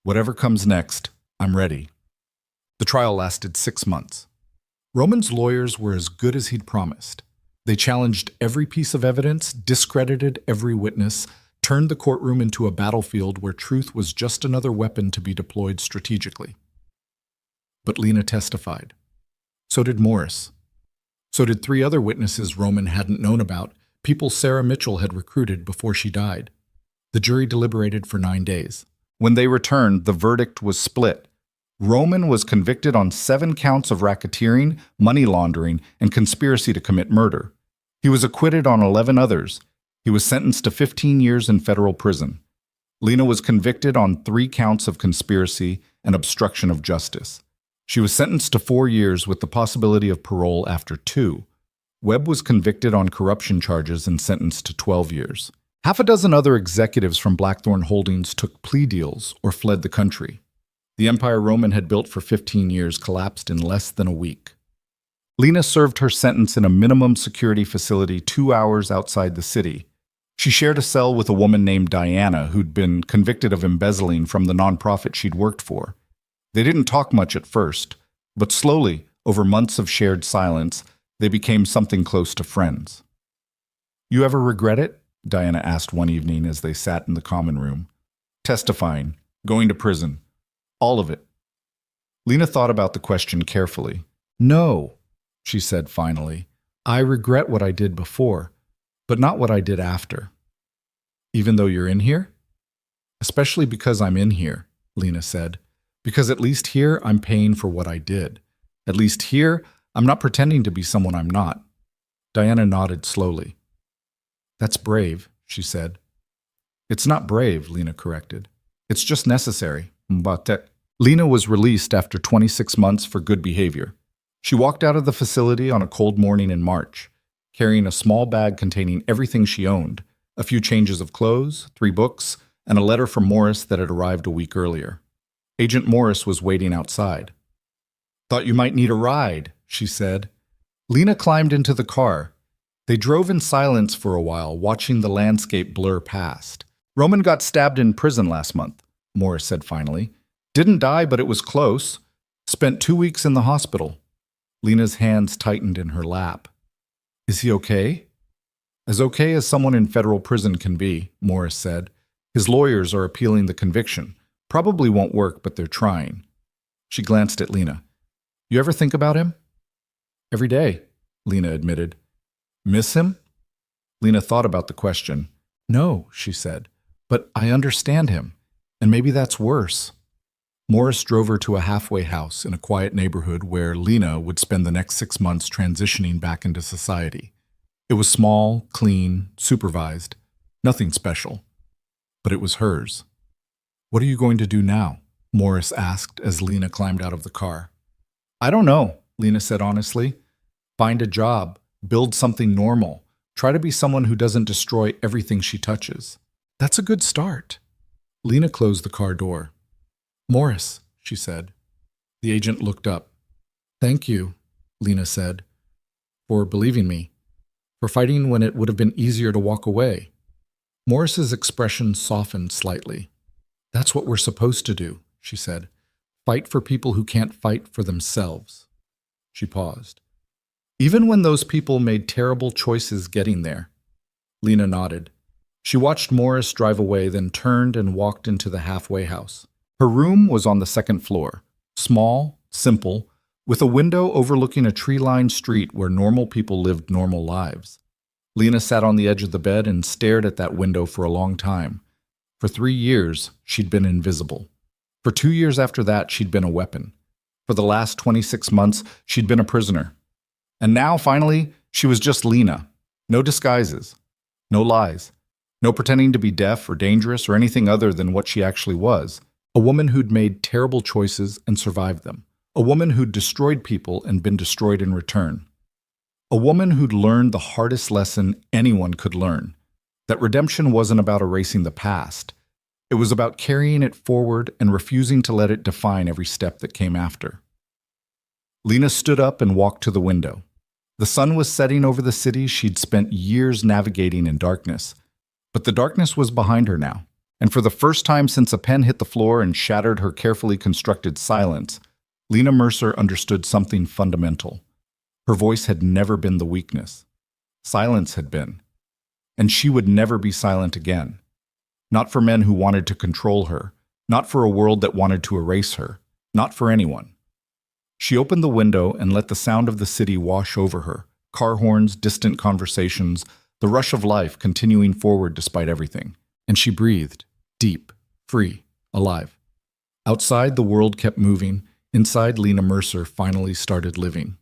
S1: Whatever comes next, I'm ready. The trial lasted 6 months. Roman's lawyers were as good as he'd promised. They challenged every piece of evidence, discredited every witness, turned the courtroom into a battlefield where truth was just another weapon to be deployed strategically. But Lena testified. So did Morris. So did 3 other witnesses Roman hadn't known about, people Sarah Mitchell had recruited before she died. The jury deliberated for 9 days. When they returned, the verdict was split. Roman was convicted on 7 counts of racketeering, money laundering, and conspiracy to commit murder. He was acquitted on 11 others. He was sentenced to 15 years in federal prison. Lena was convicted on 3 counts of conspiracy and obstruction of justice. She was sentenced to 4 years with the possibility of parole after 2. Webb was convicted on corruption charges and sentenced to 12 years. Half a dozen other executives from Blackthorn Holdings took plea deals or fled the country. The empire Roman had built for 15 years collapsed in less than a week. Lena served her sentence in a minimum security facility 2 hours outside the city. She shared a cell with a woman named Diana who'd been convicted of embezzling from the nonprofit she'd worked for. They didn't talk much at first, but slowly, over months of shared silence, they became something close to friends. You ever regret it? Diana asked one evening as they sat in the common room. Testifying, going to prison, all of it. Lena thought about the question carefully. No, she said finally. I regret what I did before, but not what I did after. Even though you're in here? Especially because I'm in here, Lena said. Because at least here I'm paying for what I did. At least here I'm not pretending to be someone I'm not. Diana nodded slowly. That's brave, she said. It's not brave, Lena corrected. It's just necessary. Lena was released after 26 months for good behavior. She walked out of the facility on a cold morning in March, carrying a small bag containing everything she owned, a few changes of clothes, 3 books, and a letter from Morris that had arrived a week earlier. Agent Morris was waiting outside. Thought you might need a ride, she said. Lena climbed into the car. They drove in silence for a while, watching the landscape blur past. Roman got stabbed in prison last month, Morris said finally. Didn't die, but it was close. Spent 2 weeks in the hospital. Lena's hands tightened in her lap. Is he okay? As okay as someone in federal prison can be, Morris said. His lawyers are appealing the conviction. Probably won't work, but they're trying. She glanced at Lena. You ever think about him? Every day, Lena admitted. Miss him? Lena thought about the question. No, she said, but I understand him, and maybe that's worse. Morris drove her to a halfway house in a quiet neighborhood where Lena would spend the next 6 months transitioning back into society. It was small, clean, supervised, nothing special, but it was hers. What are you going to do now? Morris asked as Lena climbed out of the car. I don't know, Lena said honestly. Find a job, build something normal, try to be someone who doesn't destroy everything she touches. That's a good start. Lena closed the car door. Morris, she said. The agent looked up. Thank you, Lena said, for believing me, for fighting when it would have been easier to walk away. Morris's expression softened slightly. That's what we're supposed to do, she said. Fight for people who can't fight for themselves. She paused. Even when those people made terrible choices getting there. Lena nodded. She watched Morris drive away, then turned and walked into the halfway house. Her room was on the 2nd floor, small, simple, with a window overlooking a tree-lined street where normal people lived normal lives. Lena sat on the edge of the bed and stared at that window for a long time. For 3 years, she'd been invisible. For 2 years after that, she'd been a weapon. For the last 26 months, she'd been a prisoner. And now, finally, she was just Lena. No disguises. No lies. No pretending to be deaf or dangerous or anything other than what she actually was. A woman who'd made terrible choices and survived them. A woman who'd destroyed people and been destroyed in return. A woman who'd learned the hardest lesson anyone could learn. That redemption wasn't about erasing the past. It was about carrying it forward and refusing to let it define every step that came after. Lena stood up and walked to the window. The sun was setting over the city she'd spent years navigating in darkness. But the darkness was behind her now. And for the first time since a pen hit the floor and shattered her carefully constructed silence, Lena Mercer understood something fundamental. Her voice had never been the weakness. Silence had been. And she would never be silent again. Not for men who wanted to control her, not for a world that wanted to erase her, not for anyone. She opened the window and let the sound of the city wash over her, car horns, distant conversations, the rush of life continuing forward despite everything. And she breathed, deep, free, alive. Outside, the world kept moving. Inside, Lena Mercer finally started living.